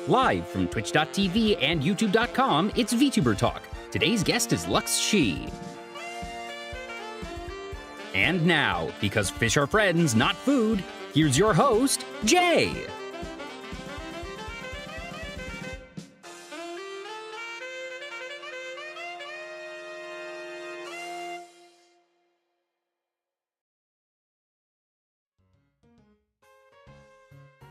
Live from twitch.tv and youtube.com, it's Vtuber Talk. Today's guest is Lucks Shi. And now, because fish are friends, not food, here's your host, Jay.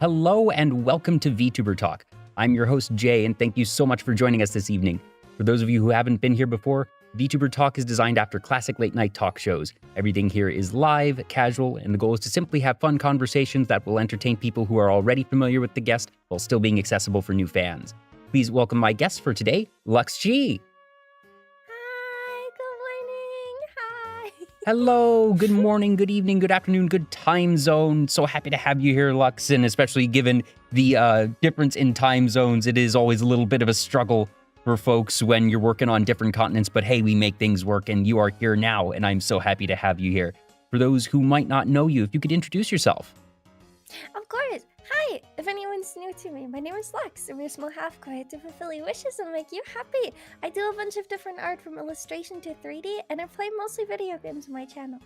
Hello and welcome to Vtuber Talk. I'm your host, Jay, and thank you so much for joining us this evening. For those of you who haven't been here before, Vtuber Talk is designed after classic late-night talk shows. Everything here is live, casual, and the goal is to simply have fun conversations that will entertain people who are already familiar with the guest while still being accessible for new fans. Please welcome my guest for today, Lucks Shi. Hi, good morning, hi. Hello, good morning, good evening, good afternoon, good time zone. So happy to have you here, Lucks, and especially given the difference in time zones, it is always a little bit of a struggle for folks when you're working on different continents, but hey, we make things work and you are here now, and I'm so happy to have you here. For those who might not know you, if you could introduce yourself. Of course. Hi, if anyone's new to me, my name is Lucks. I'm your small half-quiet to fulfill your wishes and make you happy. I do a bunch of different art from illustration to 3D, and I play mostly video games on my channel.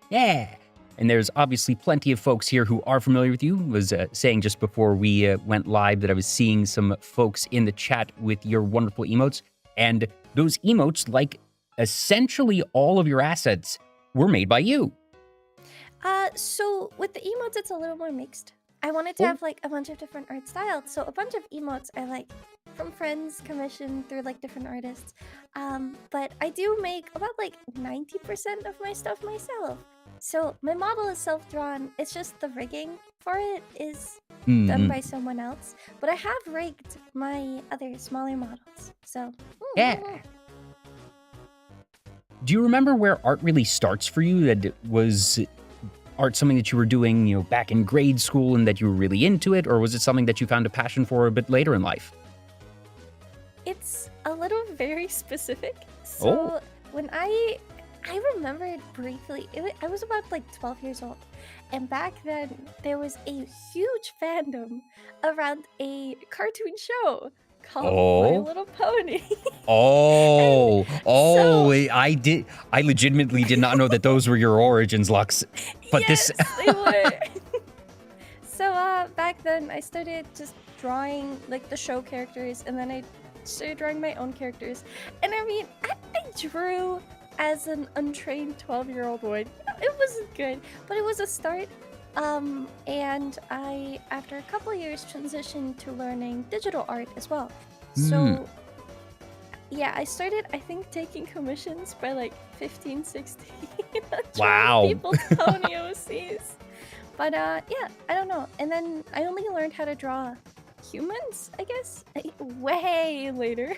Yeah. And there's obviously plenty of folks here who are familiar with you. I was saying just before we went live that I was seeing some folks in the chat with your wonderful emotes. And those emotes, like essentially all of your assets, were made by you. So with the emotes, it's a little more mixed. I wanted to have like a bunch of different art styles, so a bunch of emotes I like from friends, commissioned through like different artists. But I do make about like 90% of my stuff myself. So my model is self-drawn. It's just the rigging for it is done by someone else. But I have rigged my other smaller models. So Yeah. Do you remember where art really starts for you? That was art something that you were doing, you know, back in grade school and that you were really into it? Or was it something that you found a passion for a bit later in life? it's a little very specific. So when I remember it briefly. I was about like 12 years old. And back then, there was a huge fandom around a cartoon show called My Little Pony. I legitimately did not know that those were your origins, Lucks. But yes, they were. So back then, I started just drawing like the show characters, and then I started drawing my own characters. And I mean, I drew as an untrained 12-year-old would. You know, it wasn't good, but it was a start. And I, after a couple of years, transitioned to learning digital art as well. So, yeah, I started, I think, taking commissions by like 15, 16. Wow. People's pony OCs. But yeah, I don't know. And then I only learned how to draw humans, I guess, way later.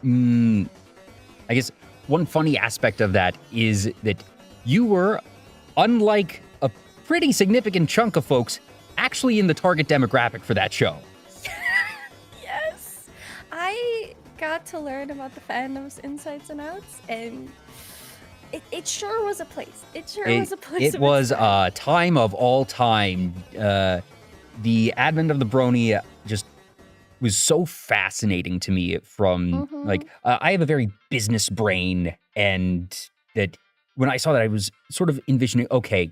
I guess one funny aspect of that is that you were, unlike a pretty significant chunk of folks, actually in the target demographic for that show. Yes! I got to learn about the fandom's insides and outs, and it sure was a place. It was a time of all time. The advent of the brony just was so fascinating to me from, like, I have a very business brain, and that when I saw that, I was sort of envisioning, okay,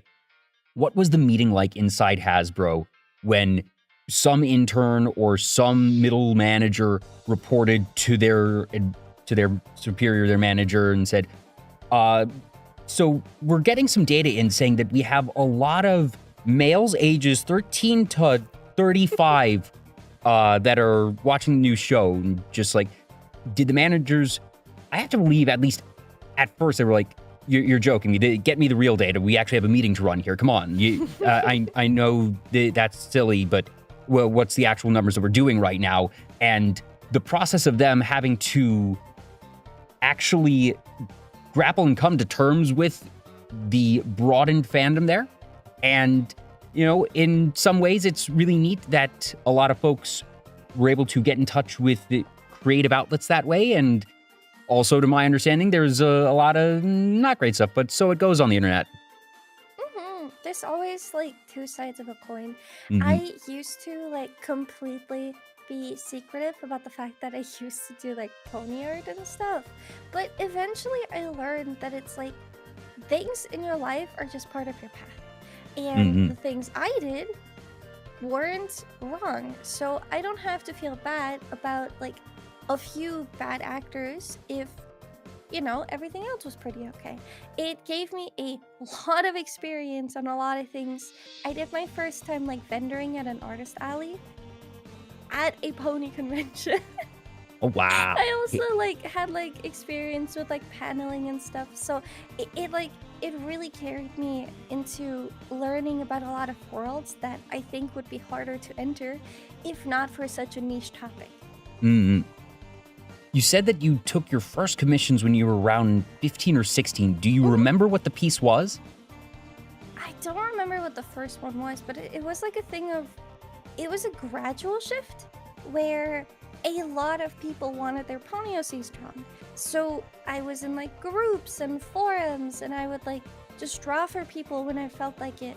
what was the meeting like inside Hasbro when some intern or some middle manager reported to their superior, their manager, and said, so we're getting some data in saying that we have a lot of males ages 13 to 35 that are watching the new show. And just like, did the managers, I have to believe, at least at first, they were like, you're joking me. Get me the real data. We actually have a meeting to run here. Come on. I know that's silly, but well, what's the actual numbers that we're doing right now? And the process of them having to actually grapple and come to terms with the broadened fandom there. And, you know, in some ways, it's really neat that a lot of folks were able to get in touch with the creative outlets that way. And also, to my understanding, there's a lot of not great stuff, but so it goes on the internet. there's always like two sides of a coin. Hmm. I used to like completely be secretive about the fact that I used to do like pony art and stuff. But eventually I learned that it's like things in your life are just part of your path. And Hmm. the things I did weren't wrong. So I don't have to feel bad about like a few bad actors if everything else was pretty okay. It gave me a lot of experience on a lot of things. I did my first time like vendoring at an artist alley at a pony convention. Oh, wow. I also like had like experience with like paneling and stuff. So it really carried me into learning about a lot of worlds that I think would be harder to enter if not for such a niche topic. Hmm. You said that you took your first commissions when you were around 15 or 16. Do you remember what the piece was? I don't remember what the first one was, but it was like a thing of, it was a gradual shift where a lot of people wanted their pony OCs drawn. So I was in like groups and forums, and I would like just draw for people when I felt like it.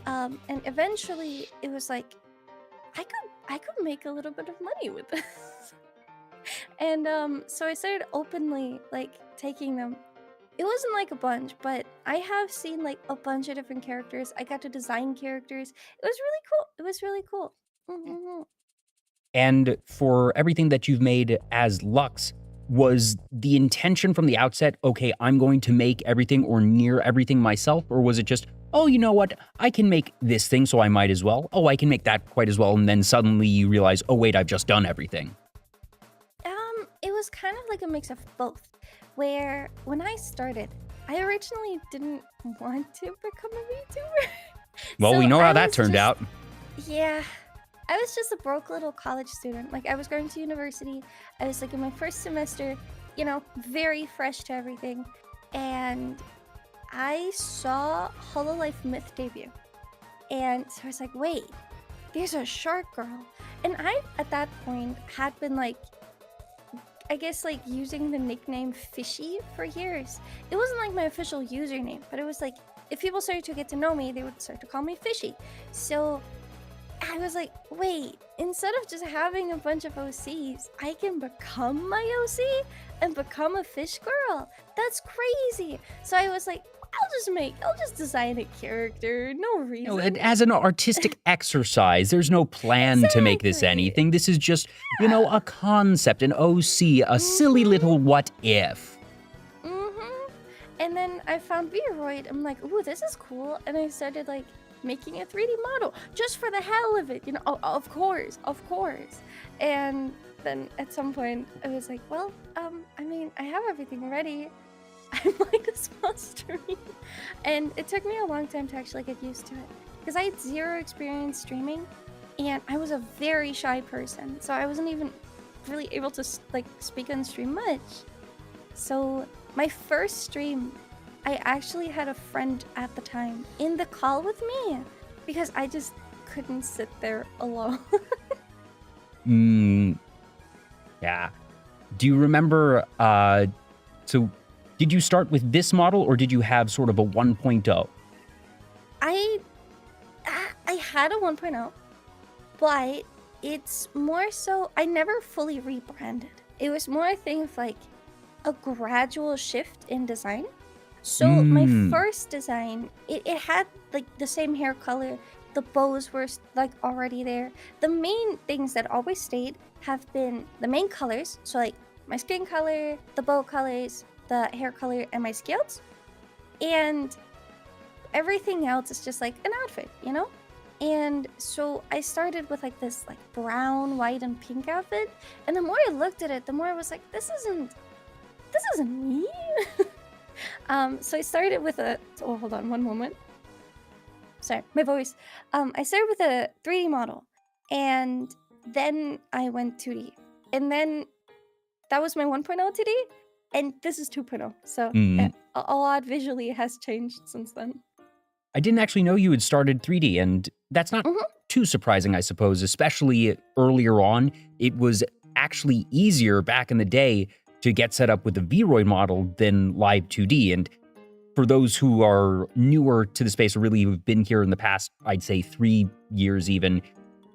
And eventually it was like, I could make a little bit of money with this. And so I started openly like taking them. It wasn't like a bunch, but I have seen like a bunch of different characters. I got to design characters. It was really cool. It was really cool. Mhm. And for everything that you've made as Lux, was the intention from the outset, okay, I'm going to make everything or near everything myself? Or was it just, oh, you know what? I can make this thing, so I might as well. Oh, I can make that quite as well. And then suddenly you realize, oh, wait, I've just done everything. It was kind of like a mix of both. Where when I started, I originally didn't want to become a VTuber. Well, we So know I how that was turned just out. Yeah, I was just a broke little college student. Like, I was going to university. I was like in my first semester, very fresh to everything. And I saw Hololive Myth debut. And so I was like, wait, there's a shark girl. And I, at that point, had been like, I guess like using the nickname Fishy for years. It wasn't like my official username, but it was like, if people started to get to know me, they would start to call me Fishy. So I was like, wait, instead of just having a bunch of OCs, I can become my OC and become a fish girl. That's crazy. So I was like, I'll just design a character. No reason. As an artistic exercise, there's no plan to make this Exactly. anything. This is just, a concept, an OC, a silly little what if. And then I found Vroid. I'm like, ooh, this is cool. And I started like making a 3D model just for the hell of it. Of course. And then at some point I was like, well, I have everything ready. I might as well stream. And it took me a long time to actually get used to it because I had zero experience streaming and I was a very shy person. So I wasn't even really able to like speak on stream much. So my first stream, I actually had a friend at the time in the call with me because I just couldn't sit there alone. Yeah. Do you remember, so did you start with this model or did you have sort of a 1.0? I had a 1.0, but it's more so I never fully rebranded. It was more a thing of like a gradual shift in design. So my first design, it had like the same hair color. The bows were like already there. The main things that always stayed have been the main colors. So like my skin color, the bow colors, the hair color, and my scales. And everything else is just like an outfit, And so I started with like this like brown, white, and pink outfit. And the more I looked at it, the more I was like, this isn't me. So I started with hold on one moment. Sorry, my voice. I started with a 3D model and then I went 2D. And then that was my 1.0 2D and this is 2.0. So a lot visually has changed since then. I didn't actually know you had started 3D, and that's not too surprising, I suppose, especially earlier on. It was actually easier back in the day to get set up with a Vroid model than live 2D, and for those who are newer to the space or really have been here in the past, I'd say 3 years even,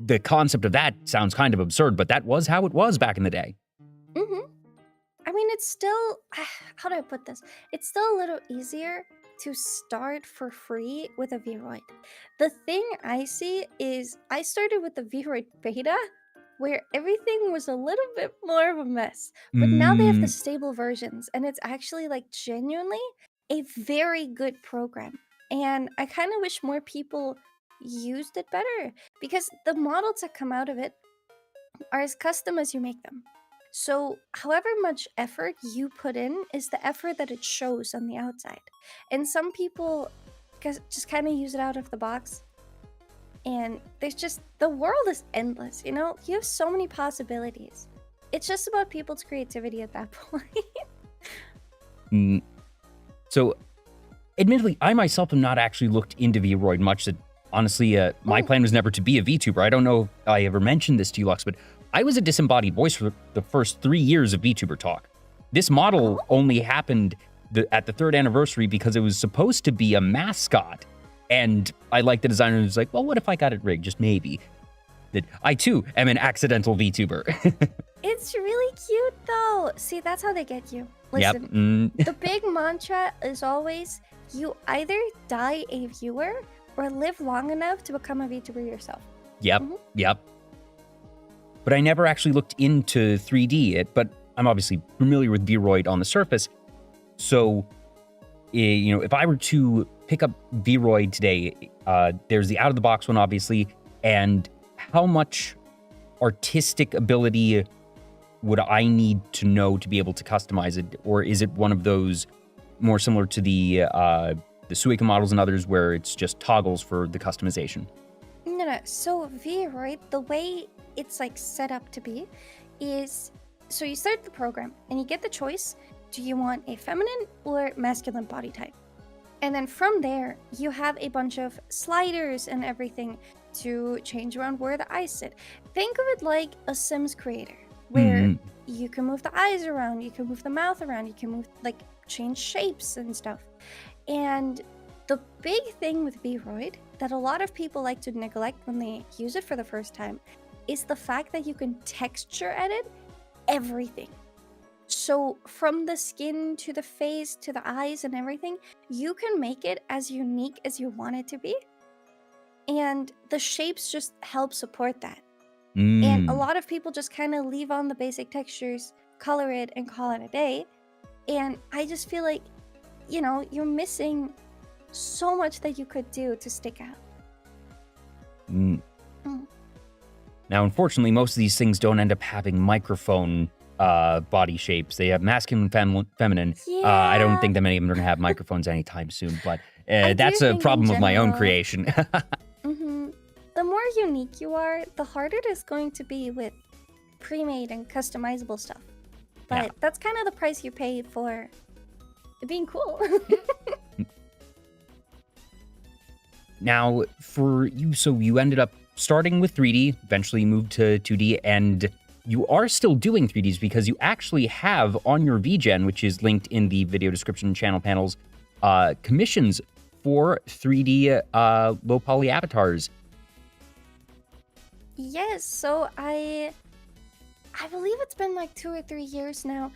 the concept of that sounds kind of absurd, but that was how it was back in the day. Mm-hmm. I mean, it's still, how do I put this? It's still a little easier to start for free with a Vroid. The thing I see is I started with the Vroid beta, where everything was a little bit more of a mess. But now they have the stable versions, and it's actually like genuinely a very good program. And I kind of wish more people used it better because the models that come out of it are as custom as you make them. So, however much effort you put in is the effort that it shows on the outside. And some people just kind of use it out of the box. And there's just, the world is endless, you know? You have so many possibilities. It's just about people's creativity at that point. So, admittedly, I myself have not actually looked into Vroid much. That honestly, my plan was never to be a VTuber. I don't know if I ever mentioned this to you, Lux, but I was a disembodied voice for the first 3 years of VTuber Talk. This model only happened at the 3rd anniversary because it was supposed to be a mascot. And I liked the designer who was like, well, what if I got it rigged? Just maybe. That I, too, am an accidental VTuber. It's really cute, though. See, that's how they get you. Listen, the big mantra is always, you either die a viewer or live long enough to become a VTuber yourself. Yep. But I never actually looked into 3D, but I'm obviously familiar with Vroid on the surface. So, you know, if I were to pick up Vroid today, there's the out-of-the-box one, obviously, and how much artistic ability would I need to know to be able to customize it? Or is it one of those more similar to the Suica models and others where it's just toggles for the customization? No. So Vroid, the way it's like set up to be is, so you start the program and you get the choice, do you want a feminine or masculine body type? And then from there, you have a bunch of sliders and everything to change around where the eyes sit. Think of it like a Sims creator, where you can move the eyes around, you can move the mouth around, you can move, like, change shapes and stuff. And the big thing with Vroid that a lot of people like to neglect when they use it for the first time is the fact that you can texture edit everything. So from the skin to the face to the eyes and everything, you can make it as unique as you want it to be. And the shapes just help support that. And a lot of people just kind of leave on the basic textures, color it, and call it a day. And I just feel like, you know, you're missing so much that you could do to stick out. Now, unfortunately, most of these things don't end up having microphone body shapes. They have masculine and feminine. Yeah. I don't think that many of them are going to have microphones anytime soon, but that's a problem of my own creation. The more unique you are, the harder it is going to be with pre-made and customizable stuff. But that's kind of the price you pay for it being cool. Now, for you, so you ended up starting with 3D, eventually moved to 2D, and you are still doing 3Ds because you actually have on your VGen, which is linked in the video description channel panels, commissions for 3D low poly avatars. Yes, so I believe it's been like 2 or 3 years now.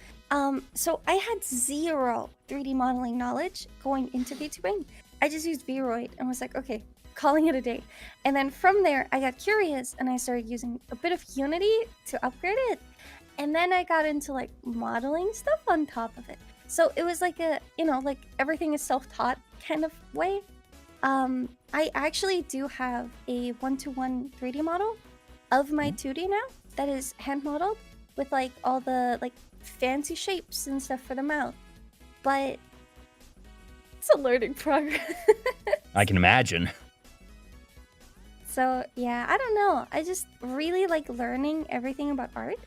So I had zero 3D modeling knowledge going into VTubing. I just used Vroid and was like, okay, calling it a day. And then from there, I got curious and I started using a bit of Unity to upgrade it. And then I got into like modeling stuff on top of it. So it was like a, you know, like everything is self-taught kind of way. I actually do have a 1-to-1 3D model of my 2D now that is hand modeled with like all the like fancy shapes and stuff for the mouth. But it's a learning progress. I can imagine. So yeah, I don't know. I just really like learning everything about art.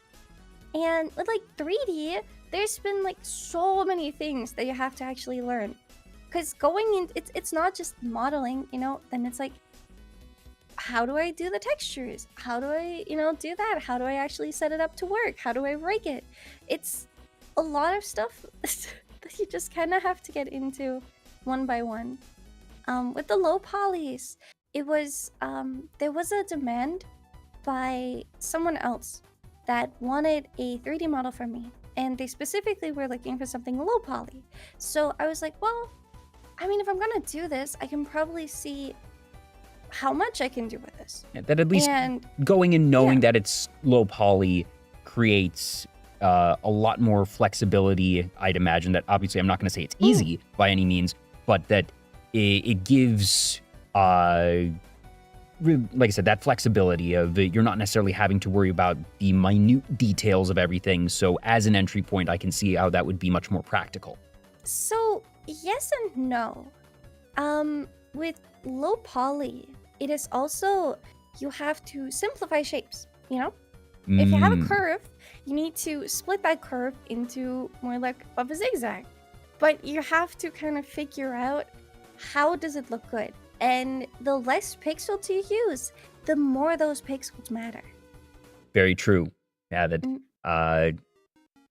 And with like 3D, there's been like so many things that you have to actually learn. Because going in, it's not just modeling, you know, then it's like, how do I do the textures? How do I, you know, do that? How do I actually set it up to work? How do I rig it? It's a lot of stuff that you just kind of have to get into one by one. With the low polys, it was there was a demand by someone else that wanted a 3D model from me, and they specifically were looking for something low poly. So I was like, well, I mean, if I'm gonna do this, I can probably see how much I can do with this. Yeah, that at least And going and knowing yeah. that it's low poly creates a lot more flexibility. I'd imagine that obviously I'm not going to say it's easy by any means, but that it gives, like I said, that flexibility of you're not necessarily having to worry about the minute details of everything. So as an entry point, I can see how that would be much more practical. So yes and no. With low poly, it is also, you have to simplify shapes, you know? If you have a curve, you need to split that curve into more like of a zigzag. But you have to kind of figure out, how does it look good? And the less pixels you use, the more those pixels matter. Very true. Yeah, that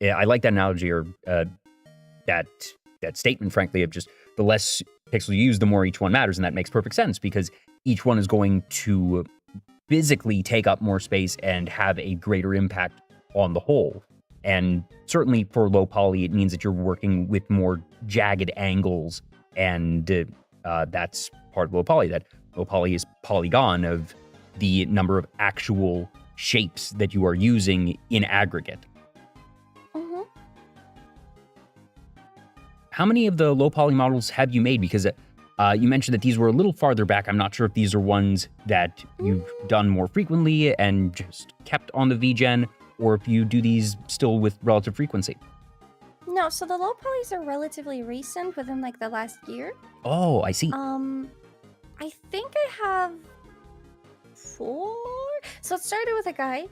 yeah, I like that analogy, or that statement, frankly, of just the less pixels you use, the more each one matters, and that makes perfect sense because each one is going to physically take up more space and have a greater impact on the whole. And certainly for low poly, it means that you're working with more jagged angles, and that's part of low poly. That low poly is polygon of the number of actual shapes that you are using in aggregate. Mm-hmm. How many of the low poly models have you made? Because you mentioned that these were a little farther back. I'm not sure if these are ones that you've done more frequently and just kept on the VGen, or if you do these still with relative frequency. No, so the low polys are relatively recent, within like the last year. Oh, I see. I think I have 4. So it started with a guy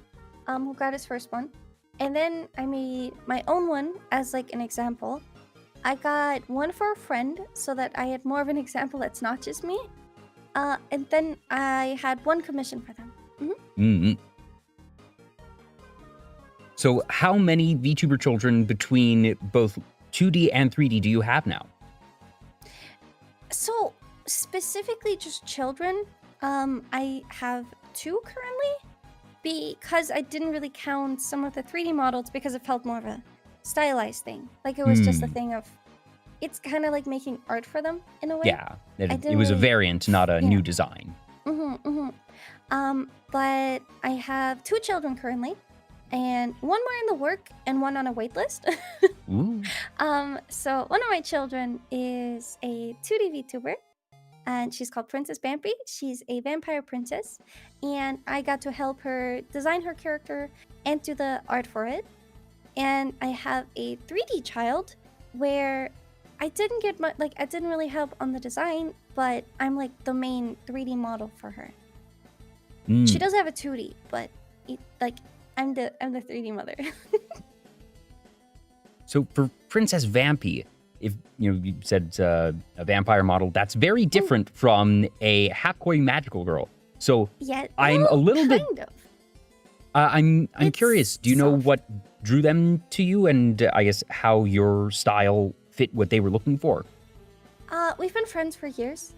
who got his first one, and then I made my own one as like an example. I got one for a friend so that I had more of an example that's not just me. And then I had one commission for them. Mm-hmm. So how many VTuber children between both 2D and 3D do you have now? So specifically just children, I have 2 currently, because I didn't really count some of the 3D models because it felt more of a stylized thing. Like it was just a thing of, it's kind of like making art for them in a way. Yeah, it was a variant, not a new design. But I have 2 children currently, and one more in the work and one on a wait list. Ooh. So one of my children is a 2D VTuber, and she's called Princess Bambi. She's a vampire princess, and I got to help her design her character and do the art for it. And I have a 3D child where I didn't get much, like I didn't really help on the design, but I'm like the main 3D model for her. She does have a 2D, but I'm the 3D mother. So for Princess Vampy, if you said it's a vampire model, that's very different from a half-koi magical girl. So Yeah, I'm a little bit. kind of. I'm It's curious. Do you know soft. what drew them to you, and I guess how your style fit what they were looking for? We've been friends for years,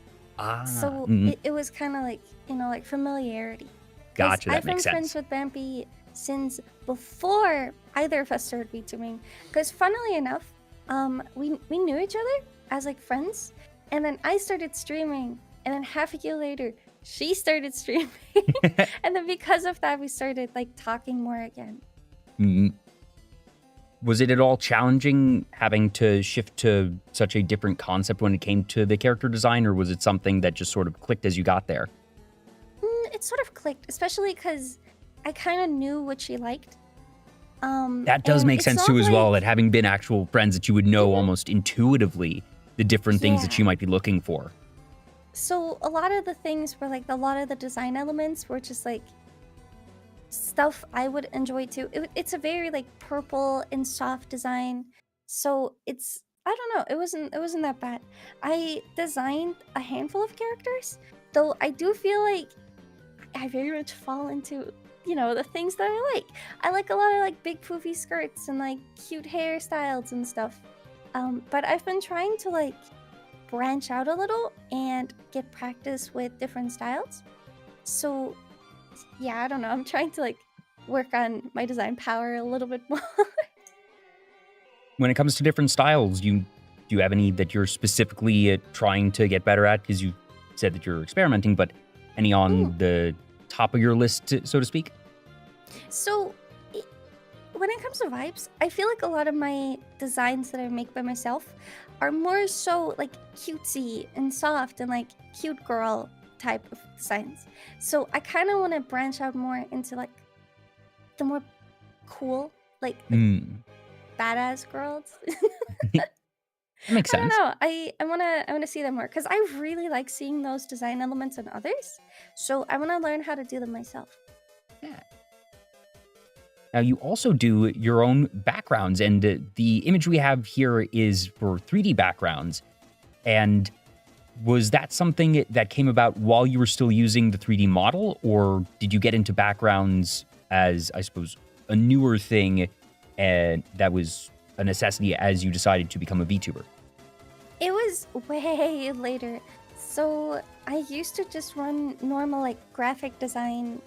so it was kind of like, like familiarity. 'Cause Gotcha, that I've been makes friends sense. with Bambi since before either of us started VTubing. Because funnily enough, we knew each other as like friends, and then I started streaming, and then half a year later, she started streaming, and then because of that, we started like talking more again. Was it at all challenging having to shift to such a different concept when it came to the character design, or was it something that just sort of clicked as you got there? It sort of clicked, especially because I kind of knew what she liked. That does and make it's sense not too, as well, like- that having been actual friends, that you would know almost intuitively the different things that Yeah. she might be looking for. So a lot of the things were like, a lot of the design elements were just like stuff I would enjoy too. It's a very like purple and soft design, so it's, I don't know, it wasn't that bad. I designed a handful of characters, though I do feel like I very much fall into, the things that I like. I like a lot of like big poofy skirts and like cute hairstyles and stuff. But I've been trying to like branch out a little and get practice with different styles. So yeah, I don't know. I'm trying to like work on my design power a little bit more. When it comes to different styles, do you have any that you're specifically trying to get better at? Because you said that you're experimenting, but any on the top of your list, so to speak? So when it comes to vibes, I feel like a lot of my designs that I make by myself are more so like cutesy and soft and like cute girl type of designs. So I kind of want to branch out more into like the more cool, like badass girls. That makes I don't sense. know. I wanna see them more because I really like seeing those design elements in others. So I want to learn how to do them myself. Yeah. Now, you also do your own backgrounds, and the image we have here is for 3D backgrounds. And was that something that came about while you were still using the 3D model, or did you get into backgrounds as, I suppose, a newer thing, and that was a necessity as you decided to become a VTuber? It was way later. So I used to just run normal like graphic design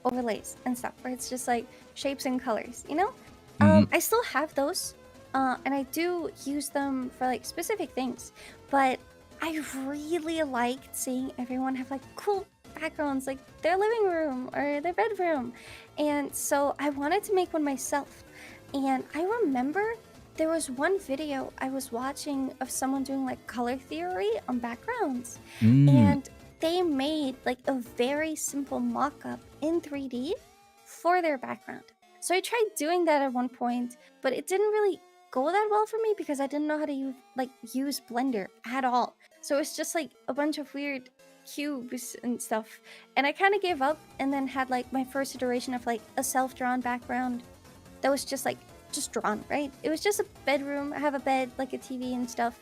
overlays and stuff where it's just like shapes and colors, you know? I still have those, and I do use them for like specific things, but I really liked seeing everyone have like cool backgrounds, like their living room or their bedroom. And so I wanted to make one myself. And I remember there was one video I was watching of someone doing like color theory on backgrounds. And they made like a very simple mock-up in 3D for their background. So I tried doing that at one point, but it didn't really go that well for me because I didn't know how to use Blender at all. So it's just like a bunch of weird cubes and stuff. And I kind of gave up and then had like my first iteration of like a self-drawn background that was just drawn, right? It was just a bedroom. I have a bed, like a TV and stuff.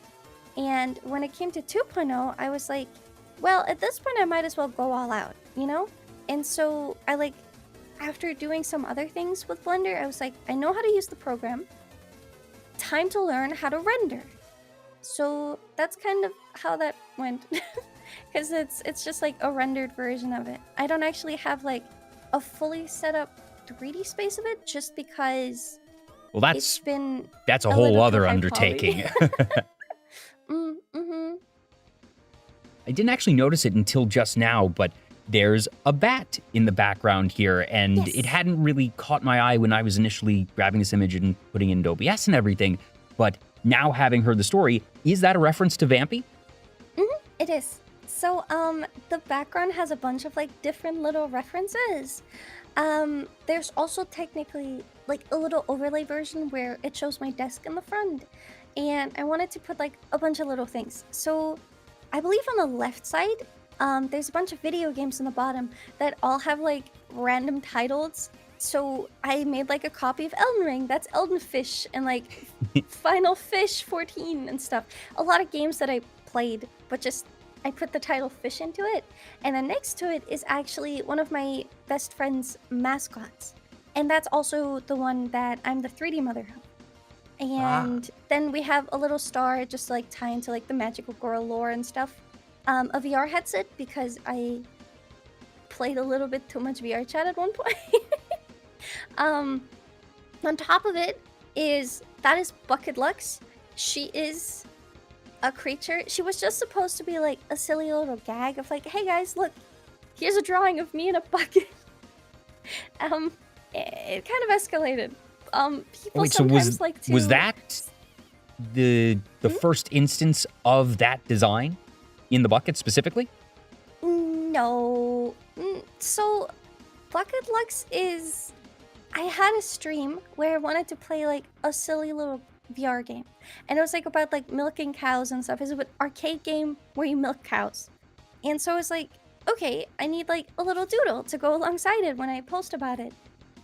And when it came to 2.0, I was like, well, at this point I might as well go all out, you know? And so I like, after doing some other things with Blender, I was like, I know how to use the program. Time to learn how to render. So that's kind of how that went. Because it's just like a rendered version of it. I don't actually have like a fully set up 3D space of it just because well, that's a whole little other too high undertaking. mm-hmm. I didn't actually notice it until just now, but there's a bat in the background here, and Yes. it hadn't really caught my eye when I was initially grabbing this image and putting it into OBS and everything, but now having heard the story, is that a reference to Vampy? It is. So, the background has a bunch of like different little references. There's also technically like a little overlay version where it shows my desk in the front, and I wanted to put like a bunch of little things. So, I believe on the left side, there's a bunch of video games on the bottom that all have like random titles. So I made like a copy of Elden Ring. That's Elden Fish and like Final Fish 14 and stuff. A lot of games that I played, but just I put the title Fish into it. And then next to it is actually one of my best friend's mascots. And that's also the one that I'm the 3D mother of. And then we have a little star just like tie into like the magical girl lore and stuff. A VR headset because I played a little bit too much VR chat at one point. On top of it is Bucket Lucks. She is a creature. She was just supposed to be like a silly little gag of like, hey guys, look, here's a drawing of me in a bucket. It kind of escalated. People sometimes like to. Was that the first instance of that design in the bucket specifically? No. So, Bucket Lucks is. I had a stream where I wanted to play like a silly little VR game, and it was like about like milking cows and stuff. It's an arcade game where you milk cows, and so I was like, okay, I need like a little doodle to go alongside it when I post about it.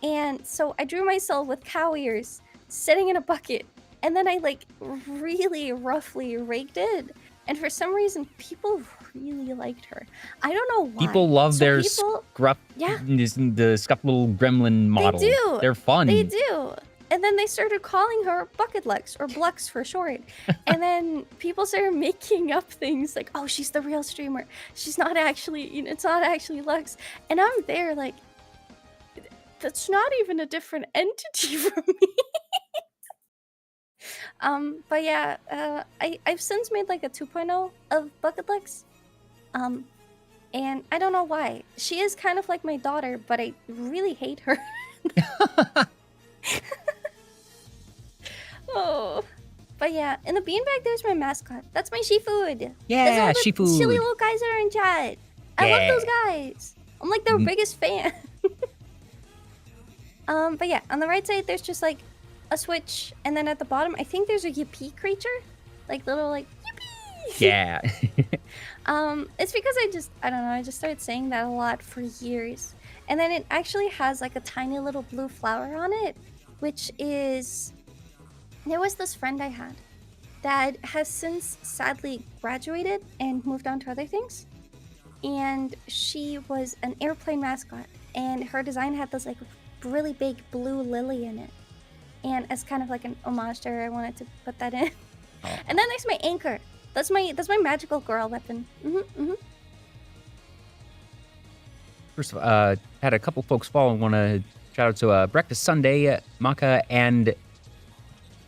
And so I drew myself with cow ears sitting in a bucket, and then I like really roughly raked it. And for some reason, people really liked her. I don't know why. People love their people, the scuffed little gremlin model. They do. They're fun. They do. And then they started calling her Bucket Lucks, or Blux for short. And then people started making up things like, oh, she's the real streamer. She's not actually, it's not actually Lux. And I'm there like, that's not even a different entity from me. But yeah, I've since made like a 2.0 of Bucket Lucks. And I don't know why. She is kind of like my daughter, but I really hate her. Oh, but yeah, in the beanbag, there's my mascot. That's my Shifood. Yeah, There's all the Shifood. silly little guys that are in chat. I love those guys. I'm like their biggest fan. But yeah, on the right side, there's just like a switch, and then at the bottom, I think there's a yippee creature, like little like yippee. Yeah. It's because I don't know, I just started saying that a lot for years, and then it actually has like a tiny little blue flower on it, which is. There was this friend I had that has since sadly graduated and moved on to other things. And she was an airplane mascot. And her design had this like really big blue lily in it. And as kind of like an homage to her, I wanted to put that in. Oh. And then there's my anchor. That's my magical girl weapon. First of all, had a couple folks follow. Want to shout out to Breakfast Sunday, Maka, and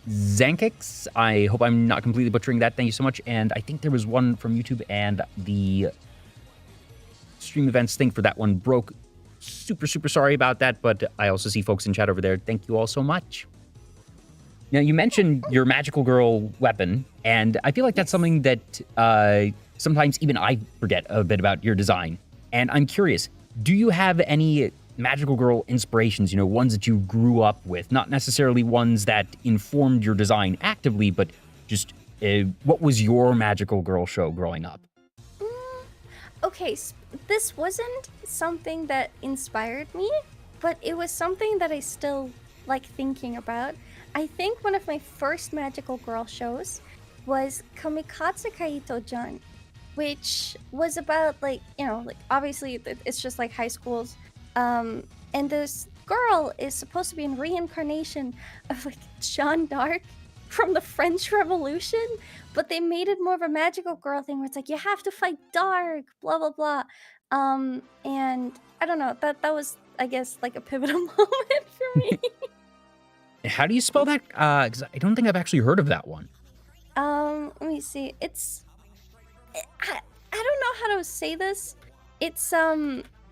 Zankix. I hope I'm not completely butchering that. Thank you so much. And I think there was one from YouTube, and the stream events thing for that one broke. Super sorry about that, but I also see folks in chat over there. Thank you all so much. Now, you mentioned your magical girl weapon, and I feel like that's something that sometimes even I forget a bit about your design. And I'm curious, do you have any magical girl inspirations, ones that you grew up with, not necessarily ones that informed your design actively, but just what was your magical girl show growing up? Okay, this wasn't something that inspired me, but it was something that I still like thinking about. I think one of my first magical girl shows was Kamikaze Kaito-Jun, which was about like obviously it's just like high schools. And this girl is supposed to be a reincarnation of like Jeanne d'Arc from the French Revolution, but they made it more of a magical girl thing where it's like you have to fight dark, blah blah blah. And I don't know, that was I guess like a pivotal moment for me. How do you spell that? Because I don't think I've actually heard of that one. Let me see. I don't know how to say this. It's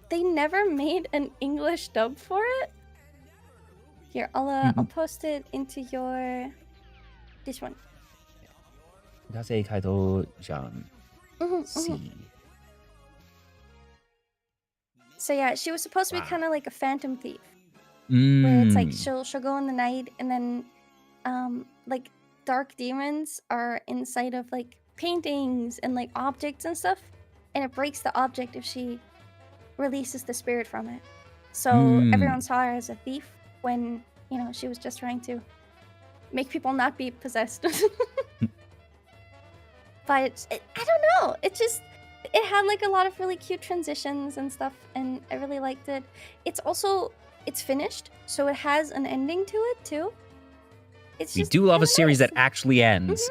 they never made an English dub for it. Here, I'll post it into this one. Kamikaze Kaito-Jun. See. So yeah, she was supposed to be kind of like a phantom thief, where it's like she'll go in the night, and then like dark demons are inside of like paintings and like objects and stuff, and it breaks the object if she releases the spirit from it. So everyone saw her as a thief when she was just trying to make people not be possessed. But I don't know, it had like a lot of really cute transitions and stuff, and I really liked it. It's finished, so it has an ending to it too. We do love a series that actually ends.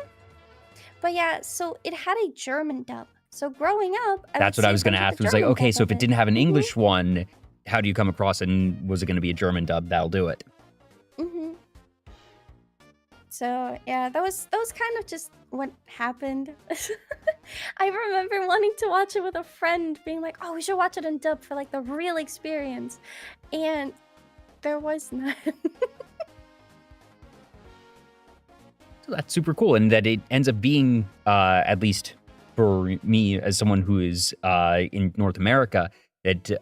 But yeah, so it had a German dub. So growing up, that's what I was going to ask. It was like, okay, so if it didn't have an English one, how do you come across it? And was it going to be a German dub? That'll do it. So yeah, that was kind of just what happened. I remember wanting to watch it with a friend, being like, "Oh, we should watch it in dub for like the real experience," and there was none. So that's super cool, and that it ends up being, at least for me as someone who is in North America, that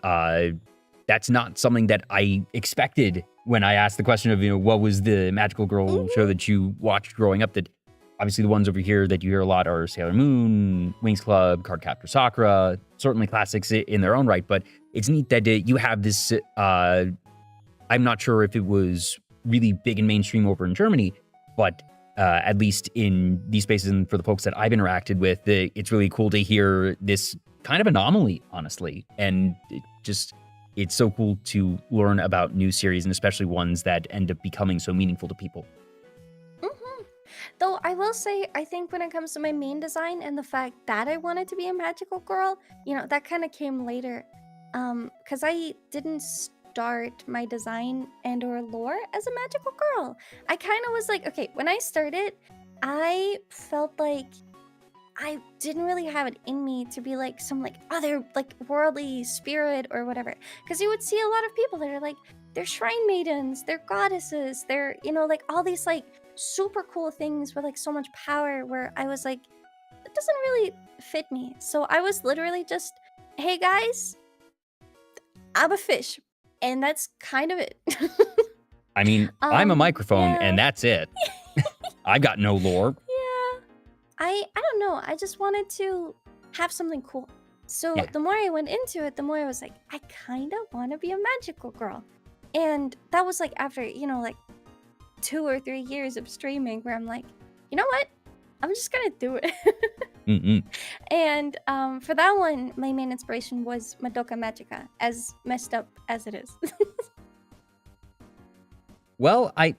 that's not something that I expected when I asked the question of, what was the magical girl show that you watched growing up. That obviously the ones over here that you hear a lot are Sailor Moon, Wings Club, Cardcaptor Sakura, certainly classics in their own right. But it's neat that you have this, I'm not sure if it was really big and mainstream over in Germany, but at least in these spaces and for the folks that I've interacted with, it's really cool to hear this kind of anomaly, honestly. And it just it's so cool to learn about new series, and especially ones that end up becoming so meaningful to people. Though I will say, I think when it comes to my main design and the fact that I wanted to be a magical girl, that kind of came later. Because I didn't start my design and or lore as a magical girl. I kind of was like, okay, when I started, I felt like I didn't really have it in me to be like some like other like worldly spirit or whatever. Because you would see a lot of people that are like, they're shrine maidens, they're goddesses, they're, like all these like super cool things with like so much power where I was like, it doesn't really fit me. So I was literally just, hey guys, I'm a fish. And that's kind of it. I mean, I'm a microphone, yeah. and that's it. I've got no lore. Yeah. I don't know. I just wanted to have something cool. So Yeah. the more I went into it, the more I was like, I kind of want to be a magical girl. And that was like after, like 2 or 3 years of streaming where I'm like, you know what? I'm just going to do it. Mm-mm. And for that one, my main inspiration was Madoka Magica, as messed up as it is. Well, I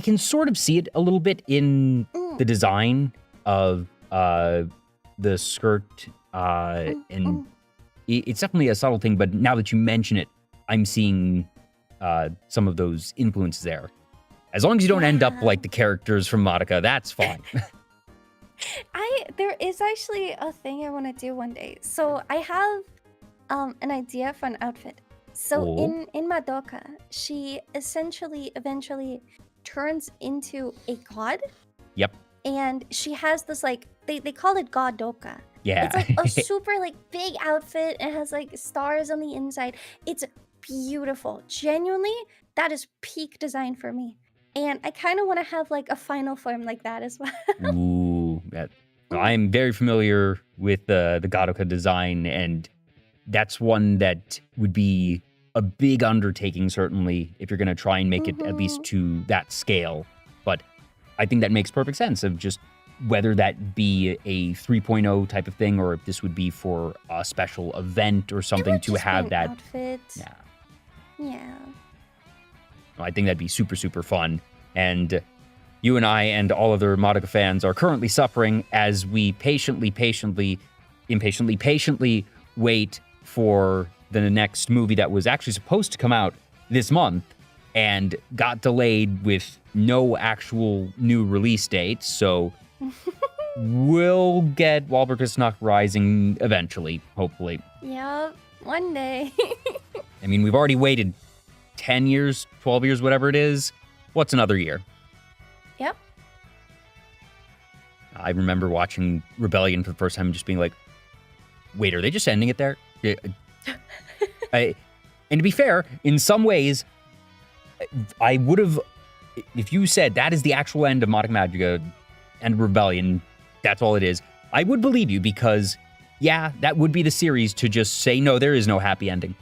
can sort of see it a little bit in the design of the skirt, and it's definitely a subtle thing, but now that you mention it, I'm seeing some of those influences there. As long as you don't end up like the characters from Madoka, that's fine. There is actually a thing I want to do one day. So I have an idea for an outfit. So in Madoka, she eventually turns into a god. Yep. And she has this like they call it Godoka. Yeah. It's like a super like big outfit. It has like stars on the inside. It's beautiful. Genuinely, that is peak design for me. And I kind of want to have like a final form like that as well. Ooh, I'm very familiar with the Godoka design, and that's one that would be a big undertaking, certainly, if you're going to try and make it at least to that scale. But I think that makes perfect sense of just whether that be a 3.0 type of thing or if this would be for a special event or something to have that outfit. Yeah. I think that'd be super, super fun. And you and I and all other Madoka fans are currently suffering as we impatiently wait for the next movie that was actually supposed to come out this month and got delayed with no actual new release date. So we'll get Walpurgis Nacht Rising eventually, hopefully. Yep, one day. I mean, we've already waited 10 years, 12 years, whatever it is. What's another year? Yep. I remember watching Rebellion for the first time and just being like, wait, are they just ending it there? And to be fair, in some ways, I would have, if you said that is the actual end of Madoka Magica and Rebellion, that's all it is, I would believe you because, yeah, that would be the series to just say, no, there is no happy ending.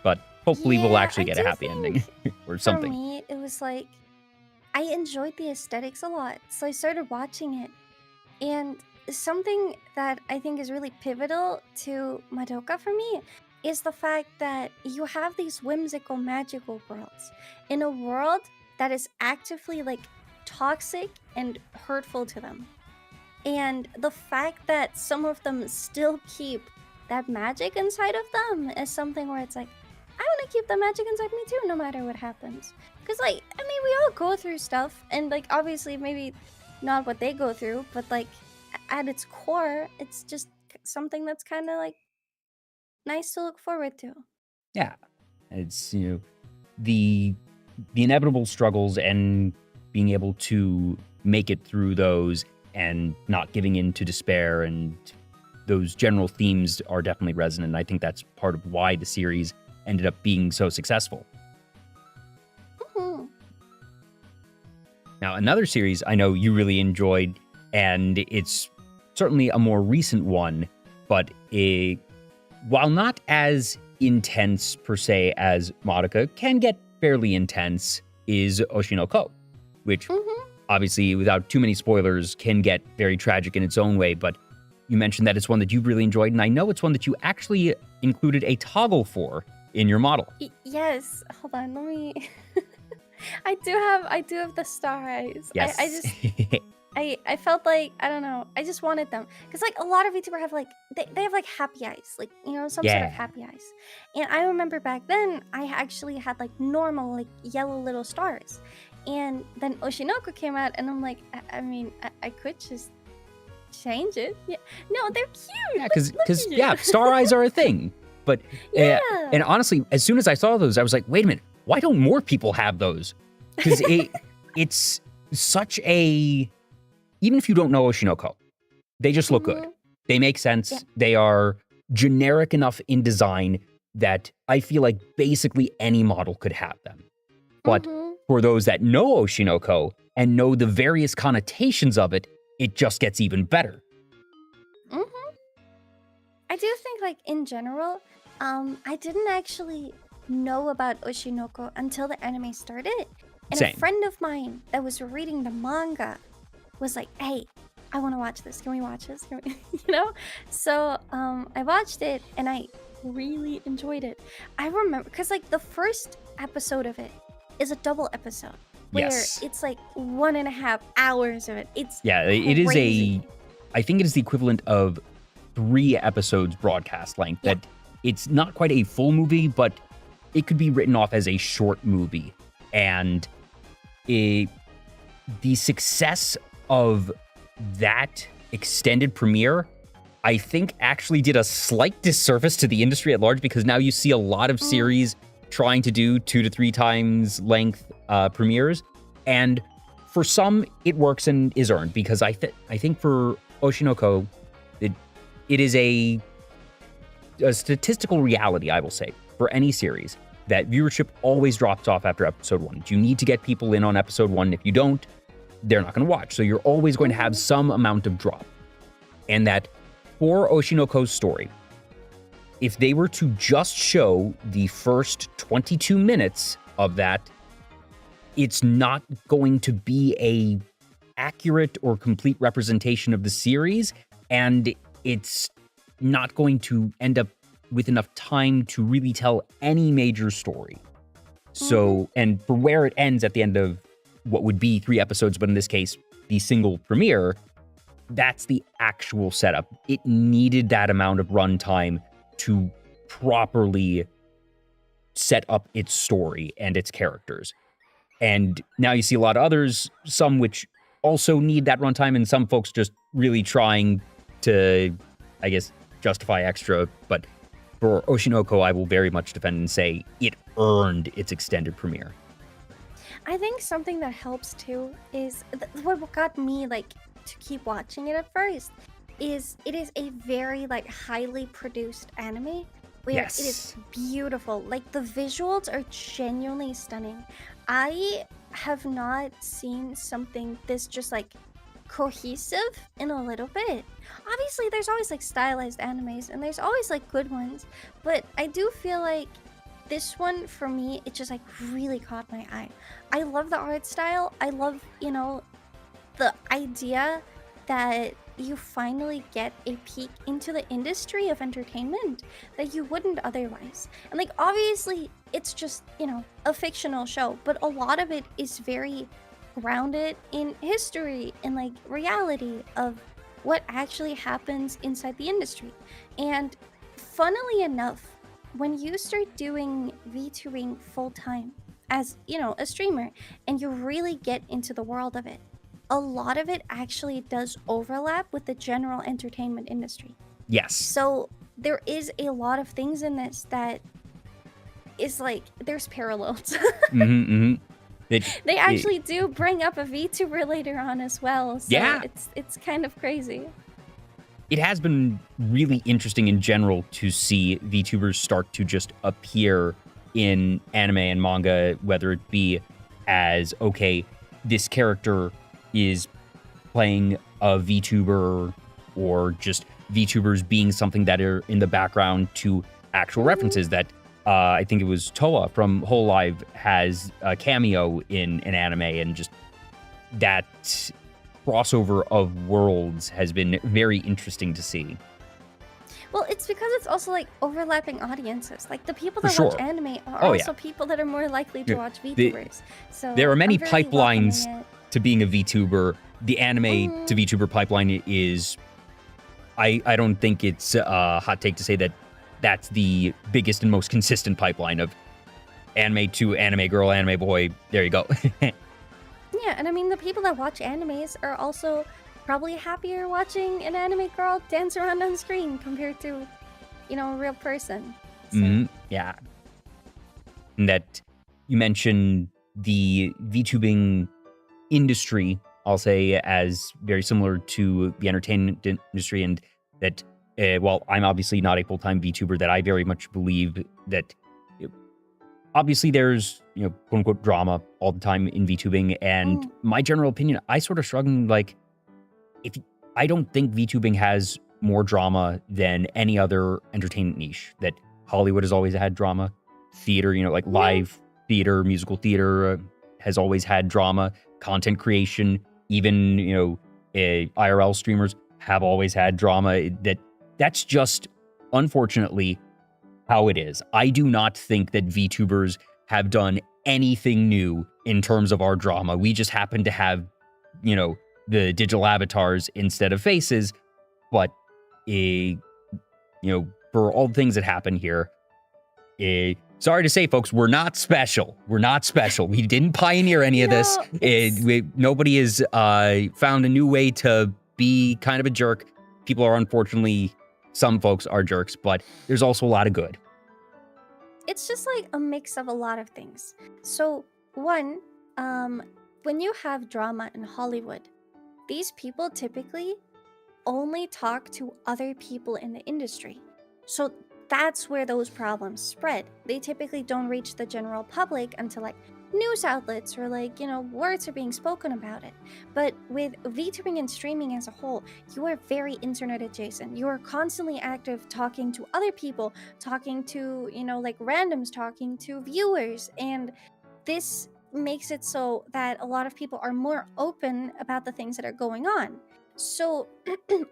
But hopefully we'll actually get a happy ending or something. For me, it was like, I enjoyed the aesthetics a lot, so I started watching it. And something that I think is really pivotal to Madoka for me is the fact that you have these whimsical, magical worlds in a world that is actively like toxic and hurtful to them. And the fact that some of them still keep that magic inside of them is something where it's like, I want to keep the magic inside me too, no matter what happens. Because, like, I mean, we all go through stuff, and, like, obviously, maybe not what they go through, but, like, at its core, it's just something that's kind of, like, nice to look forward to. Yeah. It's, the inevitable struggles and being able to make it through those and not giving in to despair, and those general themes are definitely resonant. I think that's part of why the series ended up being so successful. Now, another series I know you really enjoyed, and it's certainly a more recent one, but while not as intense per se as Madoka, can get fairly intense, is Oshinoko, which obviously, without too many spoilers, can get very tragic in its own way, but you mentioned that it's one that you really enjoyed, and I know it's one that you actually included a toggle for in your model. Yes. Hold on. Let me. I do have the star eyes. Yes. I just I felt like, I don't know, I just wanted them because like a lot of VTuber have like they have like happy eyes, like, you know, some sort of Yeah. happy eyes. And I remember back then I actually had like normal like yellow little stars, and then Oshinoko came out and I'm like, I mean, I could just change it. Yeah, no, they're cute. Yeah, Look at because it. yeah, star eyes are a thing. But Yeah. and honestly, as soon as I saw those, I was like, wait a minute, why don't more people have those? Because it's such a, even if you don't know Oshinoko, they just look good. Mhm. They make sense. Yeah. They are generic enough in design that I feel like basically any model could have them. But Mhm. for those that know Oshinoko and know the various connotations of it, it just gets even better. Mhm. I do think, like, in general, I didn't actually know about Oshinoko until the anime started. And Same. a friend of mine that was reading the manga was like, hey, I want to watch this. Can we watch this? Can we? You know? So I watched it and I really enjoyed it. I remember, because, like, the first episode of it is a double episode where Yes. it's like 1.5 hours of it. It's Yeah, it is crazy. I think it is the equivalent of 3 episodes broadcast length. Yeah. That it's not quite a full movie, but it could be written off as a short movie. And the success of that extended premiere, I think actually did a slight disservice to the industry at large, because now you see a lot of series trying to do 2 to 3 times length premieres. And for some, it works and is earned, because I think for Oshinoko, it is a statistical reality, I will say, for any series, that viewership always drops off after episode 1. You need to get people in on episode 1. If you don't, they're not going to watch. So you're always going to have some amount of drop. And that for Oshinoko's story, if they were to just show the first 22 minutes of that, it's not going to be a accurate or complete representation of the series, and it's not going to end up with enough time to really tell any major story. So, and for where it ends at the end of what would be 3 episodes, but in this case, the single premiere, that's the actual setup. It needed that amount of runtime to properly set up its story and its characters. And now you see a lot of others, some which also need that runtime, and some folks just really trying to, I guess, justify extra. But for Oshinoko, I will very much defend and say it earned its extended premiere. I think something that helps too is what got me like to keep watching it at first is it is a very like highly produced anime where Yes. it is beautiful. Like the visuals are genuinely stunning. I have not seen something this just like cohesive in a little bit. Obviously, there's always like stylized animes and there's always like good ones, but I do feel like this one for me, it just like really caught my eye. I love the art style. I love, you know, the idea that you finally get a peek into the industry of entertainment that you wouldn't otherwise. And like obviously it's just, you know, a fictional show, but a lot of it is very grounded in history and like reality of what actually happens inside the industry. And funnily enough, when you start doing VTubing full time as, you know, a streamer and you really get into the world of it, a lot of it actually does overlap with the general entertainment industry. Yes. So there is a lot of things in this that is like there's parallels. They actually do bring up a VTuber later on as well. So Yeah. it's kind of crazy. It has been really interesting in general to see VTubers start to just appear in anime and manga, whether it be as, okay, this character is playing a VTuber, or just VTubers being something that are in the background to actual references that I think it was Toa from Whole Live has a cameo in an anime, and just that crossover of worlds has been very interesting to see. Well, it's because it's also like overlapping audiences. Like the people For that watch sure. anime are Oh, yeah. also people that are more likely to Yeah. watch The- VTubers. So There are many I'm really pipelines welcoming it. to being a VTuber. The anime to VTuber pipeline is, I don't think it's a hot take to say that that's the biggest and most consistent pipeline of anime to anime girl, anime boy. There you go. Yeah, and I mean the people that watch animes are also probably happier watching an anime girl dance around on screen compared to, a real person. So, Yeah. And that you mentioned the VTubing industry, I'll say, as very similar to the entertainment industry, and that, while I'm obviously not a full-time VTuber, that I very much believe that obviously there's, quote-unquote drama all the time in VTubing, and my general opinion, I sort of shrug like, I don't think VTubing has more drama than any other entertainment niche. That Hollywood has always had drama. Theater, like live theater, musical theater has always had drama. Content creation, even, IRL streamers have always had drama. That's just, unfortunately, how it is. I do not think that VTubers have done anything new in terms of our drama. We just happen to have, the digital avatars instead of faces, but for all the things that happen here, sorry to say, folks, we're not special. We're not special. We didn't pioneer any of this. Nobody has found a new way to be kind of a jerk. People are, unfortunately, some folks are jerks, but there's also a lot of good. it's just like a mix of a lot of things. So, one, when you have drama in Hollywood, these people typically only talk to other people in the industry. So that's where those problems spread. They typically don't reach the general public until like news outlets or words are being spoken about it. But with VTubing and streaming as a whole, you are very internet adjacent. You are constantly active talking to other people, talking to, randoms, talking to viewers. And this makes it so that a lot of people are more open about the things that are going on. So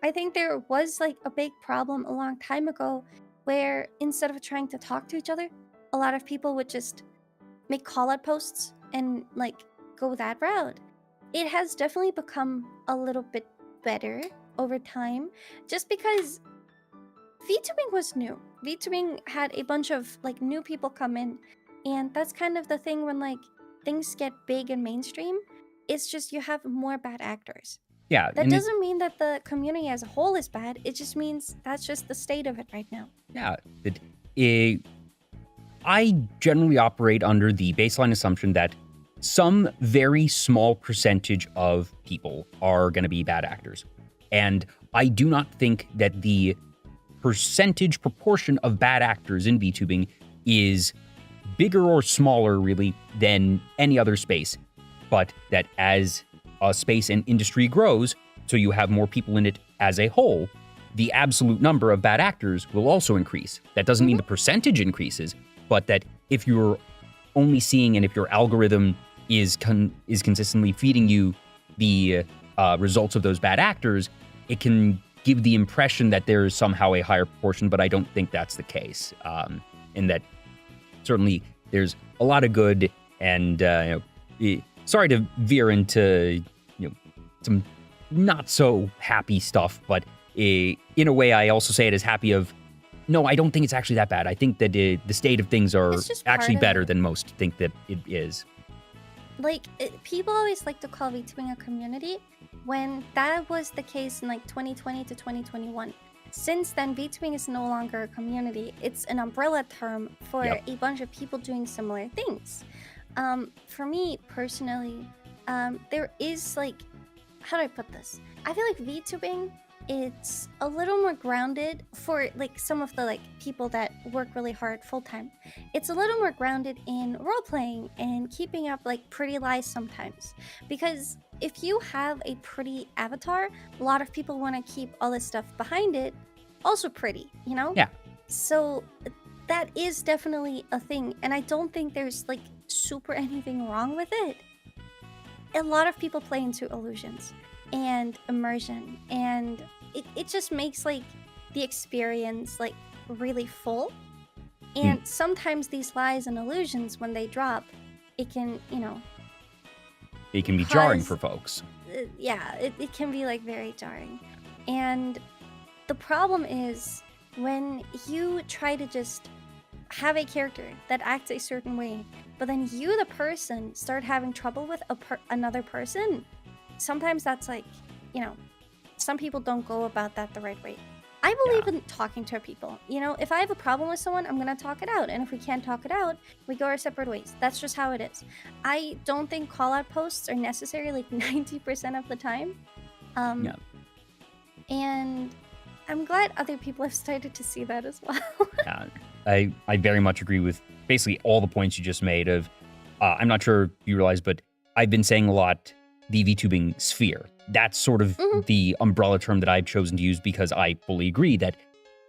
I think there was like a big problem a long time ago where instead of trying to talk to each other, a lot of people would just make call out posts and go that route. It has definitely become a little bit better over time just because VTubing was new. VTubing had a bunch of new people come in, and that's kind of the thing when things get big and mainstream. It's just you have more bad actors. Yeah. That doesn't mean that the community as a whole is bad. It just means that's just the state of it right now. Yeah. I generally operate under the baseline assumption that some very small percentage of people are going to be bad actors. And I do not think that the percentage proportion of bad actors in VTubing is bigger or smaller, really, than any other space. But that as a space and industry grows, so you have more people in it as a whole, the absolute number of bad actors will also increase. That doesn't mean the percentage increases, but that if you're only seeing and if your algorithm is consistently feeding you the results of those bad actors, it can give the impression that there is somehow a higher proportion, but I don't think that's the case. And that certainly there's a lot of good, and sorry to veer into some not so happy stuff, but in a way I also say it as happy of, no, I don't think it's actually that bad. I think that the state of things are actually better than most think that it is. People always like to call VTubing a community when that was the case in 2020 to 2021. Since then, VTubing is no longer a community. It's an umbrella term for a bunch of people doing similar things. For me personally, there is how do I put this? I feel like VTubing, it's a little more grounded for some of the people that work really hard full time. It's a little more grounded in role playing and keeping up pretty lies sometimes. Because if you have a pretty avatar, a lot of people want to keep all this stuff behind it also pretty, Yeah. So that is definitely a thing, and I don't think there's super anything wrong with it. A lot of people play into illusions. and immersion, and it just makes like the experience like really full. And sometimes these lies and illusions, when they drop, it can, It can be jarring cause, for folks. yeah, it can be like very jarring. And the problem is when you try to just have a character that acts a certain way, but then you, the person, start having trouble with another person. Sometimes that's like, some people don't go about that the right way. I believe in talking to people. If I have a problem with someone, I'm gonna talk it out. And if we can't talk it out, we go our separate ways. That's just how it is. I don't think call-out posts are necessary like 90% of the time. Yeah. And I'm glad other people have started to see that as well. Yeah, I very much agree with basically all the points you just made of, I'm not sure if you realize, but I've been saying a lot, the VTubing sphere. That's sort of the umbrella term that I've chosen to use because I fully agree that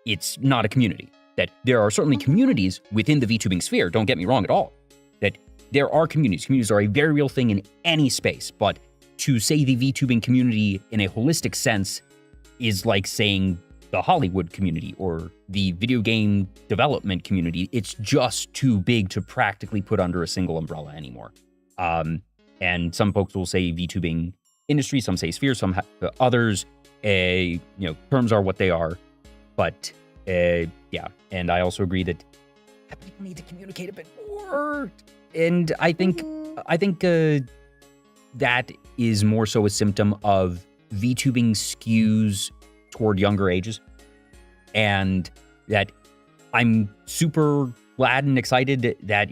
it's not a community. That there are certainly communities within the VTubing sphere, don't get me wrong at all. That there are communities. Communities are a very real thing in any space, but to say the VTubing community in a holistic sense is like saying the Hollywood community or the video game development community. It's just too big to practically put under a single umbrella anymore. And some folks will say VTubing industry, some say sphere, some others. Terms are what they are. But yeah, and I also agree that people need to communicate a bit more. And I think that is more so a symptom of VTubing skews toward younger ages, and that I'm super glad and excited that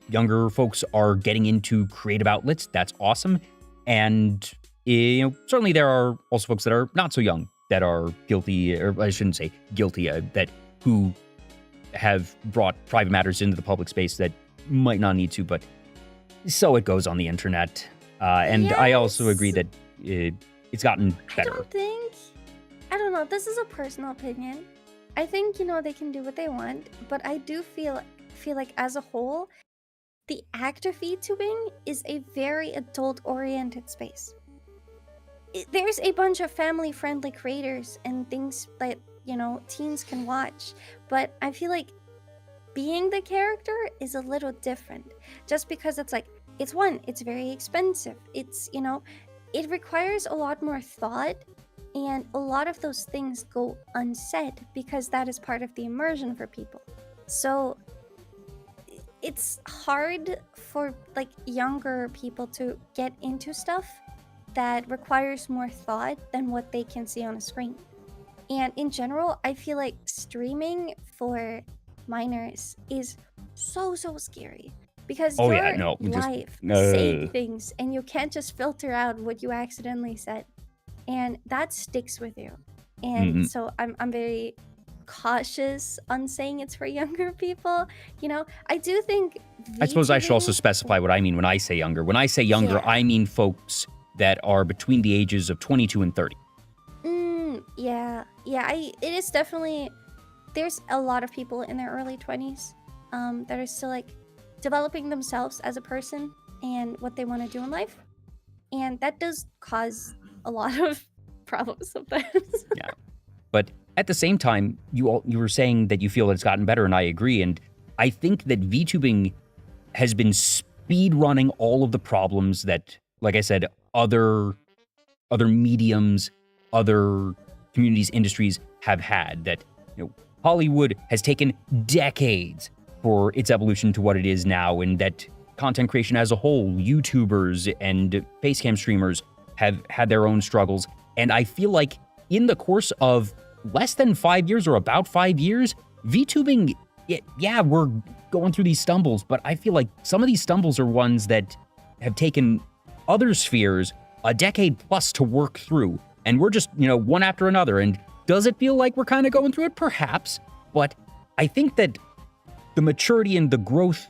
younger folks are getting into creative outlets. That's awesome. And certainly there are also folks that are not so young that are guilty, or I shouldn't say guilty, that who have brought private matters into the public space that might not need to, but so it goes on the internet. And Yes. I also agree that it's gotten better. I don't know, this is a personal opinion. I think, they can do what they want, but I do feel like as a whole, the actor VTubing is a very adult-oriented space. There's a bunch of family-friendly creators and things that, teens can watch, but I feel like being the character is a little different. Just because it's very expensive. It requires a lot more thought, and a lot of those things go unsaid because that is part of the immersion for people. So it's hard for younger people to get into stuff that requires more thought than what they can see on a screen. And in general, I feel like streaming for minors is so scary because you're live saying things and you can't just filter out what you accidentally said, and that sticks with you. And so I'm very cautious on saying it's for younger people. I do think I suppose I should also specify what I mean when I say younger. When I say younger, I mean folks that are between the ages of 22 and 30. It is definitely, there's a lot of people in their early 20s that are still developing themselves as a person and what they want to do in life, and that does cause a lot of problems sometimes. Yeah, but at the same time, you were saying that you feel that it's gotten better, and I agree. And I think that VTubing has been speed running all of the problems that, like I said, other mediums, other communities, industries have had. That Hollywood has taken decades for its evolution to what it is now, and that content creation as a whole, YouTubers and facecam streamers have had their own struggles. And I feel like in the course of less than 5 years or about 5 years, VTubing, we're going through these stumbles, but I feel like some of these stumbles are ones that have taken other spheres a decade plus to work through. And we're just, one after another. And does it feel like we're kind of going through it? Perhaps. But I think that the maturity and the growth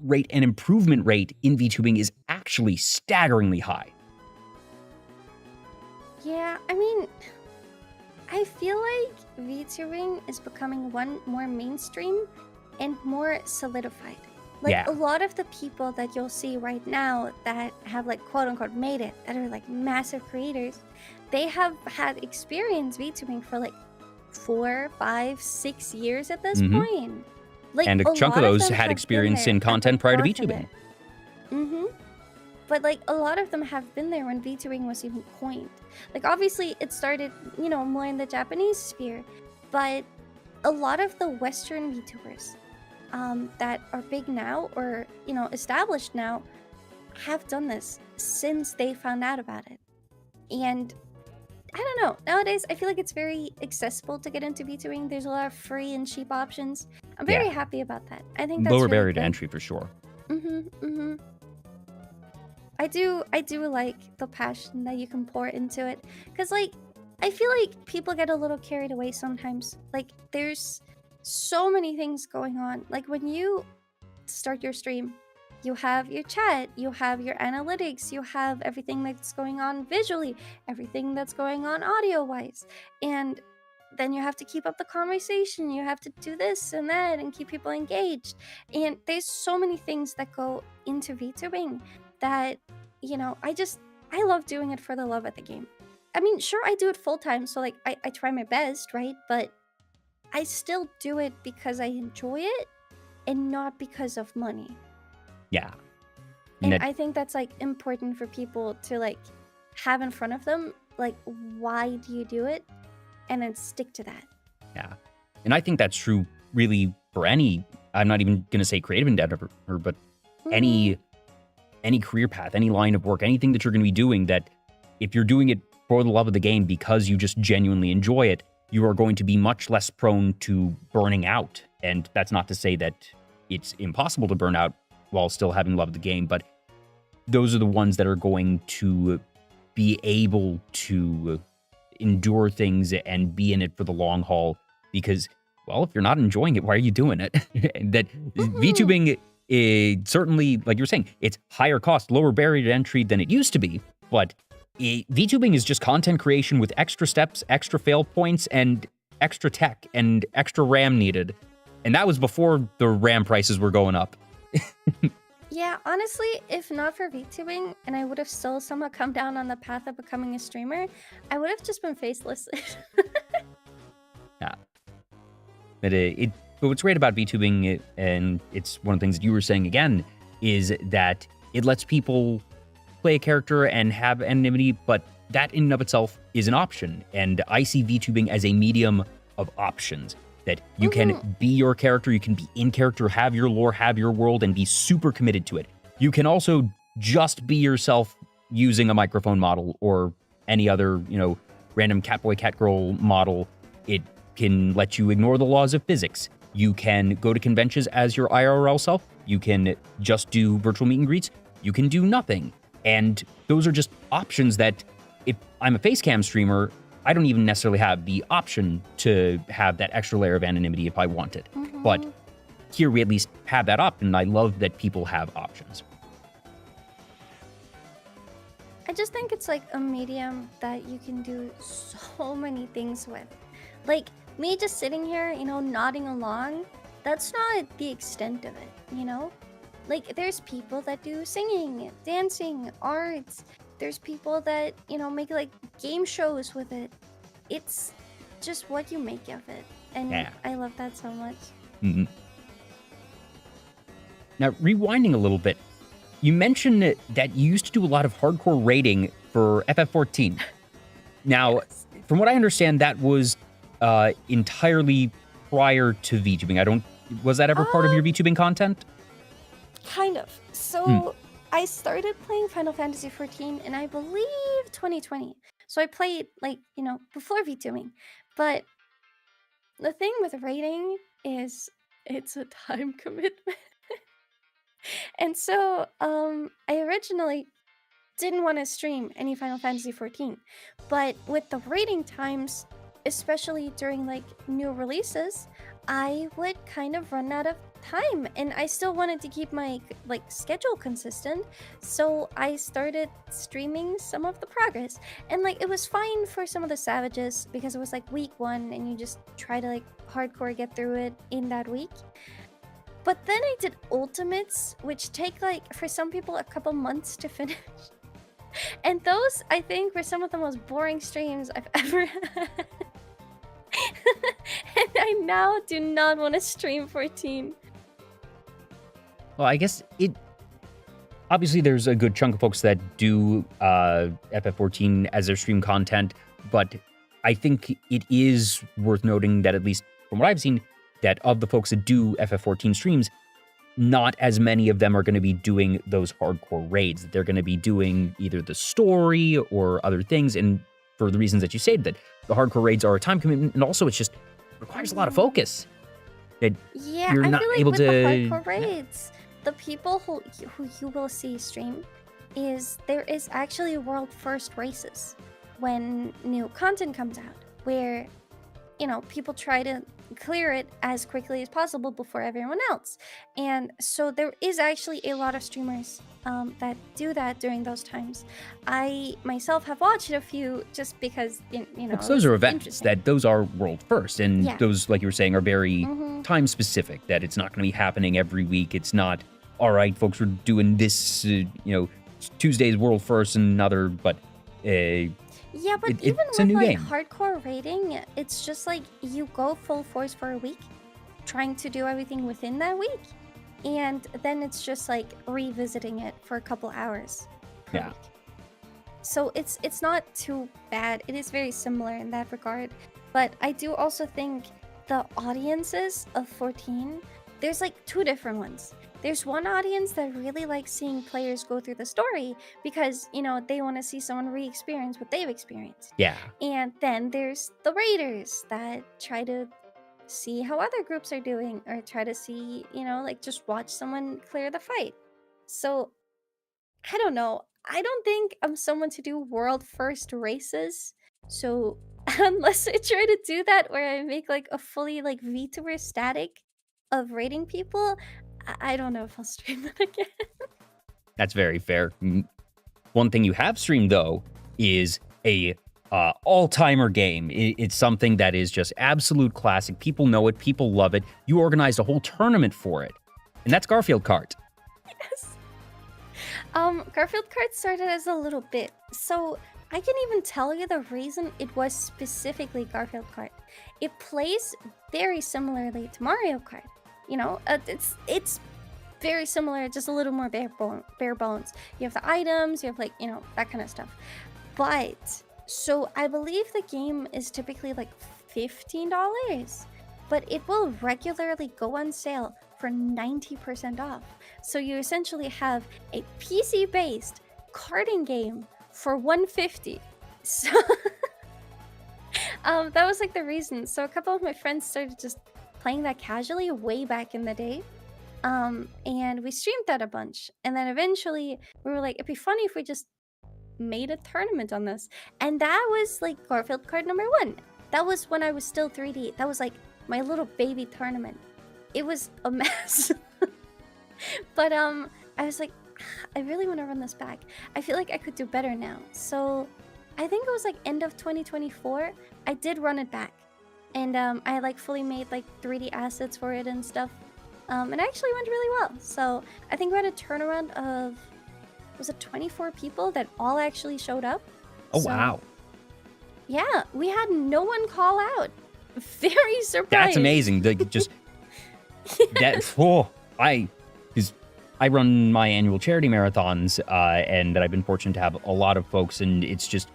rate and improvement rate in VTubing is actually staggeringly high. Yeah, I mean, I feel like VTubing is becoming more mainstream and more solidified. Like Yeah. a lot of the people that you'll see right now that have like quote unquote made it, that are like massive creators, they have had experience VTubing for like 4, 5, 6 years at this Hmm. point. Like And a a chunk of lot of those them had have been experience there in at the content prior to birth of VTubing. it. But like a lot of them have been there when VTubing was even coined. Like obviously it started, more in the Japanese sphere, but a lot of the Western VTubers that are big now or established now have done this since they found out about it. And I don't know, nowadays I feel like it's very accessible to get into VTubing. There's a lot of free and cheap options. I'm very Yeah. happy about that. I think that's Lower really barrier to good. entry for sure. I do like the passion that you can pour into it, because like I feel like people get a little carried away sometimes. Like there's so many things going on. Like when you start your stream, you have your chat, you have your analytics, you have everything that's going on visually, everything that's going on audio wise, and then you have to keep up the conversation, you have to do this and that and keep people engaged. And there's so many things that go into VTubing that I love doing it for the love of the game. I mean, sure, I do it full time, so like I try my best, right? But I still do it because I enjoy it and not because of money. Yeah. And That- I think that's like important for people to like have in front of them, like, why do you do it? And then stick to that. Yeah. And I think that's true really for any, I'm not even going to say creative endeavor, but any career path, any line of work, anything that you're going to be doing, that if you're doing it for the love of the game because you just genuinely enjoy it, you are going to be much less prone to burning out. And that's not to say that it's impossible to burn out while still having love of the game, but those are the ones that are going to be able to endure things and be in it for the long haul. Because, well, if you're not enjoying it, why are you doing it? That VTubing is certainly, like you were saying, it's higher cost, lower barrier to entry than it used to be, but VTubing is just content creation with extra steps, extra fail points, and extra tech and extra RAM needed. And that was before the RAM prices were going up. Yeah, honestly, if not for VTubing and I would have still somewhat come down on the path of becoming a streamer, I would have just been faceless. Yeah. But what's great about VTubing, and it's one of the things that you were saying again, is that it lets people play a character and have anonymity, but that in and of itself is an option. And I see VTubing as a medium of options, that you can be your character, you can be in character, have your lore, have your world, and be super committed to it. You can also just be yourself using a microphone model or any other, random catboy, catgirl model. It can let you ignore the laws of physics. You can go to conventions as your IRL self. You can just do virtual meet and greets. You can do nothing. And those are just options that, if I'm a facecam streamer, I don't even necessarily have the option to have that extra layer of anonymity if I want it. But here we at least have that option, and I love that people have options. I just think it's like a medium that you can do so many things with. Like me just sitting here, nodding along, that's not the extent of it, Like there's people that do singing, dancing, arts. There's people that, make like game shows with it. It's just what you make of it. And Yeah. I love that so much. Now, rewinding a little bit, you mentioned that you used to do a lot of hardcore raiding for FF14. Now, from what I understand, that was entirely prior to VTubing. Was that ever part of your VTubing content? Kind of. So I started playing Final Fantasy XIV in, I believe, 2020. So I played before VTubing. But the thing with raiding is it's a time commitment. And so I originally didn't want to stream any Final Fantasy XIV. But with the raiding times, especially during like new releases, I would kind of run out of time, and I still wanted to keep my schedule consistent, so I started streaming some of the progress. And like it was fine for some of the savages because it was like week 1 and you just try to like hardcore get through it in that week. But then I did ultimates, which take like for some people a couple months to finish. And those, I think, were some of the most boring streams I've ever had. And I now do not want to stream 14. Well, I guess obviously there's a good chunk of folks that do FF14 as their stream content, but I think it is worth noting that, at least from what I've seen, that of the folks that do FF14 streams, not as many of them are going to be doing those hardcore raids. That they're going to be doing either the story or other things, and for the reasons that you said, that the hardcore raids are a time commitment, and also it's just requires a lot of focus. That Yeah, you're I not feel like able with to. the hardcore raids, the people who you will see stream is there is actually world first races when new content comes out, where people try to clear it as quickly as possible before everyone else. And so there is actually a lot of streamers that do that during those times. I myself have watched a few just because, Because those are events those are world first, and Yeah. those, like you were saying, are very Mhm. time specific. That it's not going to be happening every week. It's not, all right, folks, we're doing this, Tuesday's world first and another, but Yeah, but even it's a with new like game. hardcore raiding, it's just like you go full force for a week, trying to do everything within that week, and then it's just like revisiting it for a couple hours per Yeah. week. So it's not too bad. It is very similar in that regard. But I do also think the audiences of 14, there's like two different ones. There's one audience that really likes seeing players go through the story because, they want to see someone re-experience what they've experienced. Yeah. And then there's the raiders that try to see how other groups are doing, or try to see, like just watch someone clear the fight. So I don't know. I don't think I'm someone to do world first races. So unless I try to do that where I make like a fully like VTuber static of rating people, I don't know if I'll stream that again. That's very fair. One thing you have streamed, though, is a all-timer game. It's something that is just absolute classic. People know it. People love it. You organized a whole tournament for it, and that's Garfield Kart. Yes. Garfield Kart started as a little bit, so I can even tell you the reason it was specifically Garfield Kart. It plays very similarly to Mario Kart. It's very similar, just a little more bare bones. You have the items, you have like, that kind of stuff. But, so I believe the game is typically like $15, but it will regularly go on sale for 90% off. So you essentially have a PC-based karting game for $150. So that was like the reason. So a couple of my friends started just playing that casually way back in the day. And we streamed that a bunch. And then eventually we were like, it'd be funny if we just made a tournament on this. And that was like Garfield Kart number 1. That was when I was still 3D. That was like my little baby tournament. It was a mess. But I was like, I really want to run this back. I feel like I could do better now. So I think it was like end of 2024. I did run it back. And I like fully made like 3D assets for it and stuff. And it actually went really well. So I think we had a turnaround of, was it 24 people that all actually showed up? Oh, So, wow. Yeah, we had no one call out. Very surprised. That's amazing. Just that. Oh, because I run my annual charity marathons, and that I've been fortunate to have a lot of folks, and it's just,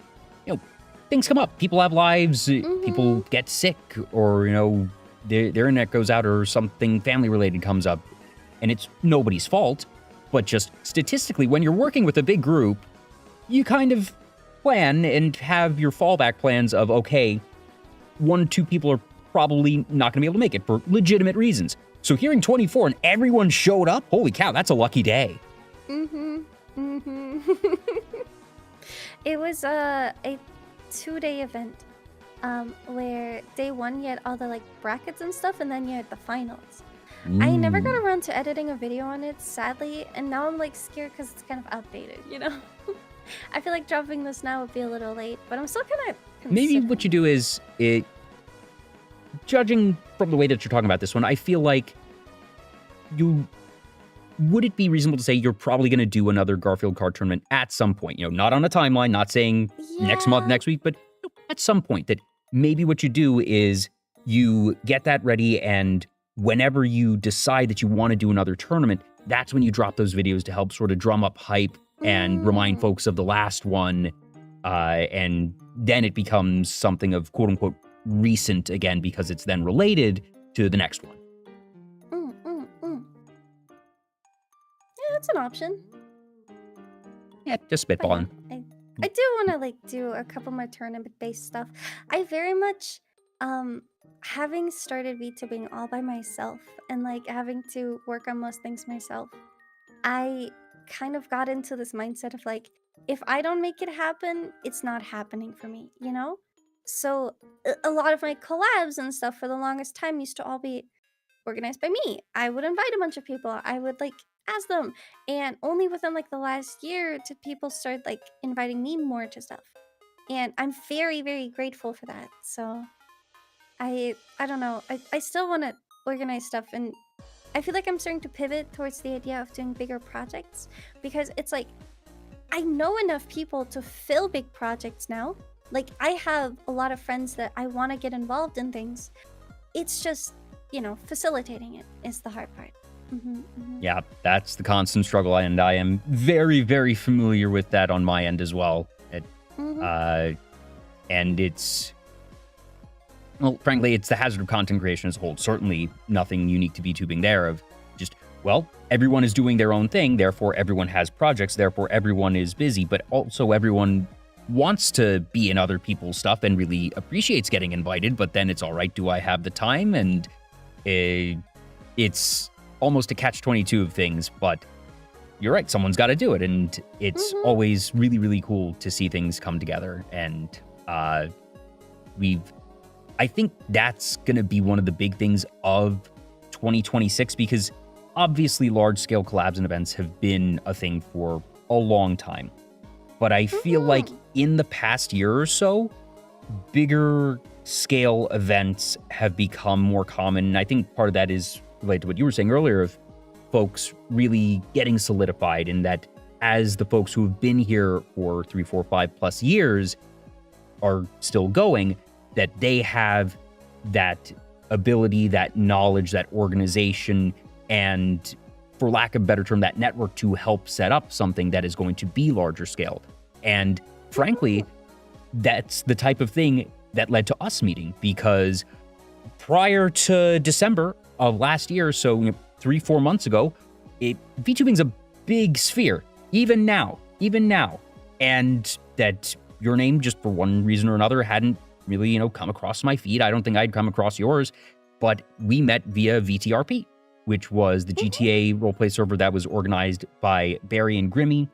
things come up. People have lives. People get sick, or their internet goes out, or something family related comes up, and it's nobody's fault. But just statistically, when you're working with a big group, you kind of plan and have your fallback plans of, okay, 1-2 people are probably not going to be able to make it for legitimate reasons. So hearing 24 and everyone showed up, holy cow, that's a lucky day. It was a 2-day event, where day 1 you had all the like brackets and stuff, and then you had the finals. I never got around to editing a video on it, sadly, and now I'm like scared because it's kind of outdated, I feel like dropping this now would be a little late, but I'm still kind of Maybe what you do is, judging from the way that you're talking about this one, I feel like would it be reasonable to say you're probably going to do another Garfield card tournament at some point? Not on a timeline, not saying next month, next week, but at some point that maybe what you do is you get that ready, and whenever you decide that you want to do another tournament, that's when you drop those videos to help sort of drum up hype and remind folks of the last one. And then it becomes something of quote unquote recent again, because it's then related to the next one. Yeah, that's an option. Yeah, just spitballing. I do want to like do a couple more tournament-based stuff. I very much, having started VTubing all by myself and like having to work on most things myself, I kind of got into this mindset of like, if I don't make it happen, it's not happening for me, you know? So a lot of my collabs and stuff for the longest time used to all be organized by me. I would invite a bunch of people. I would like ask them, and only within like the last year did people start like inviting me more to stuff. And I'm very, very grateful for that. So I don't know. I still want to organize stuff, and I feel like I'm starting to pivot towards the idea of doing bigger projects, because it's like I know enough people to fill big projects now. Like I have a lot of friends that I want to get involved in things. It's just, facilitating it is the hard part. Yeah, that's the constant struggle, and I am very, very familiar with that on my end as well. And it's, well, frankly, it's the hazard of content creation as a whole. Certainly nothing unique to VTubing there of just, well, everyone is doing their own thing, therefore everyone has projects, therefore everyone is busy, but also everyone wants to be in other people's stuff and really appreciates getting invited, but then it's all right, do I have the time? And it's almost a catch-22 of things, but you're right, someone's got to do it, and it's always really, really cool to see things come together. And I think that's going to be one of the big things of 2026, because obviously large-scale collabs and events have been a thing for a long time. But I feel like in the past year or so, bigger scale events have become more common. And I think part of that is related to what you were saying earlier of folks really getting solidified, in that as the folks who have been here for 3, 4, 5+ years are still going, that they have that ability, that knowledge, that organization, and for lack of a better term, that network to help set up something that is going to be larger scale. And frankly, that's the type of thing that led to us meeting, because prior to December of last year, so 3-4 months ago, VTubing's a big sphere, even now, and that your name, just for one reason or another, hadn't really, come across my feed. I don't think I'd come across yours, but we met via VTRP, which was the GTA roleplay server that was organized by Barry and Grimmy,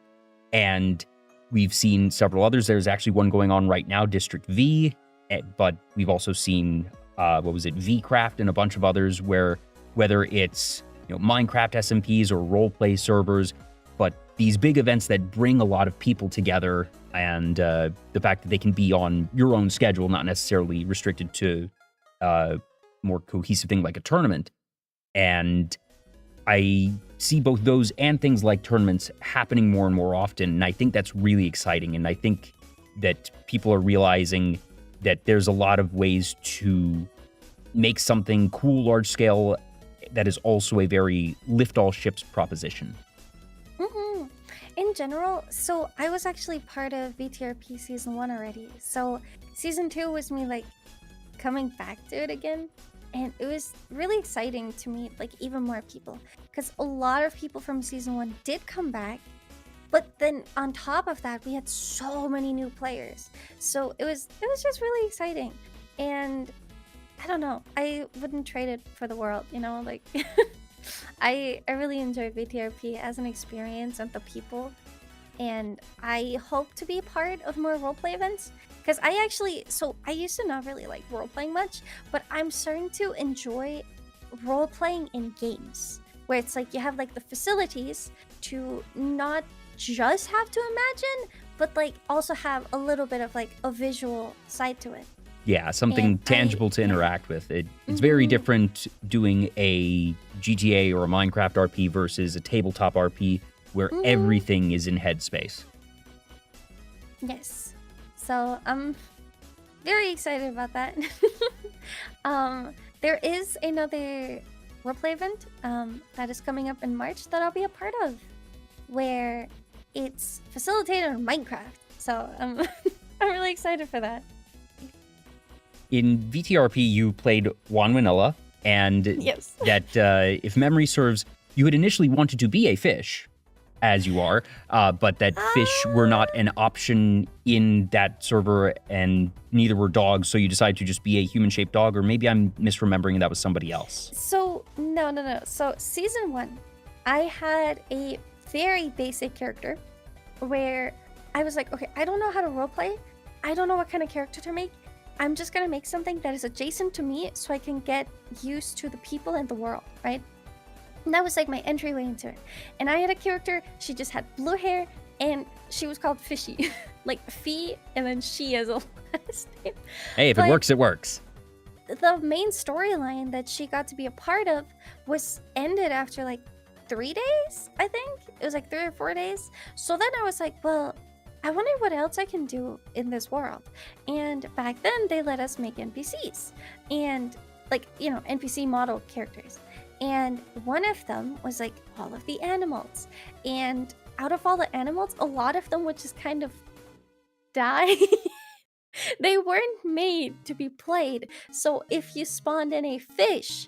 and we've seen several others. There's actually one going on right now, District V, but we've also seen, Vcraft and a bunch of others, where whether it's, Minecraft SMPs or roleplay servers, but these big events that bring a lot of people together, and the fact that they can be on your own schedule, not necessarily restricted to a more cohesive thing like a tournament. And I see both those and things like tournaments happening more and more often, and I think that's really exciting. And I think that people are realizing that there's a lot of ways to make something cool, large scale, that is also a very lift all ships proposition. In general, so I was actually part of VTRP Season 1 already. So Season 2 was me like coming back to it again. And it was really exciting to meet like even more people, because a lot of people from Season 1 did come back. But then on top of that, we had so many new players. So it was just really exciting. And I don't know, I wouldn't trade it for the world, like I really enjoy VTRP as an experience and the people. And I hope to be part of more roleplay events, because I used to not really like role-playing much, but I'm starting to enjoy role-playing in games, where it's like you have like the facilities to not just have to imagine, but like also have a little bit of like a visual side to it. Yeah, something And tangible to interact with. It's very different doing a GTA or a Minecraft RP versus a tabletop RP where everything is in headspace. Yes. So I'm very excited about that. There is another roleplay event that is coming up in March that I'll be a part of, where it's facilitated on Minecraft. So I'm really excited for that. In VTRP, you played Juan Vanilla, and Yes. that, if memory serves, you had initially wanted to be a fish, as you are, but that fish were not an option in that server, and neither were dogs, so you decided to just be a human-shaped dog, or maybe I'm misremembering and that was somebody else. So, no. So, season 1, I had a very basic character where I was like, okay, I don't know how to roleplay. I don't know what kind of character to make. I'm just gonna make something that is adjacent to me so I can get used to the people and the world, right? And that was like my entryway into it. And I had a character, she just had blue hair, and she was called Fishy. Like Fee, and then She as a last name. Hey, if it works, it works. The main storyline that she got to be a part of was ended after like 3 days, I think. It was like 3 or 4 days. So then I was like, well, I wonder what else I can do in this world. And back then they let us make NPCs and like, you know, NPC model characters. And one of them was like all of the animals. And out of all the animals, a lot of them would just kind of die. They weren't made to be played. So if you spawned in a fish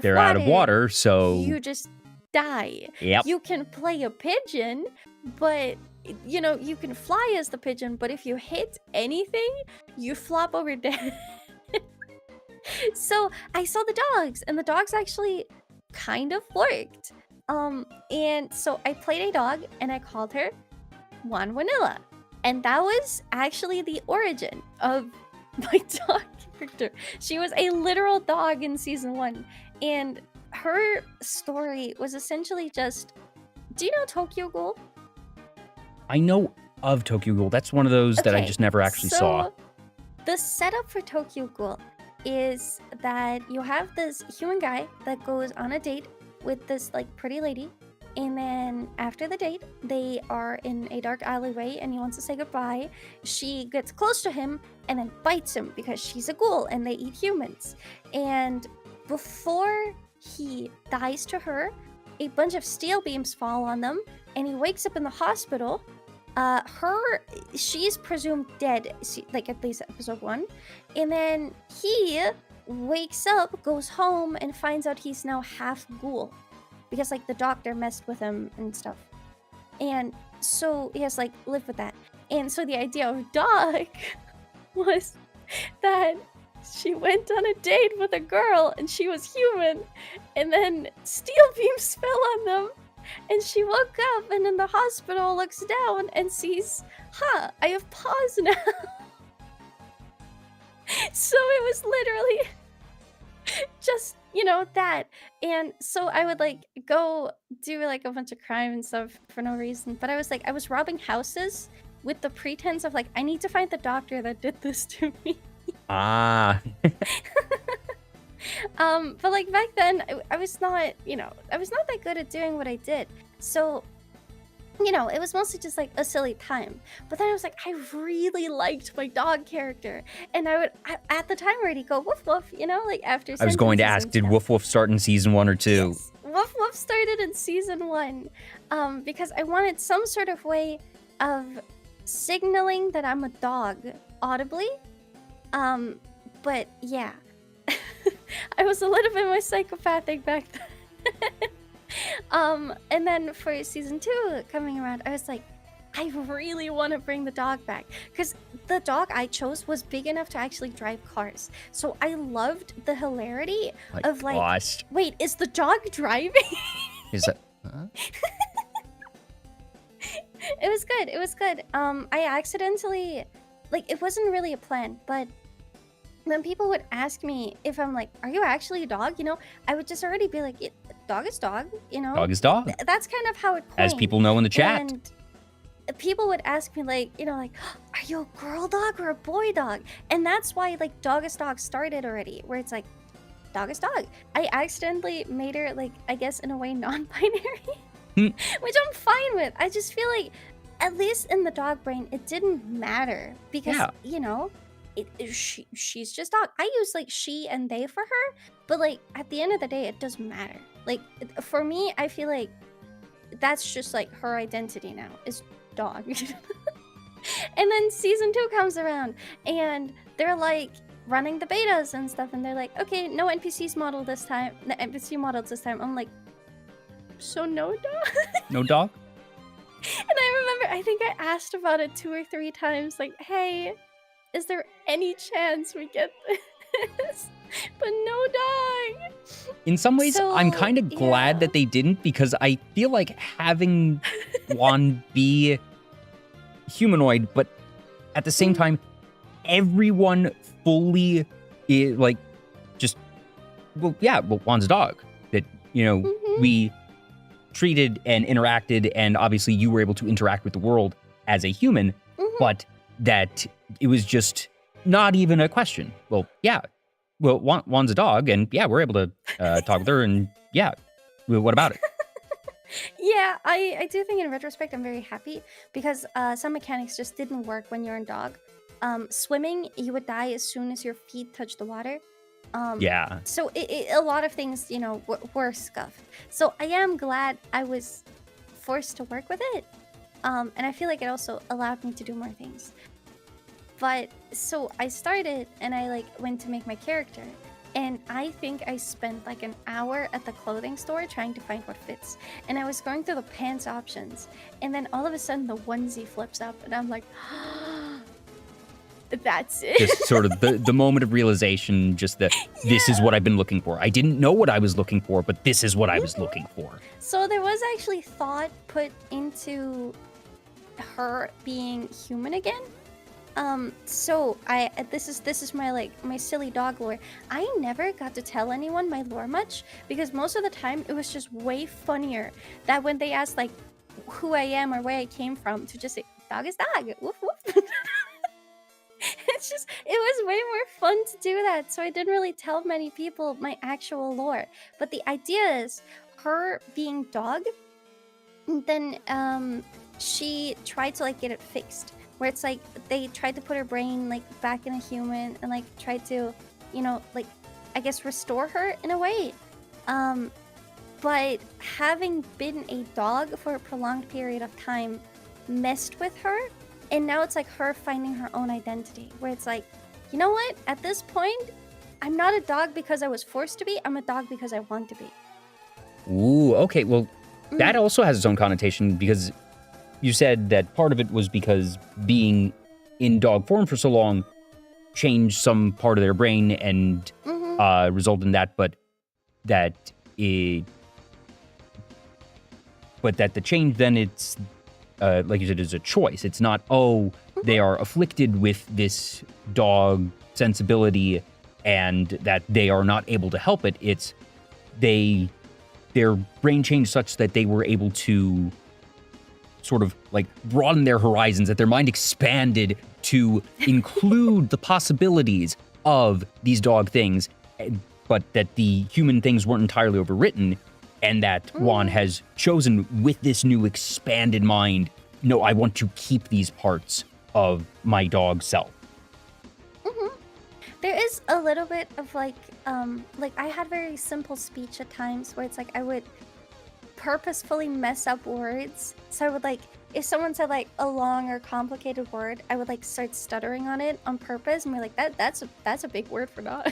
They're out of water, so you just die. Yep. You can play a pigeon, but you know, you can fly as the pigeon, but if you hit anything, you flop over dead. So I saw the dogs, and the dogs actually kind of worked. And so I played a dog, and I called her Juan Vanilla. And that was actually the origin of my dog character. She was a literal dog in season 1. And her story was essentially just, do you know Tokyo Ghoul? I know of Tokyo Ghoul. That's one of those that I just never actually saw. The setup for Tokyo Ghoul is that you have this human guy that goes on a date with this like pretty lady, and then after the date they are in a dark alleyway and he wants to say goodbye. She gets close to him and then bites him because she's a ghoul and they eat humans. And before he dies to her, a bunch of steel beams fall on them and he wakes up in the hospital. She's presumed dead, like at least episode 1. And then he wakes up, goes home, and finds out he's now half ghoul. Because like the doctor messed with him and stuff. And so he has like lived with that. And so the idea of dog was that she went on a date with a girl and she was human. And then steel beams fell on them. And she woke up and in the hospital looks down and sees, I have paws now. So it was literally just, you know, that. And so I would like go do like a bunch of crime and stuff for no reason. But I was robbing houses with the pretense of like, I need to find the doctor that did this to me. Ah. But like back then, I was not, you know, I was not that good at doing what I did. So, you know, it was mostly just like a silly time. But then I was like, I really liked my dog character. And I at the time already go woof woof, you know, like after I was going to ask, did Woof Woof start in season 1 or 2? Yes. Woof Woof started in season 1. Because I wanted some sort of way of signaling that I'm a dog audibly. But yeah. I was a little bit more psychopathic back then. And then for season 2 coming around, I was like, I really want to bring the dog back. Because the dog I chose was big enough to actually drive cars. So I loved the hilarity of like, gosh. Wait, is the dog driving? Is that... Huh? It was good. It was good. I accidentally, like, it wasn't really a plan, but when people would ask me if I'm like, are you actually a dog? You know, I would just already be like, dog is dog, you know? Dog is dog. That's kind of how it coined. As people know in the chat. And people would ask me like, like, are you a girl dog or a boy dog? And that's why like dog is dog started already, where it's like dog is dog. I accidentally made her like, I guess in a way non-binary, which I'm fine with. I just feel like at least in the dog brain, it didn't matter because she's just dog. I use like she and they for her, but like at the end of the day, it doesn't matter. Like for me, I feel like that's just like her identity now is dog. And then season 2 comes around and they're like running the betas and stuff, and they're like, okay, no NPC models this time. I'm like, so no dog? No dog? And I remember, I think I asked about it 2 or 3 times, like, hey, is there any chance we get this? But no dog. In some ways, I'm kind of glad that they didn't, because I feel like having Juan be humanoid, but at the same time, everyone fully like just Juan's a dog that we treated and interacted, and obviously you were able to interact with the world as a human, but that it was just not even a question. Well, Juan's a dog, and we're able to talk with her, and what about it? Yeah, I do think in retrospect I'm very happy, because some mechanics just didn't work when you're a dog. Swimming, you would die as soon as your feet touch the water. So a lot of things, were scuffed. So I am glad I was forced to work with it. And I feel like it also allowed me to do more things. But so I started and I like went to make my character. And I think I spent like an hour at the clothing store trying to find what fits. And I was going through the pants options. And then all of a sudden the onesie flips up and I'm like, that's it. Just sort of the moment of realization, just that this is what I've been looking for. I didn't know what I was looking for, but this is what I was looking for. So there was actually thought put into her being human again. So this is my like my silly dog lore. I never got to tell anyone my lore much, because most of the time it was just way funnier that when they asked like who I am or where I came from, to just say dog is dog. Woof woof. It was way more fun to do that, so I didn't really tell many people my actual lore. But the idea is her being dog, and then she tried to like get it fixed, where it's like they tried to put her brain like back in a human and like tried to, like I guess restore her in a way. But having been a dog for a prolonged period of time messed with her. And now it's like her finding her own identity, where it's like, you know what? At this point, I'm not a dog because I was forced to be. I'm a dog because I want to be. Ooh, okay. Well, that also has its own connotation, because you said that part of it was because being in dog form for so long changed some part of their brain and resulted in that, but that the change then it's like you said, is a choice. It's not, they are afflicted with this dog sensibility and that they are not able to help it. It's their brain changed such that they were able to sort of like broaden their horizons, that their mind expanded to include the possibilities of these dog things, but that the human things weren't entirely overwritten. And that Juan has chosen with this new expanded mind, no, I want to keep these parts of my dog self. There is a little bit of like I had very simple speech at times where it's like I would purposefully mess up words. So I would like, if someone said like a long or complicated word, I would like start stuttering on it on purpose and be like, that's a big word for dog.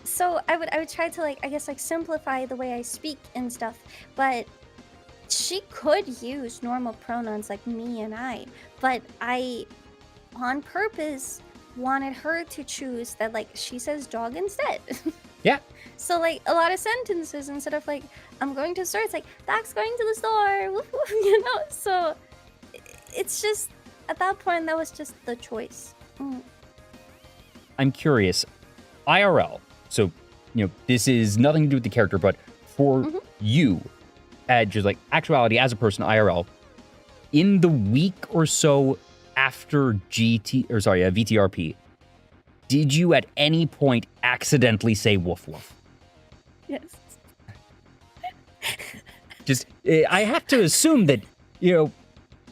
So I would try to like, I guess like simplify the way I speak and stuff, but she could use normal pronouns like me and I, but I on purpose wanted her to choose that like she says dog instead. Yeah. So like a lot of sentences, instead of like I'm going to the store, it's like dog's going to the store. Woof, woof, so it's just at that point that was just the choice. I'm curious, IRL, so this is nothing to do with the character, but for you, just like actuality as a person, IRL, in the week or so after VTRP, did you at any point accidentally say woof woof? Yes. Just, I have to assume that,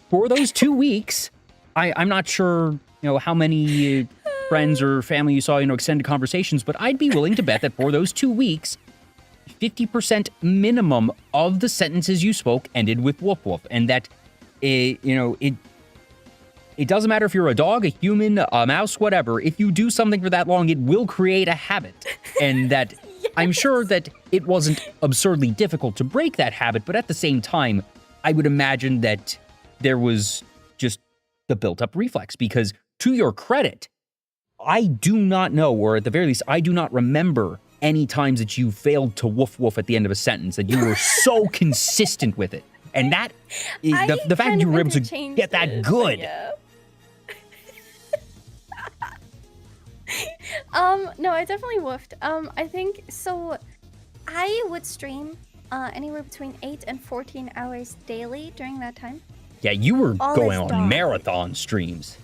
for those 2 weeks, I'm not sure, how many friends or family you saw, extended conversations, but I'd be willing to bet that for those 2 weeks, 50% minimum of the sentences you spoke ended with woof woof, and that, it doesn't matter if you're a dog, a human, a mouse, whatever. If you do something for that long, it will create a habit, and that yes. I'm sure that it wasn't absurdly difficult to break that habit, but at the same time, I would imagine that there was just the built-up reflex, because to your credit, I do not know, or at the very least, I do not remember any times that you failed to woof woof at the end of a sentence, that you were so consistent with it. And that, the fact that you were able to get that good. Yeah. No, I definitely woofed. I think, so I would stream anywhere between 8 and 14 hours daily during that time. Yeah, you were going on marathon streams.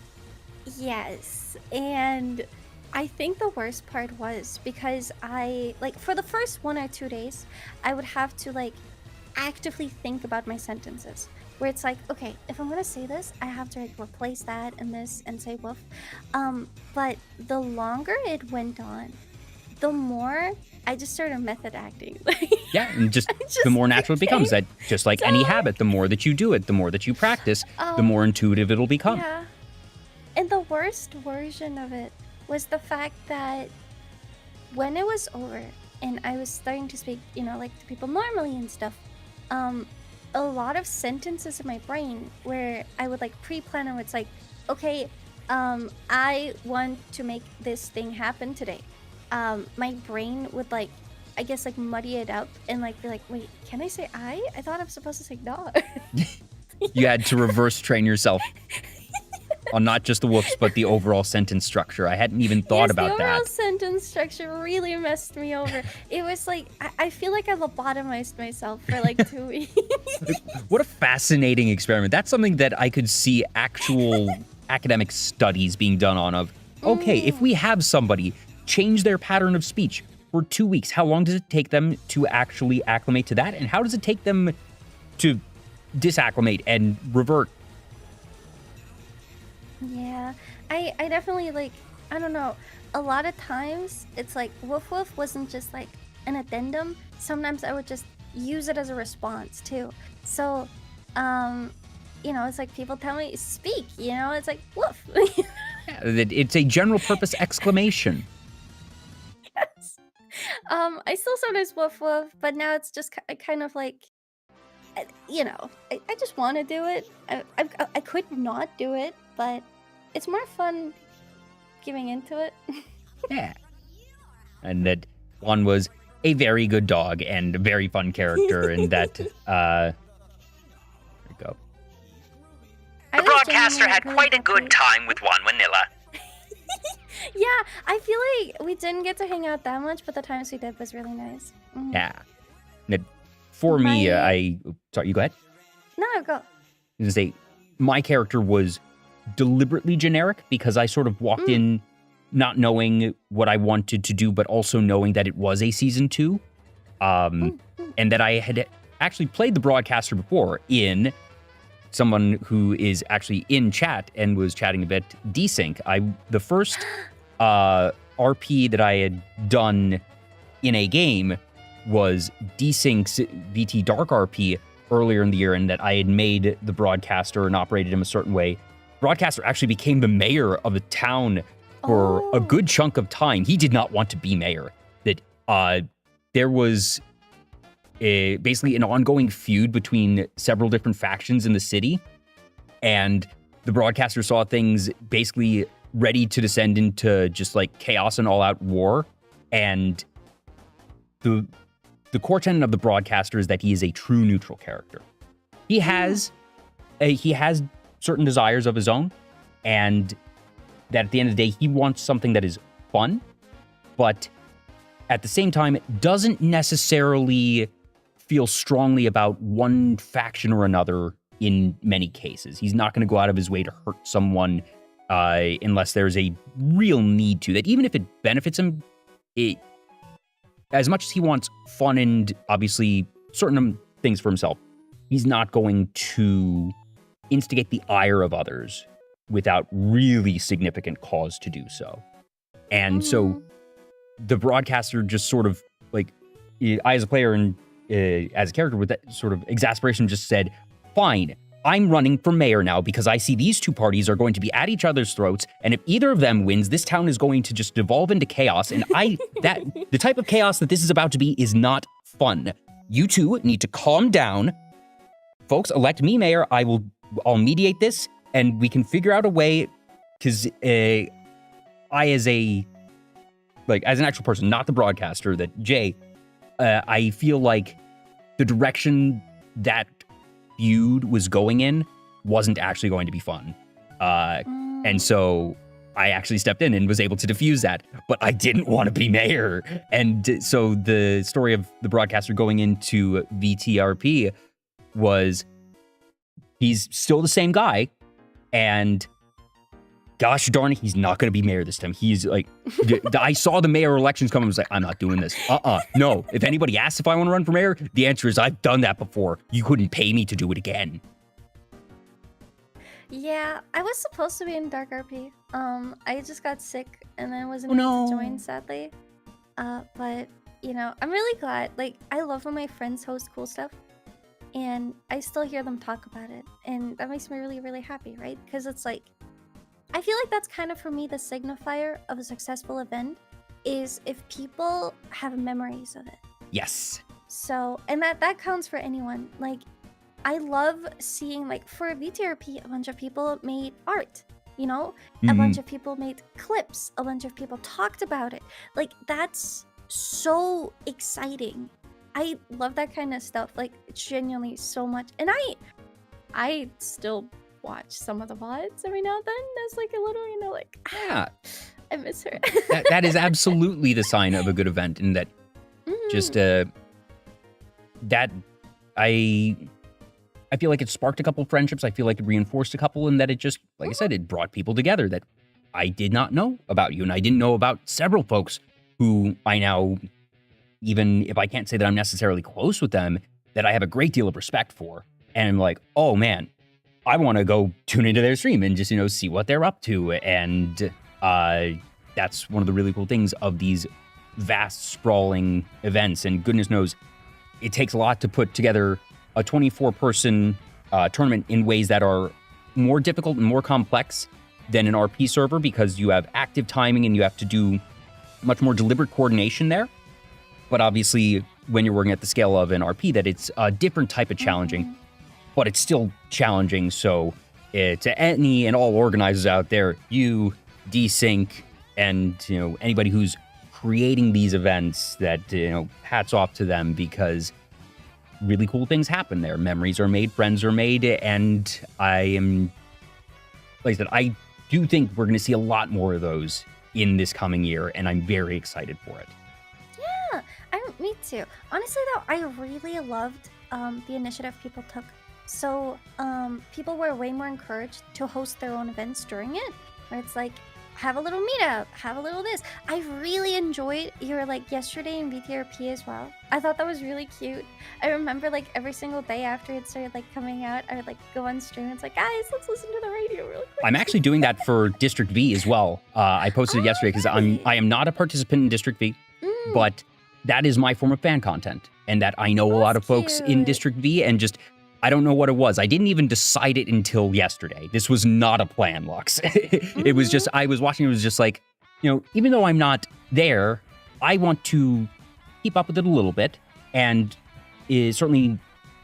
Yes, and I think the worst part was because for the first 1 or 2 days, I would have to, actively think about my sentences. Where it's like, okay, if I'm gonna say this, I have to replace that and this and say woof. But the longer it went on, the more I just started method acting. Yeah, and just the more natural it becomes. That just like any habit, the more that you do it, the more that you practice, the more intuitive it'll become. Yeah. And the worst version of it was the fact that when it was over and I was starting to speak, to people normally and stuff, a lot of sentences in my brain where I would pre-plan and it's like, okay, I want to make this thing happen today. My brain would I guess muddy it up and be like, wait, can I say I? I thought I'm supposed to say dog. You had to reverse train yourself on not just the whoops, but the overall sentence structure. I hadn't even thought about that. The overall sentence structure really messed me over. It was I feel like I lobotomized myself for 2 weeks. What a fascinating experiment. That's something that I could see actual academic studies being done on of, okay, if we have somebody change their pattern of speech for 2 weeks, how long does it take them to actually acclimate to that? And how does it take them to disacclimate and revert? Yeah, I definitely I don't know. A lot of times it's woof woof wasn't just an addendum. Sometimes I would just use it as a response too. So, it's people tell me speak, it's woof. Yeah, it's a general purpose exclamation. Yes. I still sometimes woof woof, but now it's just kind of I just want to do it. I could not do it, but it's more fun giving into it. Yeah. And that one was a very good dog and a very fun character, and that, there we go. The broadcaster had quite a good time with Juan Vanilla. Yeah, I feel like we didn't get to hang out that much, but the times we did was really nice. Yeah. And for me, sorry, you go ahead. No, go. I was gonna say, my character was deliberately generic because I sort of walked in not knowing what I wanted to do, but also knowing that it was a season 2. And that I had actually played the broadcaster before in someone who is actually in chat and was chatting a bit, Desync. The first RP that I had done in a game was Desync's VT Dark RP earlier in the year, and that I had made the broadcaster and operated him a certain way. Broadcaster actually became the mayor of the town for a good chunk of time. He did not want to be mayor. That there was basically an ongoing feud between several different factions in the city, and the broadcaster saw things basically ready to descend into just chaos and all-out war. And the core tenet of the broadcaster is that he is a true neutral character. He has certain desires of his own, and that at the end of the day, he wants something that is fun, but at the same time, doesn't necessarily feel strongly about one faction or another in many cases. He's not going to go out of his way to hurt someone unless there's a real need to. That even if it benefits him, as much as he wants fun and obviously certain things for himself, he's not going to instigate the ire of others without really significant cause to do so. And so the broadcaster just sort of, like, I as a player and as a character with that sort of exasperation just said, fine, I'm running for mayor now because I see these two parties are going to be at each other's throats, and if either of them wins, this town is going to just devolve into chaos, and the type of chaos that this is about to be is not fun. You two need to calm down. Folks, elect me mayor. I'll mediate this, and we can figure out a way, because as an actual person, not the broadcaster, that Jay, I feel like the direction that feud was going in wasn't actually going to be fun. And so I actually stepped in and was able to diffuse that, but I didn't want to be mayor. And so the story of the broadcaster going into VTRP was he's still the same guy, and gosh darn it, he's not going to be mayor this time. He's like, I saw the mayor elections come and was like, I'm not doing this. No. If anybody asks if I want to run for mayor, the answer is I've done that before. You couldn't pay me to do it again. Yeah, I was supposed to be in Dark RP. I just got sick and then wasn't able to join, sadly. But, you know, I'm really glad. Like, I love when my friends host cool stuff, and I still hear them talk about it. And that makes me really, really happy, right? Because it's like, I feel like that's kind of, for me, the signifier of a successful event is if people have memories of it. Yes. So, and that counts for anyone. Like, I love seeing, like, for VTRP, a bunch of people made art, you know? A bunch of people made clips. A bunch of people talked about it. Like, that's so exciting. I love that kind of stuff, like, genuinely so much. And I still watch some of the VODs every now and then as, like, a little, you know, like, yeah, I miss her. that is absolutely the sign of a good event, and that just that I feel like it sparked a couple friendships. I feel like it reinforced a couple, and that it just, like I said, it brought people together that I did not know about you, and I didn't know about several folks who I now, even if I can't say that I'm necessarily close with them, that I have a great deal of respect for. And I'm like, oh man, I want to go tune into their stream and just, you know, see what they're up to. And that's one of the really cool things of these vast, sprawling events. And goodness knows, it takes a lot to put together a 24-person tournament in ways that are more difficult and more complex than an RP server, because you have active timing and you have to do much more deliberate coordination there. But obviously, when you're working at the scale of an RP, that it's a different type of challenging, but it's still challenging. So to any and all organizers out there, you, Desync, and, you know, anybody who's creating these events, that, you know, hats off to them, because really cool things happen there. Memories are made, friends are made, and I am, like I said, I do think we're going to see a lot more of those in this coming year, and I'm very excited for it. Yeah, me too. Honestly, though, I really loved the initiative people took. So people were way more encouraged to host their own events during it, where it's like, have a little meetup, have a little this. I really enjoyed your, like, yesterday in VTRP as well. I thought that was really cute. I remember, like, every single day after it started, like, coming out, I would, like, go on stream. It's like, guys, let's listen to the radio real quick. I'm actually doing that for District V as well. I posted it yesterday because I am not a participant in District V, but that is my form of fan content, and that I know a lot of folks in District V, and just, I don't know what it was. I didn't even decide it until yesterday. This was not a plan, Lucks. It was just, I was watching, it was just like, you know, even though I'm not there, I want to keep up with it a little bit. And certainly,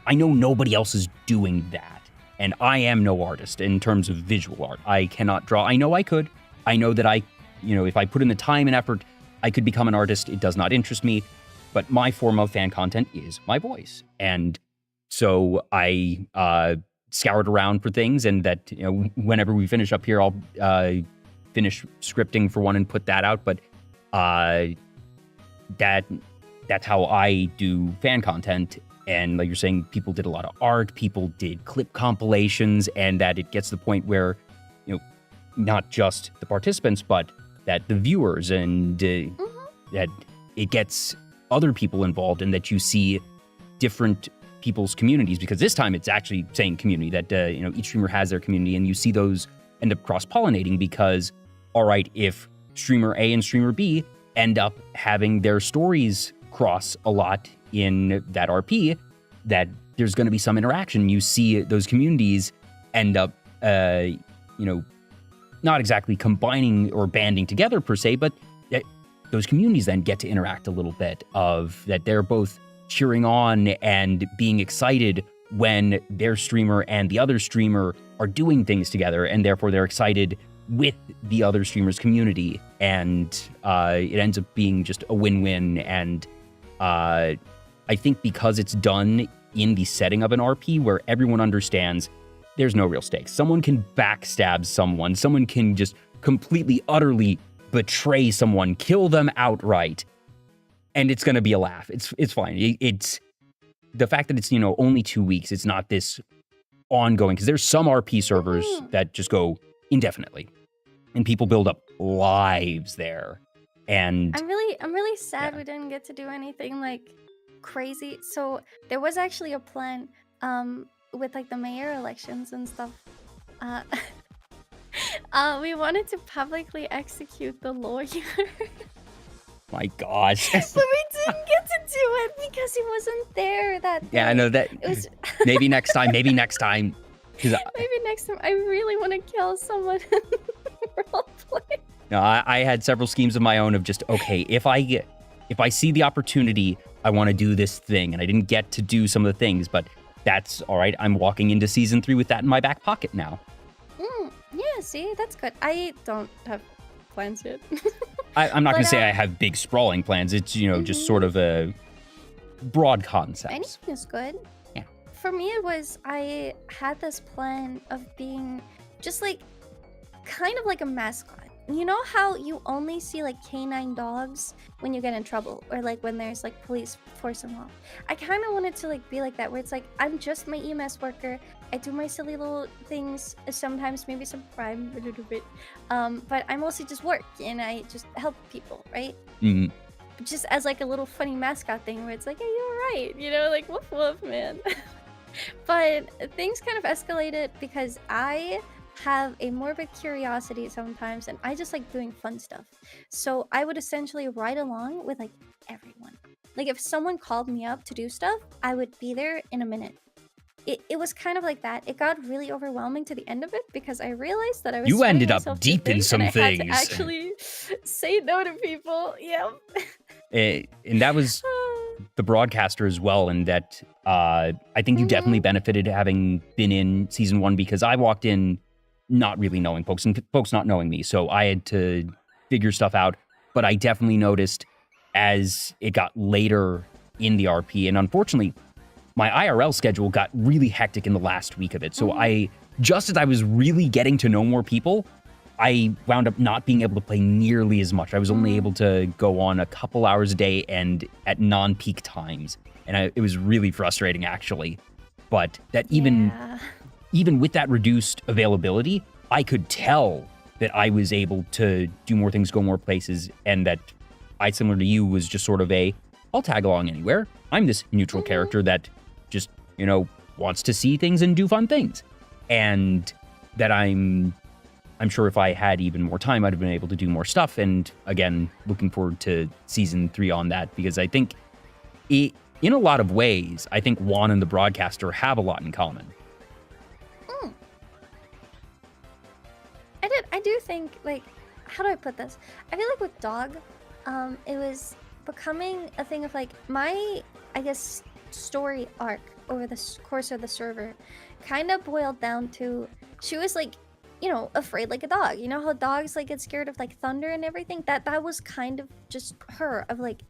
I know nobody else is doing that. And I am no artist in terms of visual art. I cannot draw. I know I could. I know that if I put in the time and effort, I could become an artist. It does not interest me. But my form of fan content is my voice. And so I scoured around for things, and that, you know, whenever we finish up here, I'll finish scripting for one and put that out. But that's how I do fan content. and like you're saying, people did a lot of art, people did clip compilations, and that it gets to the point where, not just the participants, but that the viewers and that it gets other people involved, and that you see different people's communities, because this time it's actually saying community, that each streamer has their community, and you see those end up cross-pollinating because, all right, if streamer A and streamer B end up having their stories cross a lot in that RP, that there's going to be some interaction. You see those communities end up, not exactly combining or banding together per se, but those communities then get to interact a little bit, of that they're both cheering on and being excited when their streamer and the other streamer are doing things together, and therefore they're excited with the other streamer's community, and it ends up being just a win-win. And I think because it's done in the setting of an RP where everyone understands there's no real stakes. Someone can backstab someone can just completely, utterly betray someone, kill them outright, and it's gonna be a laugh. It's fine. It's the fact that it's only 2 weeks. It's not this ongoing, because there's some RP servers that just go indefinitely, and people build up lives there. And I'm really sad we didn't get to do anything like crazy. So there was actually a plan with like the mayor elections and stuff. We wanted to publicly execute the lawyer. My gosh. But we didn't get to do it because he wasn't there that day. Yeah, I know that. It was maybe next time. Maybe next time. maybe next time. I really want to kill someone in roleplay. No, I had several schemes of my own of just, okay, if I see the opportunity, I want to do this thing, and I didn't get to do some of the things, but that's all right. I'm walking into season 3 with that in my back pocket now. Yeah, see, that's good. I don't have plans yet. I'm not going to say I have big sprawling plans. It's, just sort of a broad concept. Anything is good. Yeah. For me, it was, I had this plan of being just like, kind of like a mascot. You know how you only see like canine dogs when you get in trouble, or like when there's like police force involved? I kind of wanted to like be like that, where it's like, I'm just my EMS worker. I do my silly little things, sometimes maybe some crime a little bit, but I mostly just work and I just help people, right? Mm-hmm. Just as like a little funny mascot thing where it's like, hey, you're right, like woof woof, man. But things kind of escalated because I have a morbid curiosity sometimes, and I just like doing fun stuff. So I would essentially ride along with like everyone. Like if someone called me up to do stuff, I would be there in a minute. It was kind of like that. It got really overwhelming to the end of it because I realized that I was. You ended up myself deep in some and things. I had to actually say no to people. Yep. And that was the broadcaster as well, and that I think you definitely benefited having been in season 1, because I walked in not really knowing folks, and folks not knowing me, so I had to figure stuff out. But I definitely noticed as it got later in the RP, and unfortunately, my IRL schedule got really hectic in the last week of it. So just as I was really getting to know more people, I wound up not being able to play nearly as much. I was only able to go on a couple hours a day and at non-peak times. And it was really frustrating, actually. But that even with that reduced availability, I could tell that I was able to do more things, go more places, and that I, similar to you, was just sort of I'll tag along anywhere. I'm this neutral character that just, wants to see things and do fun things. And that I'm sure if I had even more time, I'd have been able to do more stuff. And again, looking forward to season 3 on that, because I think in a lot of ways, I think Juan and the broadcaster have a lot in common. I do think, like, how do I put this? I feel like with Dog, it was becoming a thing of like my, I guess, story arc over the course of the server kind of boiled down to, she was like, afraid like a dog. You know how dogs like get scared of like thunder and everything? That was kind of just her, of like,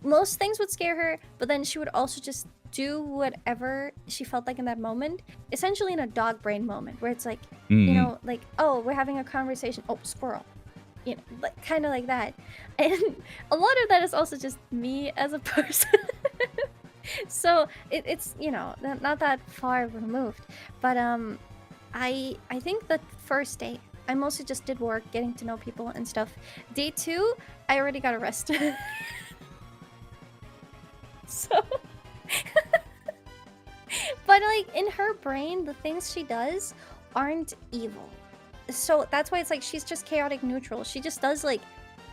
most things would scare her, but then she would also just do whatever she felt like in that moment, essentially in a dog brain moment where it's like, like, oh, we're having a conversation, oh, squirrel, like, kind of like that. And a lot of that is also just me as a person. So it's, you know, not that far removed. But I think the first day I mostly just did work, getting to know people and stuff. Day 2, I already got arrested. So but like in her brain, the things she does aren't evil. So that's why it's like she's just chaotic neutral. She just does like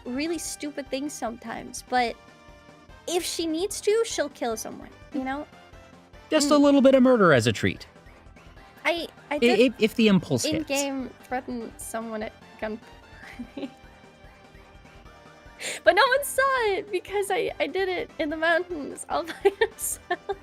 really stupid things sometimes, but if she needs to, she'll kill someone, you know? Just a little bit of murder as a treat. I did If the impulse hits. in-game threaten someone at gunpoint. But no one saw it because I did it in the mountains all by myself.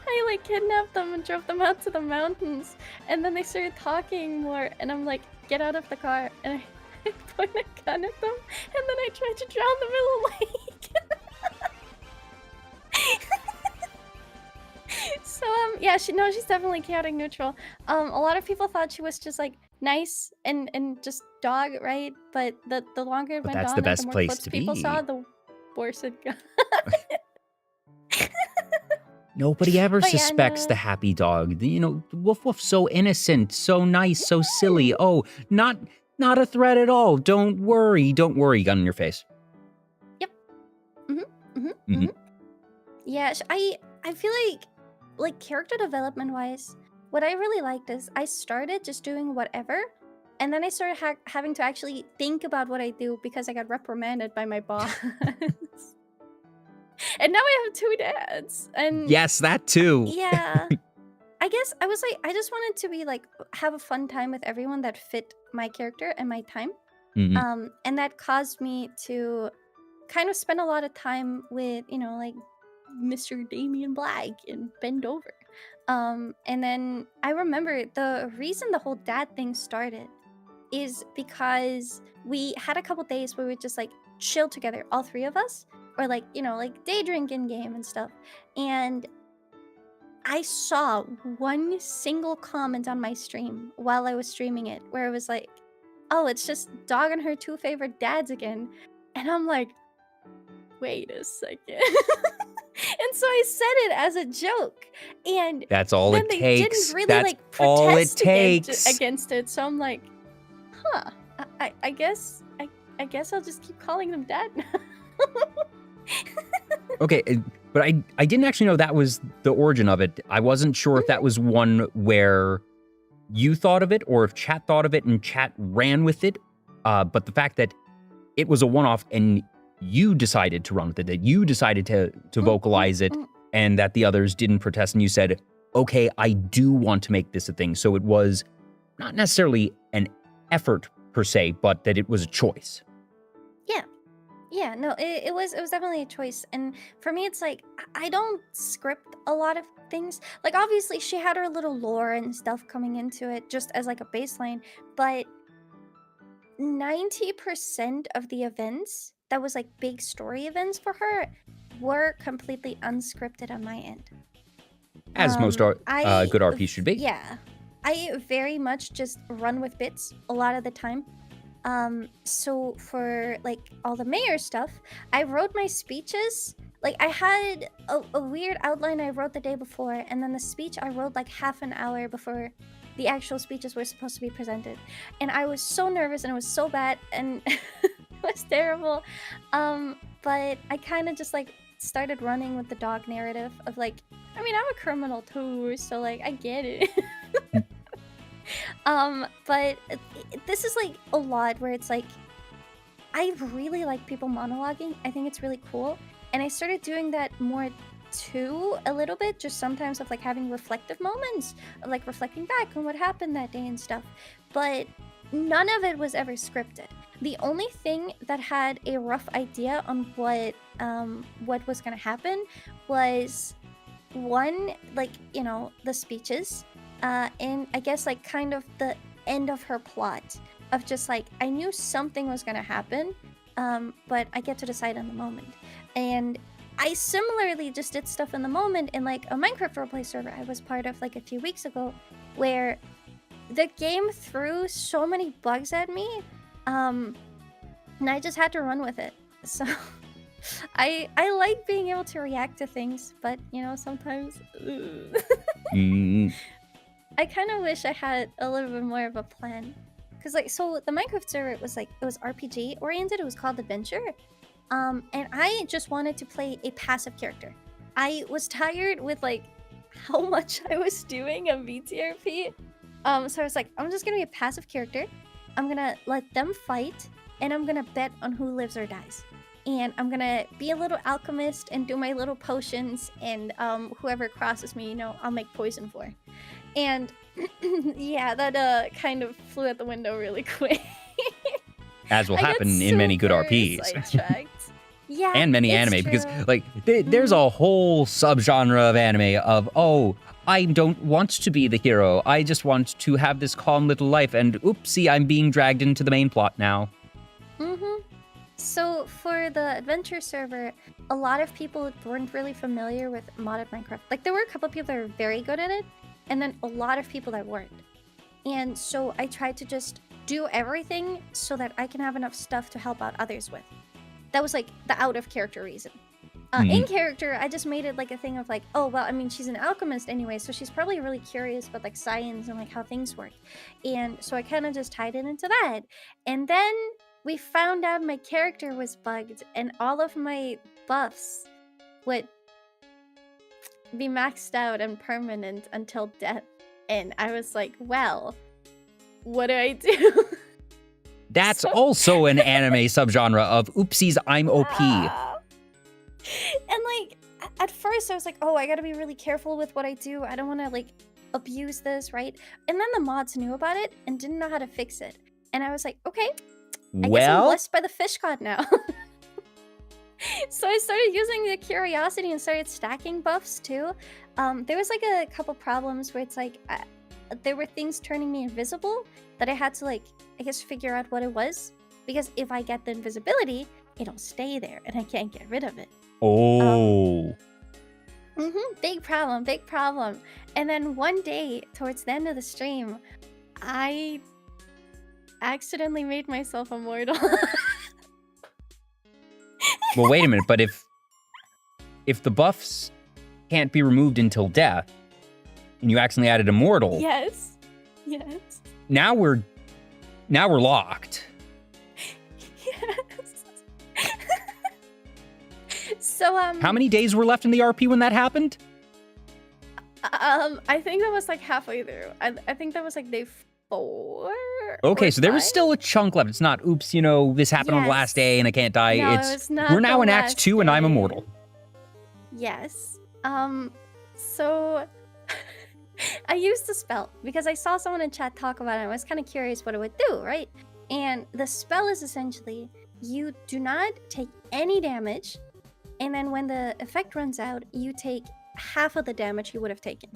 I like kidnapped them and drove them out to the mountains, and then they started talking more, and I'm like, get out of the car, and I point a gun at them, and then I tried to drown them in the lake. So yeah, she's definitely chaotic neutral. A lot of people thought she was just like nice and just dog, right? But the longer it But went that's on, the and best the more place clips to people be. saw, the worse it got. Nobody ever But yeah, suspects no. the happy dog. You know, Woof Woof, so innocent, so nice, so silly. Oh, not a threat at all. Don't worry, gun in your face. Yep. Mhm. Yeah, I feel like character development wise, what I really liked is I started just doing whatever, and then I started having to actually think about what I do because I got reprimanded by my boss. And now I have 2 dads, and Yes, that too. yeah. I guess I was like, I just wanted to be like, have a fun time with everyone that fit my character and my time. Mhm. And that caused me to kind of spend a lot of time with, you know, like Mr. Damien Black and Bend Over. And then I remember the reason the whole dad thing started is because we had a couple days where we just like chill together, all 3 of us, or like, you know, like day drink in game and stuff. And I saw one single comment on my stream while I was streaming it where it was like, oh, it's just Dog and her 2 favorite dads again. And I'm like, wait a second. And so I said it as a joke. And That's all then it they takes. didn't really That's like all it protest takes. against it. So I'm like, huh, I guess I'll just keep calling them dad now. Okay, but I didn't actually know that was the origin of it. I wasn't sure if that was one where you thought of it or if chat thought of it and chat ran with it. But the fact that it was a one-off and you decided to run with it, that you decided to vocalize it, and that the others didn't protest, and you said, okay, I do want to make this a thing. So it was not necessarily an effort per se, but that it was a choice. Yeah, no, it was definitely a choice. And for me, it's like, I don't script a lot of things. Like, obviously, she had her little lore and stuff coming into it just as like a baseline, but 90% of the events that was like big story events for her were completely unscripted on my end. As most good RP should be. Yeah. I very much just run with bits a lot of the time. So for like all the mayor stuff, I wrote my speeches. Like I had a weird outline I wrote the day before, and then the speech I wrote like half an hour before the actual speeches were supposed to be presented. And I was so nervous and it was so bad and it was terrible. But I kind of just like started running with the dog narrative of like, I mean, I'm a criminal too, so like I get it. But this is like a lot where it's like, I really like people monologuing. I think it's really cool. And I started doing that more too, a little bit, just sometimes of like having reflective moments, of like reflecting back on what happened that day and stuff. But none of it was ever scripted. The only thing that had a rough idea on what was gonna happen was one, like, you know, the speeches, and I guess like kind of the end of her plot of just like, I knew something was gonna happen, but I get to decide in the moment. And I similarly just did stuff in the moment in like a Minecraft roleplay server I was part of like a few weeks ago, where the game threw so many bugs at me, and I just had to run with it. So I like being able to react to things, but sometimes Mm. I kind of wish I had a little bit more of a plan. Cause so the Minecraft server it was RPG oriented. It was called Adventure, and I just wanted to play a passive character. I was tired with how much I was doing on VTRP. So I was like, I'm just gonna be a passive character. I'm gonna let them fight, and I'm gonna bet on who lives or dies. And I'm gonna be a little alchemist and do my little potions, and whoever crosses me, I'll make poison for. And yeah, that kind of flew out the window really quick. As will I got happen in many good super RPs. sidetracked. Yeah, And many it's anime, because true. there's a whole subgenre of anime of, oh, I don't want to be the hero. I just want to have this calm little life, and oopsie, I'm being dragged into the main plot now. So for the adventure server, a lot of people weren't really familiar with modded Minecraft. Like there were a couple of people that were very good at it, and then a lot of people that weren't. And so I tried to just do everything so that I can have enough stuff to help out others with. That was the out of character reason. In character, I just made it a thing of oh, well, I mean, she's an alchemist anyway, so she's probably really curious about science and how things work. And so I kind of just tied it into that. And then we found out my character was bugged and all of my buffs would be maxed out and permanent until death. And I was like, well, what do I do? That's also an anime subgenre of oopsies, I'm OP. And at first I was like, oh, I gotta be really careful with what I do. I don't want to abuse this, right? And then the mods knew about it and didn't know how to fix it. And I was like, okay, I guess I'm blessed by the fish god now. So I started using the curiosity and started stacking buffs too. There was a couple problems where it's there were things turning me invisible that I had to I guess figure out what it was, because if I get the invisibility, it'll stay there and I can't get rid of it. Oh. Big problem. And then one day towards the end of the stream, I accidentally made myself immortal. Well, wait a minute, but if the buffs can't be removed until death, and you accidentally added immortal, Yes. now we're locked. Yes. So How many days were left in the RP when that happened? I think that was halfway through. I think that was day 4. Okay, or so there was 5. still a chunk left. It's not, oops, this happened on the last day and I can't die. No, it's it's not we're now the in Act last 2 and I'm day. immortal. Yes. So I used the spell because I saw someone in chat talk about it and I was kind of curious what it would do, right? And the spell is essentially you do not take any damage, and then when the effect runs out, you take half of the damage you would have taken.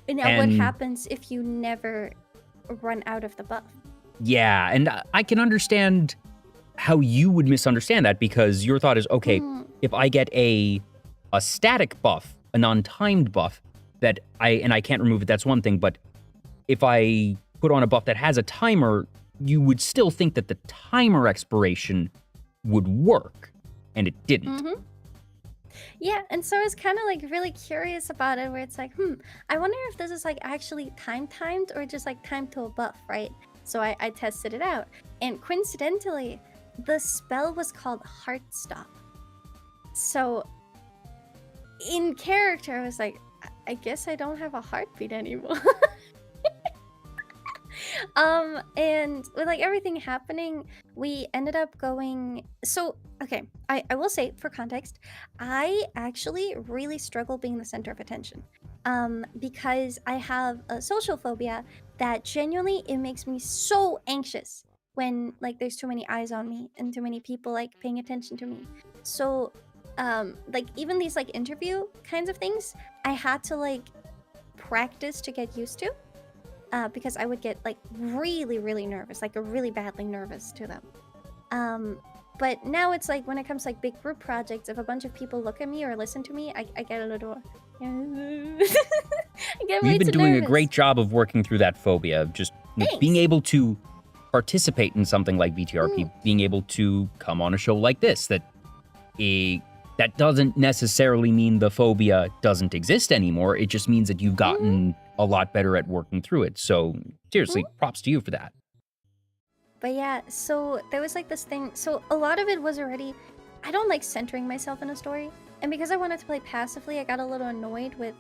Now, what happens if you never run out of the buff? Yeah, and I can understand how you would misunderstand that, because your thought is, okay, if I get a static buff, a non-timed buff, that I can't remove it, that's one thing, but if I put on a buff that has a timer, you would still think that the timer expiration would work, and it didn't. Yeah, and so I was kind of really curious about it, where it's I wonder if this is actually timed or just timed to a buff, right? So I tested it out, and coincidentally, the spell was called Heart Stop. So in character, I was I guess I don't have a heartbeat anymore. And with everything happening, we ended up going. So okay, I will say, for context, I actually really struggle being the center of attention, because I have a social phobia that genuinely it makes me so anxious when there's too many eyes on me and too many people paying attention to me. So even these interview kinds of things, I had to practice to get used to. Because I would get really, really nervous, really badly nervous to them. But now it's when it comes to big group projects, if a bunch of people look at me or listen to me, I get a little. I get way You've been too doing nervous. a great job of working through that phobia, of just being able to participate in something like VTRP, being able to come on a show like this, that doesn't necessarily mean the phobia doesn't exist anymore. It just means that you've gotten a lot better at working through it. So seriously, props to you for that. But yeah, so there was like this thing. So a lot of it was already, I don't like centering myself in a story. And because I wanted to play passively, I got a little annoyed with,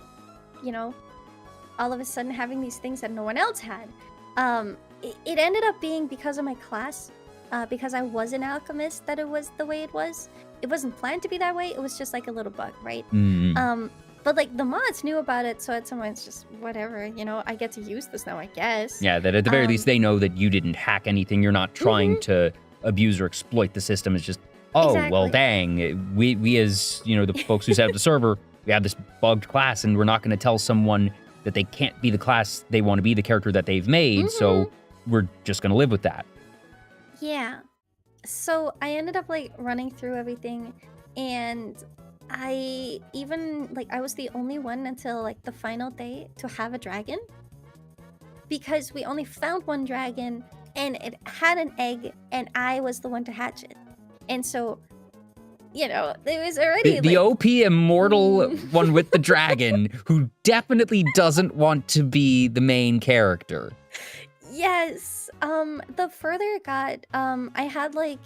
all of a sudden having these things that no one else had. It ended up being because of my class, because I was an alchemist, that it was the way it was. It wasn't planned to be that way. It was just like a little bug, right? But like the mods knew about it, so at some point it's just whatever, I get to use this now, I guess. Yeah, that at the very least they know that you didn't hack anything. You're not trying to abuse or exploit the system. It's just, well, dang, we as the folks who set up the server, we have this bugged class, and we're not going to tell someone that they can't be the class they want to be, the character that they've made. So we're just going to live with that. Yeah. So I ended up like running through everything, and I was the only one until like the final day to have a dragon, because we only found one dragon and it had an egg and I was the one to hatch it. And so, there was already the OP immortal one with the dragon who definitely doesn't want to be the main character. Yes. The further it got, I had like,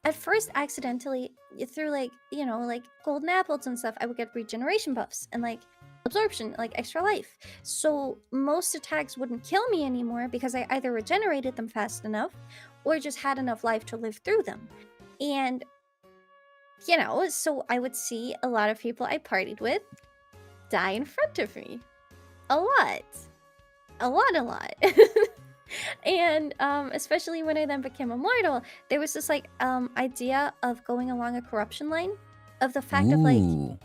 at first accidentally, through like, like golden apples and stuff, I would get regeneration buffs and like absorption, like extra life. So most attacks wouldn't kill me anymore because I either regenerated them fast enough or just had enough life to live through them. And, so I would see a lot of people I partied with die in front of me. A lot. And especially when I then became immortal, there was this like idea of going along a corruption line, of the fact of like,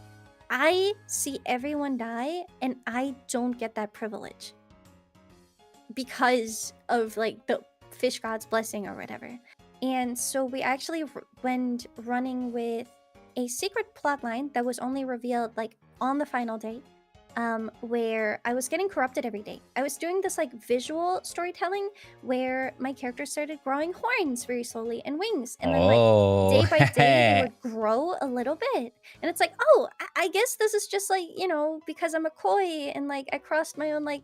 I see everyone die and I don't get that privilege because of like the fish god's blessing or whatever. And so we actually went running with a secret plotline that was only revealed like on the final day, where I was getting corrupted every day. I was doing this like visual storytelling where my character started growing horns very slowly and wings, and then like day by day they would grow a little bit. And it's like, I guess this is just like, because I'm a koi and like I crossed my own like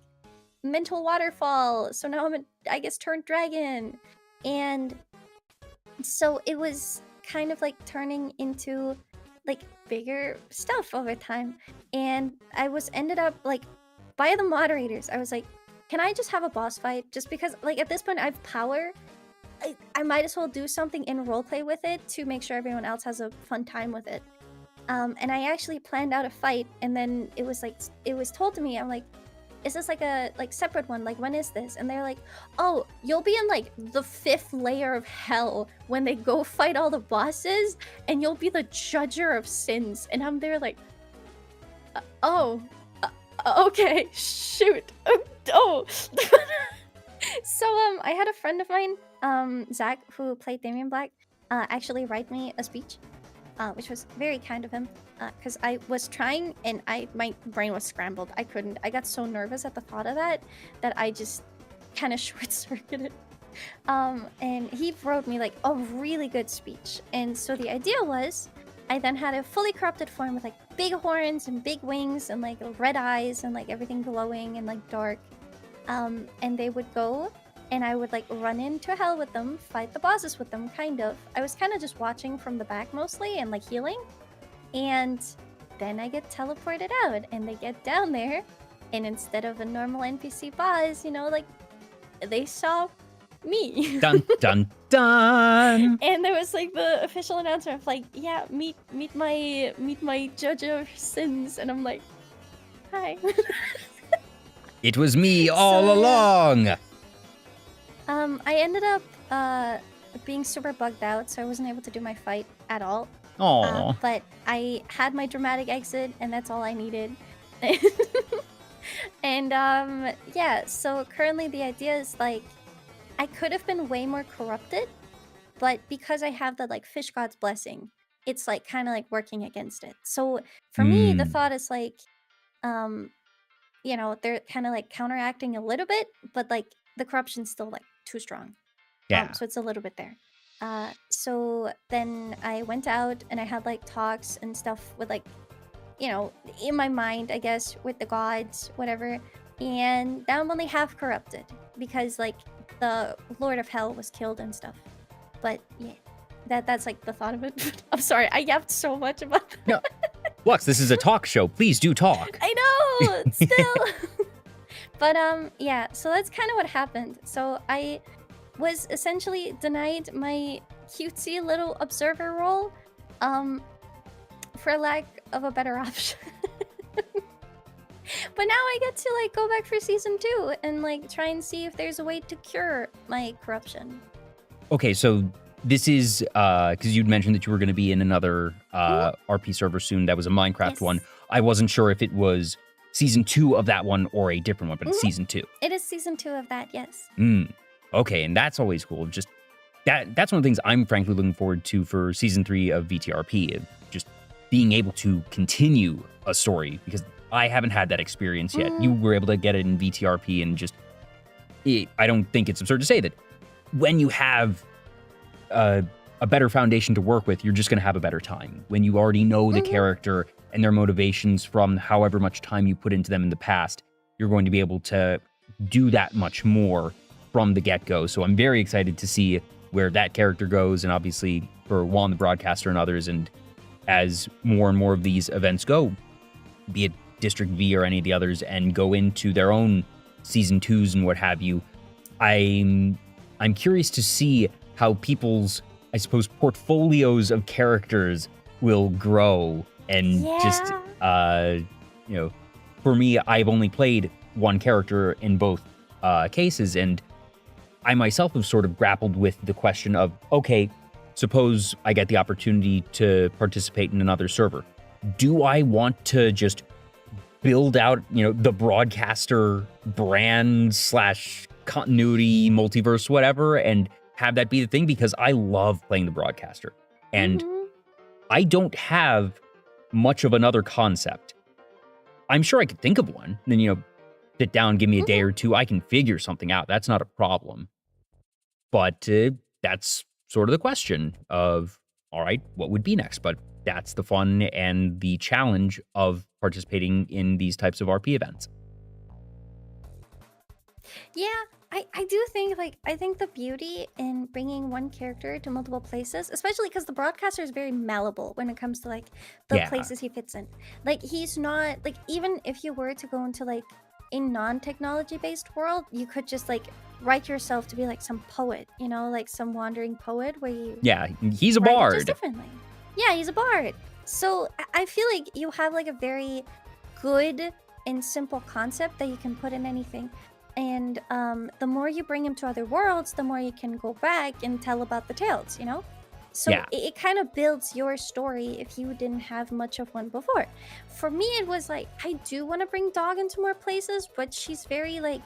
mental waterfall, so now I'm I guess turned dragon. And so it was kind of like turning into like bigger stuff over time. And I ended up like, by the moderators, I was like, can I just have a boss fight? Just because like at this point I have power, I might as well do something in roleplay with it to make sure everyone else has a fun time with it. And I actually planned out a fight, and then it was told to me, I'm like, is this like a separate one? Like, when is this? And they're like, oh, you'll be in like the 5th layer of hell when they go fight all the bosses, and you'll be the judger of sins. And I'm there like, okay, shoot. So I had a friend of mine, Zach, who played Damien Black, actually write me a speech, which was very kind of him, because I was trying and my brain was scrambled. I couldn't. I got so nervous at the thought of that I just kind of short-circuited. And he wrote me like a really good speech. And so the idea was, I then had a fully corrupted form with like big horns and big wings and like red eyes and like everything glowing and like dark. And they would go, and I would like run into hell with them, fight the bosses with them, kind of. I was kind of just watching from the back mostly and like healing. And then I get teleported out, and they get down there, and instead of a normal NPC boss, like they saw me. Dun dun dun. And there was like the official announcement of like, yeah, meet my judge of sins, and I'm like, hi. It was me all along. I ended up being super bugged out, so I wasn't able to do my fight at all. Aww. But I had my dramatic exit, and that's all I needed. And yeah, so currently the idea is like, I could have been way more corrupted, but because I have the like fish god's blessing, it's like kind of like working against it. So for me, the thought is like, they're kind of like counteracting a little bit, but like the corruption's still like too strong. Yeah. So it's a little bit there. So then I went out and I had like talks and stuff with like, you know, in my mind, I guess, with the gods, whatever. And now I'm only half corrupted because like the Lord of Hell was killed and stuff. But yeah, that's like the thought of it. I'm sorry, I yapped so much about that. No, Lux, this is a talk show. Please do talk. I know, still. But yeah, so that's kind of what happened. So I was essentially denied my cutesy little observer role, for lack of a better option. But now I get to like go back for season 2 and like try and see if there's a way to cure my corruption. Okay, so this is because you'd mentioned that you were going to be in another RP server soon. That was a Minecraft one. I wasn't sure if it was season 2 of that one or a different one, but it's season 2. It is season 2 of that, yes. Okay, and that's always cool. Just that's one of the things I'm frankly looking forward to for season 3 of VTRP. Just being able to continue a story, because I haven't had that experience yet. You were able to get it in VTRP, and just I don't think it's absurd to say that when you have a better foundation to work with, you're just going to have a better time. When you already know the character and their motivations from however much time you put into them in the past, you're going to be able to do that much more from the get-go. So I'm very excited to see where that character goes, and obviously for Juan the Broadcaster and others, and as more and more of these events go, be it District V or any of the others, and go into their own season 2s and what have you, I'm curious to see how people's, I suppose, portfolios of characters will grow. And just, you know, for me, I've only played one character in both cases, and I myself have sort of grappled with the question of, okay, suppose I get the opportunity to participate in another server. Do I want to just build out, you know, the Broadcaster brand / continuity, multiverse, whatever, and have that be the thing? Because I love playing the Broadcaster. And I don't have much of another concept. I'm sure I could think of one. Then, you know, sit down, give me a day or two. I can figure something out. That's not a problem. But that's sort of the question of, all right, what would be next? But that's the fun and the challenge of participating in these types of RP events. Yeah, I do think, like, I think the beauty in bringing one character to multiple places, especially because the Broadcaster is very malleable when it comes to, like, the places he fits in. Like, he's not, like, even if you were to go into, like, a non-technology based world, you could just, like, write yourself to be, like, some poet, you know, like some wandering poet where you... Yeah, he's a write it bard. just differently. Yeah, he's a bard. So I feel like you have, like, a very good and simple concept that you can put in anything. And the more you bring him to other worlds, the more you can go back and tell about the tales, you know? So it kind of builds your story if you didn't have much of one before. For me, it was like, I do want to bring Dog into more places, but she's very, like,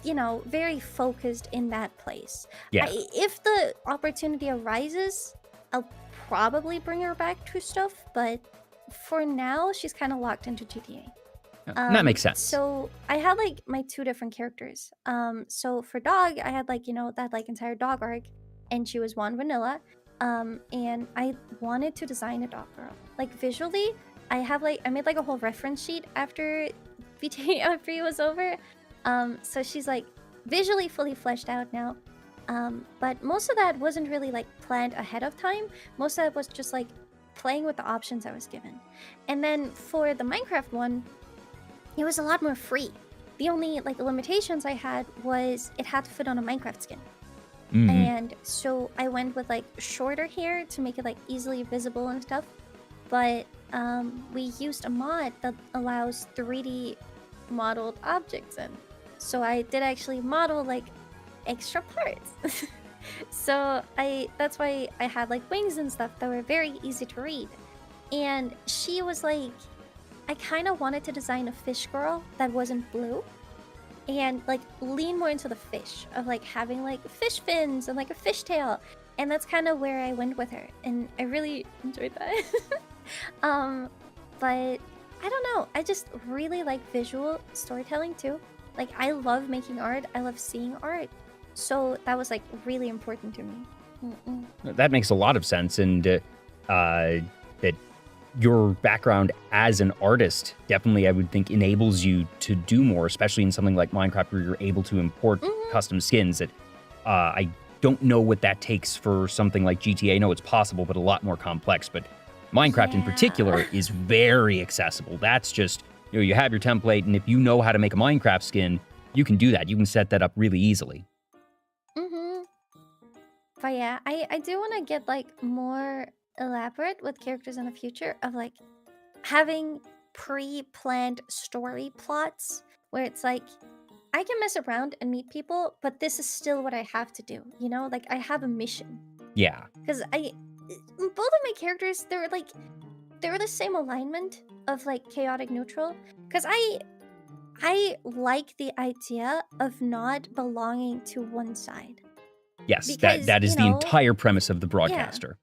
you know, very focused in that place. Yeah. If the opportunity arises, I'll probably bring her back to stuff, but for now, she's kind of locked into GTA. That makes sense. So I had like my 2 different characters. So for Dog, I had like, you know, that like entire dog arc, and she was one vanilla. And I wanted to design a dog girl. Like visually, I made like a whole reference sheet after VTRP was over. So she's like visually fully fleshed out now. But most of that wasn't really like planned ahead of time. Most of that was just like playing with the options I was given. And then for the Minecraft one, it was a lot more free. The only like limitations I had was it had to fit on a Minecraft skin. And so I went with like shorter hair to make it like easily visible and stuff. But we used a mod that allows 3D modeled objects in. So I did actually model like extra parts. So that's why I had like wings and stuff that were very easy to read. And she was like, I kind of wanted to design a fish girl that wasn't blue and like lean more into the fish of like having like fish fins and like a fish tail. And that's kind of where I went with her. And I really enjoyed that. But I don't know. I just really like visual storytelling too. Like I love making art. I love seeing art. So that was like really important to me. Mm-mm. That makes a lot of sense, and that your background as an artist definitely, I would think, enables you to do more, especially in something like Minecraft where you're able to import custom skins. That I don't know what that takes for something like GTA. I know it's possible, but a lot more complex. But Minecraft in particular is very accessible. That's just, you have your template, and if you know how to make a Minecraft skin, you can do that. You can set that up really easily. But yeah, I do want to get like more elaborate with characters in the future of like having pre-planned story plots where it's like I can mess around and meet people, but this is still what I have to do, like I have a mission. Yeah. Because both of my characters, they're the same alignment of like chaotic neutral, because I like the idea of not belonging to one side. Yes, Because, that is the entire premise of the broadcaster.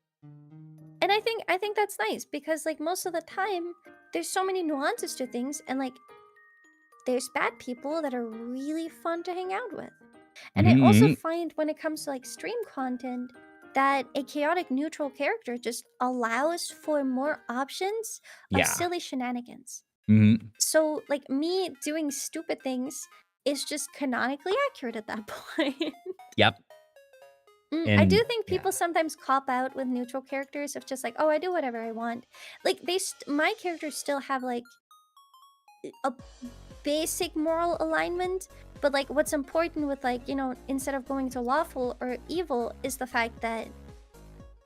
And I think that's nice because like most of the time there's so many nuances to things, and like there's bad people that are really fun to hang out with. And I also find when it comes to like stream content that a chaotic neutral character just allows for more options of silly shenanigans. So like me doing stupid things is just canonically accurate at that point. Yep. I do think people sometimes cop out with neutral characters of just like, oh, I do whatever I want. Like my characters still have like a basic moral alignment, but like what's important with like, instead of going to lawful or evil is the fact that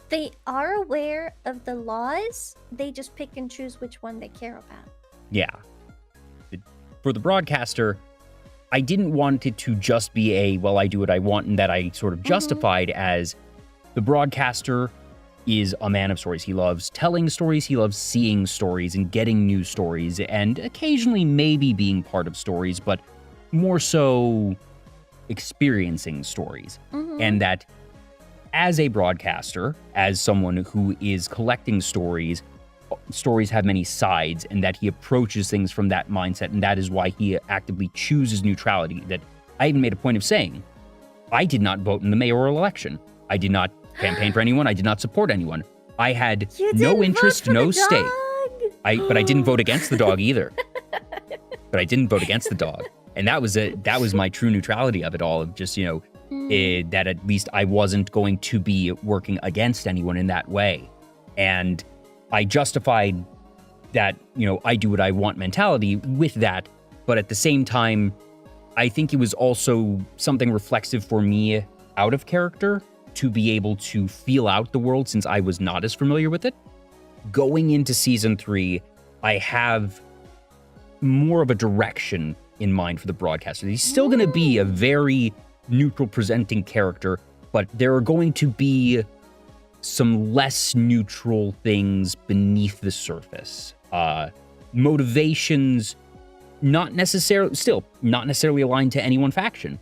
they are aware of the laws, they just pick and choose which one they care about. Yeah. For the broadcaster, I didn't want it to just be I do what I want, and that I sort of justified as the broadcaster is a man of stories. He loves telling stories, he loves seeing stories and getting new stories, and occasionally maybe being part of stories, but more so experiencing stories. And that as a broadcaster, as someone who is collecting stories have many sides, and that he approaches things from that mindset, and that is why he actively chooses neutrality. That I even made a point of saying, I did not vote in the mayoral election. I did not campaign for anyone. I did not support anyone. I had no interest, no stake. But I didn't vote against the dog either. But I didn't vote against the dog, and that was my true neutrality of it all. Of just that at least I wasn't going to be working against anyone in that way, and I justified that, I do what I want mentality with that. But at the same time, I think it was also something reflexive for me out of character to be able to feel out the world since I was not as familiar with it. Going into season 3, I have more of a direction in mind for the broadcaster. He's still going to be a very neutral presenting character, but there are going to be some less neutral things beneath the surface. Motivations not necessarily aligned to any one faction,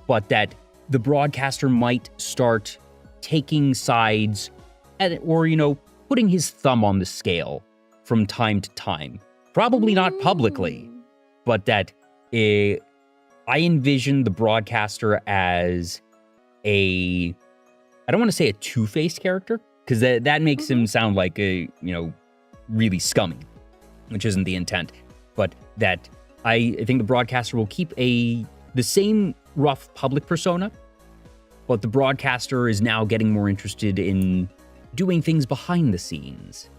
but that the broadcaster might start taking sides or putting his thumb on the scale from time to time. Probably not publicly, but that I envision the broadcaster as I don't want to say a two-faced character, because that makes him sound like really scummy, which isn't the intent. But that I think the broadcaster will keep the same rough public persona, but the broadcaster is now getting more interested in doing things behind the scenes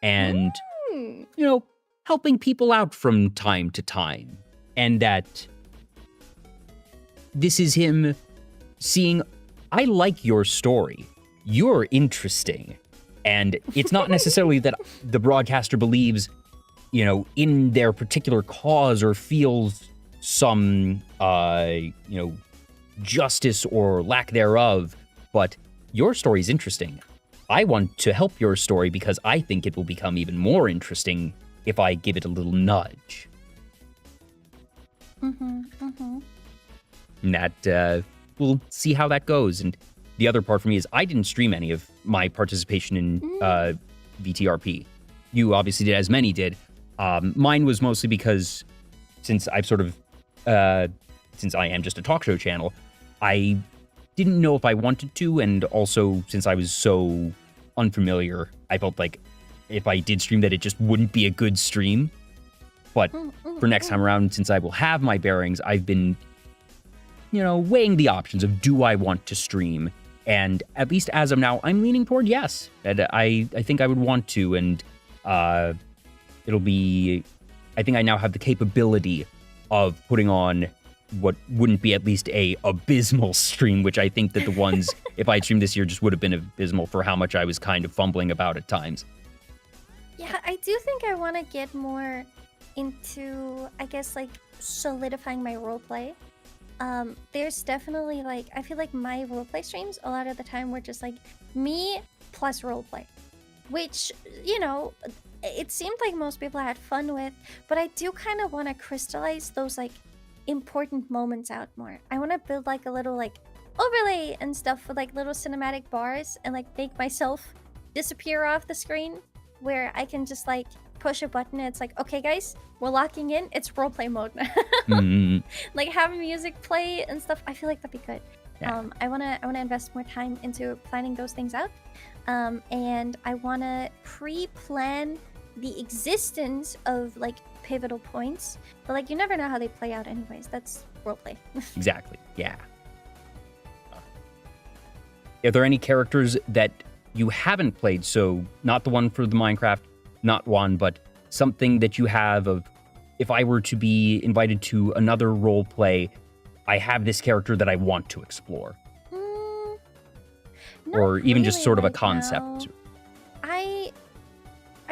and, helping people out from time to time. And that this is him seeing, I like your story. You're interesting. And it's not necessarily that the broadcaster believes, in their particular cause or feels some, justice or lack thereof, but your story is interesting. I want to help your story because I think it will become even more interesting if I give it a little nudge. And that, we'll see how that goes. And the other part for me is I didn't stream any of my participation in VTRP. You obviously did, as many did. Mine was mostly because since I've since I am just a talk show channel, I didn't know if I wanted to, and also since I was so unfamiliar, I felt like if I did stream that it just wouldn't be a good stream. But for next time around, since I will have my bearings, I've been, weighing the options of do I want to stream? And at least as of now, I'm leaning toward yes. And I think I would want to, and it'll be, I think I now have the capability of putting on what wouldn't be at least a abysmal stream, which I think that the ones, if I streamed this year, just would have been abysmal for how much I was kind of fumbling about at times. Yeah, I do think I want to get more into, I guess, like, solidifying my roleplay. There's definitely, like, I feel like my roleplay streams, a lot of the time, were just, like, me plus roleplay. Which, it seemed like most people had fun with, but I do kind of want to crystallize those, like, important moments out more. I want to build, like, a little, like, overlay and stuff with, like, little cinematic bars and, like, make myself disappear off the screen, where I can just, like, push a button and it's like, okay guys, we're locking in, it's roleplay mode now. Like, have music play and stuff. I feel like that'd be good. Yeah. I wanna invest more time into planning those things out. And I wanna pre-plan the existence of, like, pivotal points. But, like, you never know how they play out anyways. That's roleplay. Exactly, yeah. Are there any characters that you haven't played? So not the one for the Minecraft, not one, but something that you have of, if I were to be invited to another role play, I have this character that I want to explore. Or even really just sort of a right concept. now. I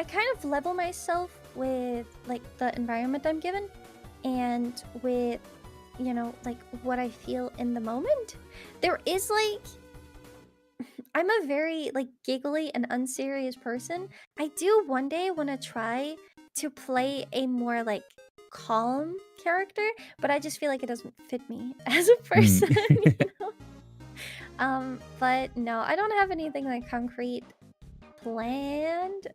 kind of level myself with, like, the environment I'm given and with, like, what I feel in the moment. There is, like, I'm a very, like, giggly and unserious person. I do one day want to try to play a more, like, calm character, but I just feel like it doesn't fit me as a person, But no, I don't have anything, like, concrete planned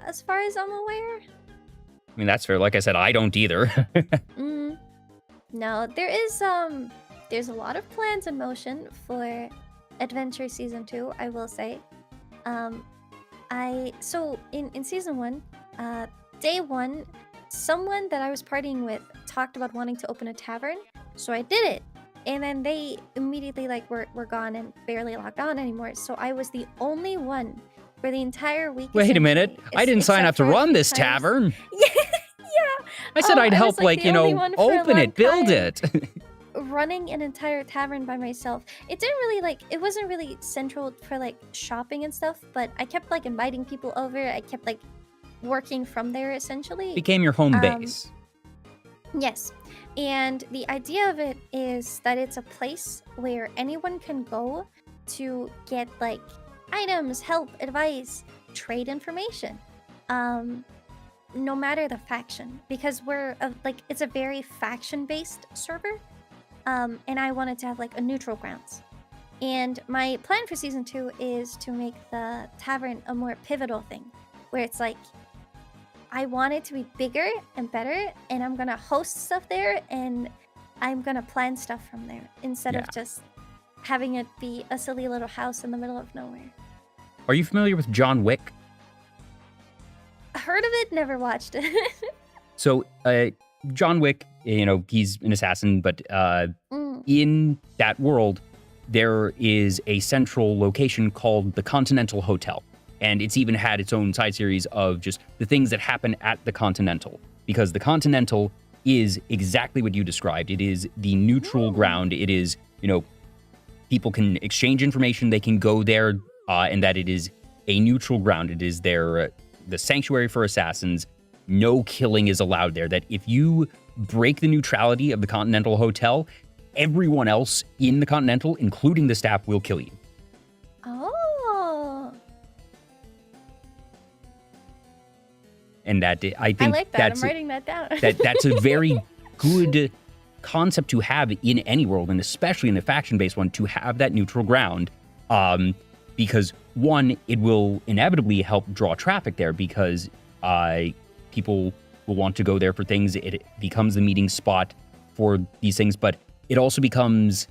as far as I'm aware. I mean, that's fair. Like I said, I don't either. No, there's a lot of plans in motion for Adventure Season 2, I will say. So in Season 1, Day 1, someone that I was partying with talked about wanting to open a tavern, so I did it. And then they immediately, like, were gone and barely logged on anymore, so I was the only one for the entire week. Wait a minute, I didn't sign up to run this tavern. Yeah. I said I'd help, like, open it, build it. Running an entire tavern by myself. It didn't really, like, it wasn't really central for, like, shopping and stuff, but I kept, like, inviting people over. I kept, like, working from there, essentially. Became your home base. Yes. And the idea of it is that it's a place where anyone can go to get, like, items, help, advice, trade information. No matter the faction, because it's a very faction-based server. And I wanted to have, like, a neutral grounds. And my plan for Season 2 is to make the tavern a more pivotal thing, where it's like, I want it to be bigger and better, and I'm gonna host stuff there, and I'm gonna plan stuff from there, instead of just having it be a silly little house in the middle of nowhere. Are you familiar with John Wick? Heard of it, never watched it. So, John Wick, he's an assassin, but in that world, there is a central location called the Continental Hotel. And it's even had its own side series of just the things that happen at the Continental. Because the Continental is exactly what you described. It is the neutral ground. It is, people can exchange information. They can go there, and that it is a neutral ground. It is the sanctuary for assassins. No killing is allowed there. That if you break the neutrality of the Continental Hotel, everyone else in the Continental, including the staff, will kill you. Oh. And that, I think, I like that. I'm writing that down. That's a very good concept to have in any world, and especially in a faction-based one, to have that neutral ground. Because, one, it will inevitably help draw traffic there, because people will want to go there for things. It becomes the meeting spot for these things, but it also becomes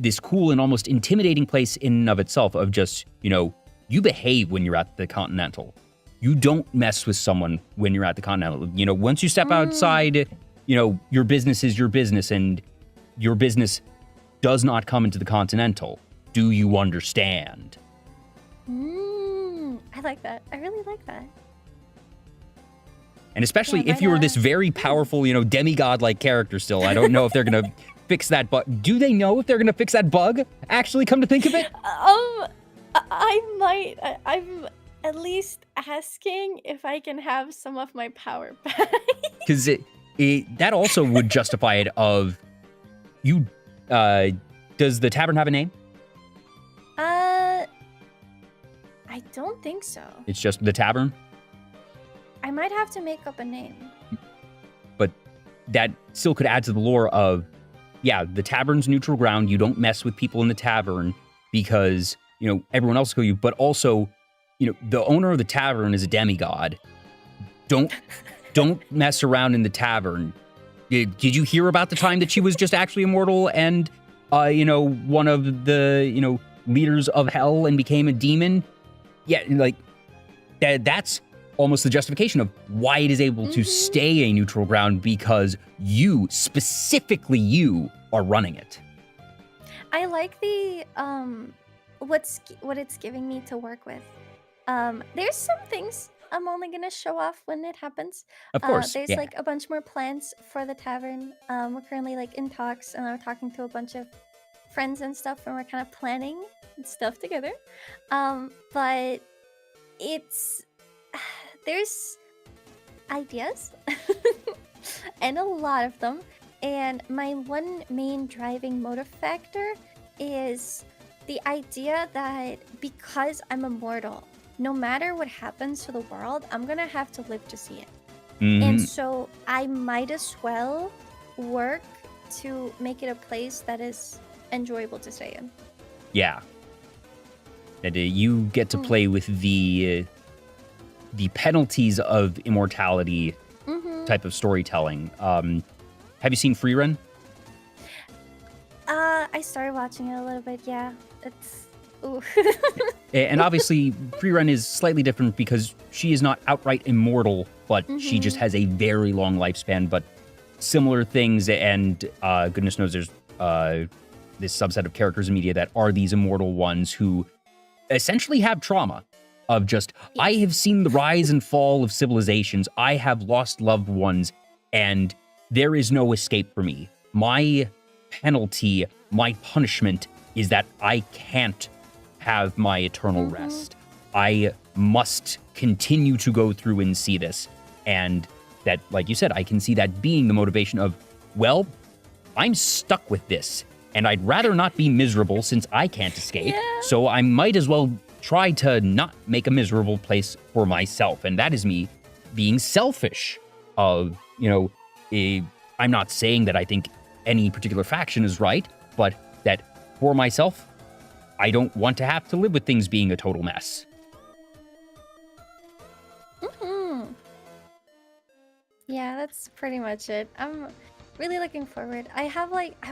this cool and almost intimidating place in and of itself of just, you behave when you're at the Continental. You don't mess with someone when you're at the Continental. Once you step outside, your business is your business, and your business does not come into the Continental. Do you understand? I like that. I really like that. And especially if you're this very powerful, demigod-like character still, I don't know if they're going to fix that bug. Do they know if they're going to fix that bug? Actually, come to think of it? I might. I'm at least asking if I can have some of my power back. Because that also would justify it of, does the tavern have a name? I don't think so. It's just the tavern? I might have to make up a name. But that still could add to the lore of, the tavern's neutral ground. You don't mess with people in the tavern because, everyone else will you. But also, the owner of the tavern is a demigod. Don't mess around in the tavern. Did you hear about the time that she was just actually immortal and, one of the, leaders of hell and became a demon? Yeah, that's almost the justification of why it is able to stay a neutral ground, because you, specifically you, are running it. I like the what it's giving me to work with. There's some things I'm only gonna show off when it happens. Of course, there's a bunch more plans for the tavern. We're currently in talks, and we're talking to a bunch of friends and stuff, and we're kind of planning stuff together. But it's there's ideas and a lot of them, and my one main driving motive factor is the idea that because I'm immortal, no matter what happens to the world, I'm gonna have to live to see it. And so I might as well work to make it a place that is enjoyable to stay in. Yeah. And you get to play with the penalties of immortality type of storytelling. Have you seen Free Run? I started watching it a little bit, yeah. It's... Ooh. And obviously, Free Run is slightly different because she is not outright immortal, but she just has a very long lifespan. But similar things, and goodness knows there's this subset of characters in media that are these immortal ones who essentially have trauma of just, I have seen the rise and fall of civilizations. I have lost loved ones, and there is no escape for me. My penalty, my punishment is that I can't have my eternal rest. I must continue to go through and see this. And that, like you said, I can see that being the motivation of, well, I'm stuck with this, and I'd rather not be miserable since I can't escape. So I might as well try to not make a miserable place for myself. And that is me being selfish of, I'm not saying that I think any particular faction is right, but that for myself, I don't want to have to live with things being a total mess. Yeah, that's pretty much it. I'm really looking forward. I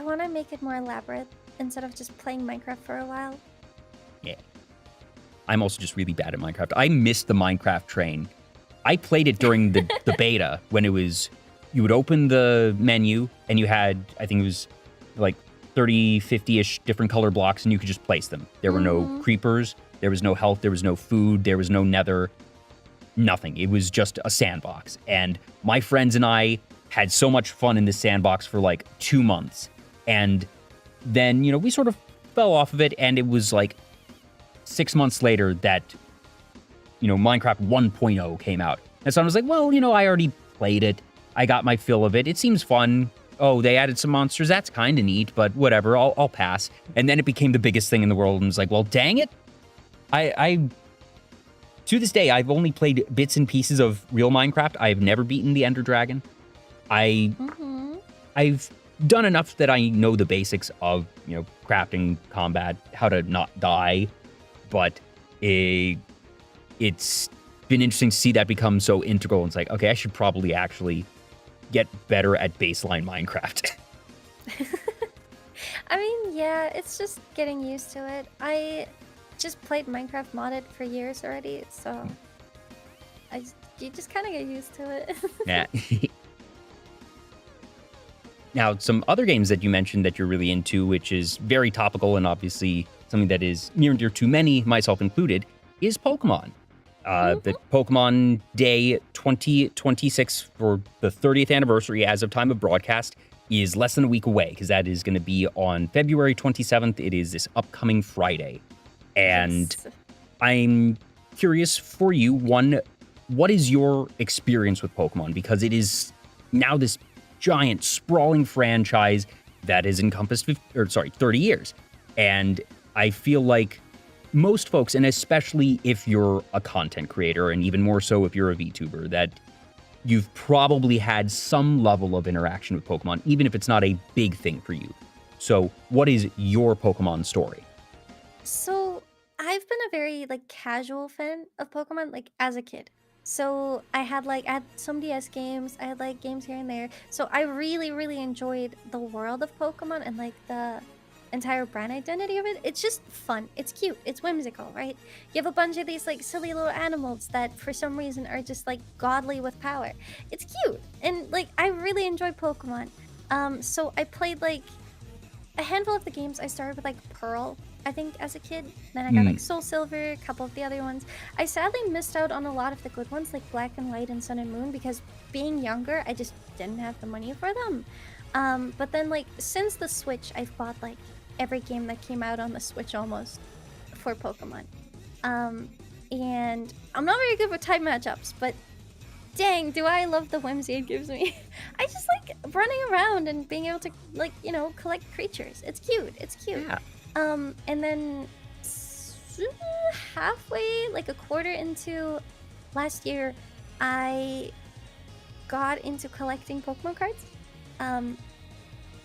want to make it more elaborate instead of just playing Minecraft for a while. Yeah. I'm also just really bad at Minecraft. I missed the Minecraft train. I played it during the beta when it was, you would open the menu and you had, I think it was 30, 50-ish different color blocks, and you could just place them. There were no creepers, there was no health, there was no food, there was no nether, nothing. It was just a sandbox. And my friends and I had so much fun in this sandbox for 2 months. And then, we sort of fell off of it, and it was 6 months later that, Minecraft 1.0 came out. And so I was like, well, I already played it. I got my fill of it. It seems fun. Oh, they added some monsters. That's kind of neat, but whatever. I'll pass. And then it became the biggest thing in the world, and it's like, well, dang it. I to this day, I've only played bits and pieces of real Minecraft. I've never beaten the Ender Dragon. I've done enough that I know the basics of, crafting, combat, how to not die. But it's been interesting to see that become so integral. It's like, okay, I should probably actually get better at baseline Minecraft. I mean, yeah, it's just getting used to it. I just played Minecraft modded for years already, so you just kind of get used to it. Yeah. Now, some other games that you mentioned that you're really into, which is very topical and obviously something that is near and dear to many, myself included, is Pokemon. The Pokemon Day 2026 for the 30th anniversary as of time of broadcast is less than a week away, because that is going to be on February 27th. It is this upcoming Friday. And Yes. I'm curious for you, one, what is your experience with Pokemon? Because it is now this giant, sprawling franchise that has encompassed 30 years. And I feel like most folks, and especially if you're a content creator, and even more so if you're a VTuber, that you've probably had some level of interaction with Pokemon, even if it's not a big thing for you. So what is your Pokemon story? So I've been a very like casual fan of Pokemon like as a kid. So I had some DS games, I had like games here and there. So I really enjoyed the world of Pokemon and like the entire brand identity of it. It's just fun. It's cute. It's whimsical, right? You have a bunch of these like silly little animals that for some reason are just like godly with power. It's cute. And like I really enjoy Pokemon. So I played like a handful of the games. I started with like Pearl, I think, as a kid. Then I got like Soul Silver, a couple of the other ones. I sadly missed out on a lot of the good ones like Black and White and Sun and Moon because being younger, I just didn't have the money for them. But then like since the Switch, I've bought like every game that came out on the Switch almost for Pokemon. And I'm not very good with time matchups, but dang, do I love the whimsy it gives me. I just like running around and being able to like, you know, collect creatures. It's cute. It's cute. Yeah. And then halfway, like a quarter into last year, I got into collecting Pokemon cards.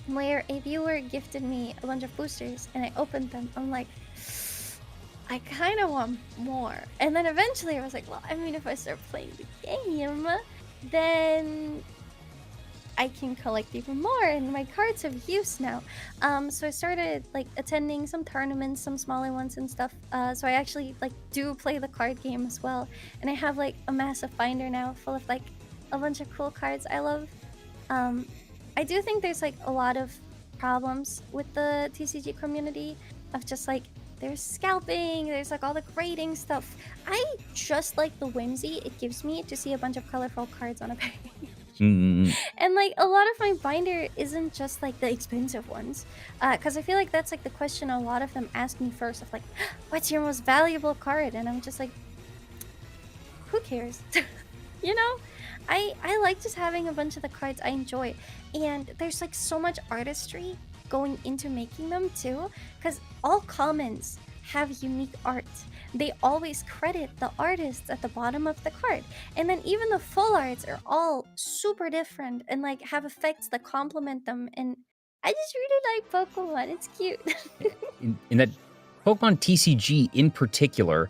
Where a viewer gifted me a bunch of boosters and I opened them. I'm like, I kind of want more. And then eventually I was like, well, I mean, if I start playing the game, then I can collect even more and my cards have use now. So I started like attending some tournaments, some smaller ones and stuff. So I actually like do play the card game as well. And I have like a massive binder now full of like a bunch of cool cards I love. I do think there's like a lot of problems with the TCG community of just like there's scalping, there's like all the grading stuff. I just like the whimsy it gives me to see a bunch of colorful cards on a page. And like a lot of my binder isn't just like the expensive ones, because I feel like that's like the question a lot of them ask me first of like, what's your most valuable card? And I'm just like, who cares? You know? I like just having a bunch of the cards I enjoy, and there's like so much artistry going into making them too, because all commons have unique art. They always credit the artists at the bottom of the card, and then even the full arts are all super different and like have effects that complement them, and I just really like Pokemon. It's cute. in that Pokemon TCG in particular,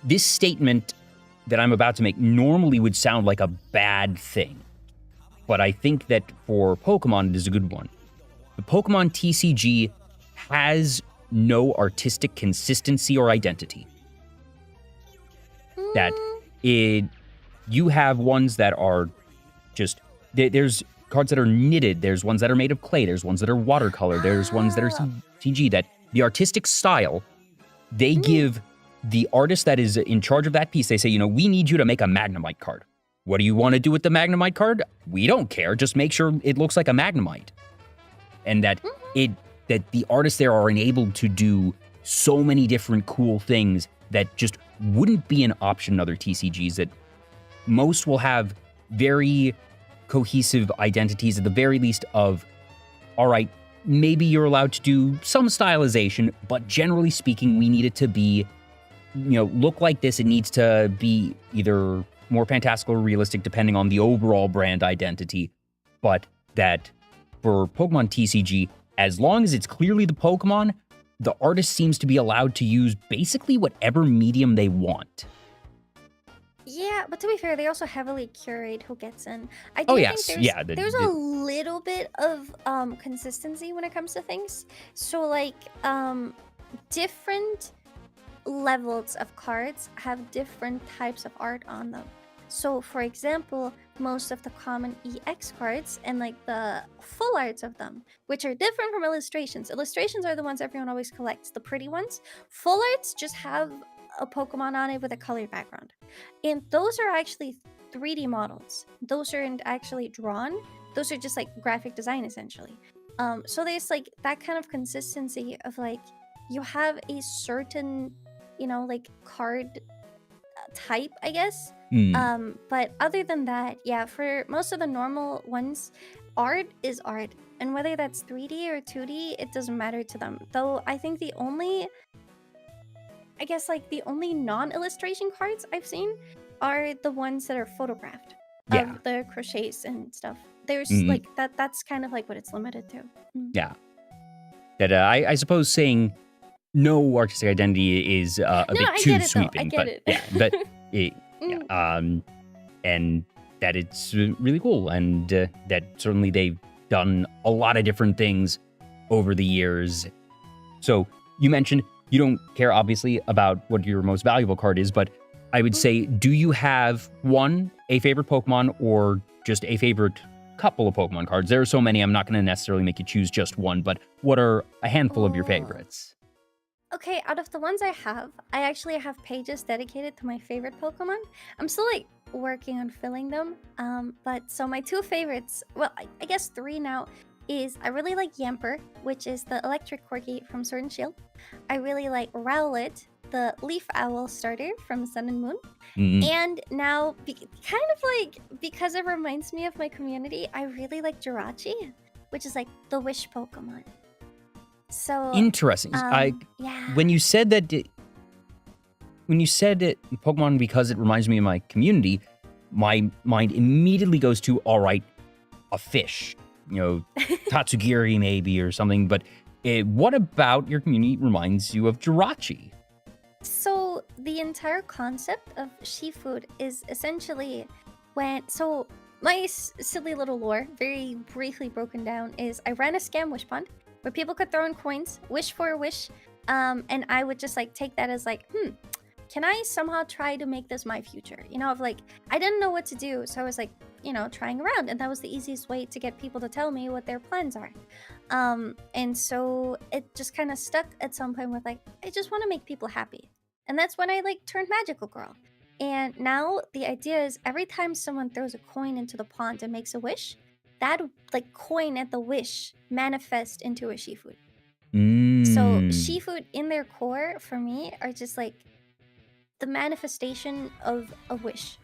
this statement that I'm about to make normally would sound like a bad thing. But I think that for Pokemon, it is a good one. The Pokemon TCG has no artistic consistency or identity. That you have ones that are just, there's cards that are knitted, there's ones that are made of clay, there's ones that are watercolor, there's ones that are CG, that the artistic style, they give the artist that is in charge of that piece, they say, you know, we need you to make a Magnemite card. What do you want to do with the Magnemite card? We don't care. Just make sure it looks like a Magnemite. And that that the artists there are enabled to do so many different cool things that just wouldn't be an option in other TCGs, that most will have very cohesive identities at the very least of, all right, maybe you're allowed to do some stylization, but generally speaking, we need it to be, you know, look like this. It needs to be either more fantastical or realistic depending on the overall brand identity. But that for Pokemon TCG, as long as it's clearly the Pokemon, the artist seems to be allowed to use basically whatever medium they want. Yeah, but to be fair, they also heavily curate who gets in. I Oh do think yes, yeah. there's a little bit of consistency when it comes to things. So like different levels of cards have different types of art on them. So for example, most of the common EX cards and like the full arts of them, which are different from illustrations. Illustrations are the ones everyone always collects, the pretty ones. Full arts just have a Pokemon on it with a colored background. And those are actually 3D models. Those aren't actually drawn. Those are just like graphic design essentially. So there's like that kind of consistency of like you have a certain, like card type, I guess. But other than that, yeah, for most of the normal ones, art is art. And whether that's 3D or 2D, it doesn't matter to them. Though I think the only non-illustration cards I've seen are the ones that are photographed of the crochets and stuff. There's like that's kind of like what it's limited to. Yeah. That I suppose saying no artistic identity is a bit too sweeping, but yeah, but and that it's really cool, and that certainly they've done a lot of different things over the years. So you mentioned you don't care, obviously, about what your most valuable card is, but I would say, do you have a favorite Pokemon, or just a favorite couple of Pokemon cards? There are so many, I'm not going to necessarily make you choose just one, but what are a handful of your favorites? Okay, out of the ones I actually have pages dedicated to my favorite Pokemon. I'm still like working on filling them. But so my two favorites, well, I guess three now, is I really like Yamper, which is the electric corgi from Sword and Shield. I really like Rowlet, the leaf owl starter from Sun and Moon. And now, kind of like, because it reminds me of my community, I really like Jirachi, which is like the wish Pokemon. So interesting. Yeah. When you said Pokemon because it reminds me of my community, my mind immediately goes to, all right, a fish, Tatsugiri maybe or something. But what about your community reminds you of Jirachi? So the entire concept of Shi food is essentially my silly little lore, very briefly broken down, is I ran a scam wish pond where people could throw in coins, wish for a wish, and I would just like take that as like, can I somehow try to make this my future? Of like, I didn't know what to do, so I was like, trying around, and that was the easiest way to get people to tell me what their plans are. And so it just kind of stuck at some point with like, I just want to make people happy. And that's when I like turned Magical Girl. And now the idea is every time someone throws a coin into the pond and makes a wish, that like coin at the wish manifests into a Shifu. So Shifu in their core for me are just like the manifestation of a wish.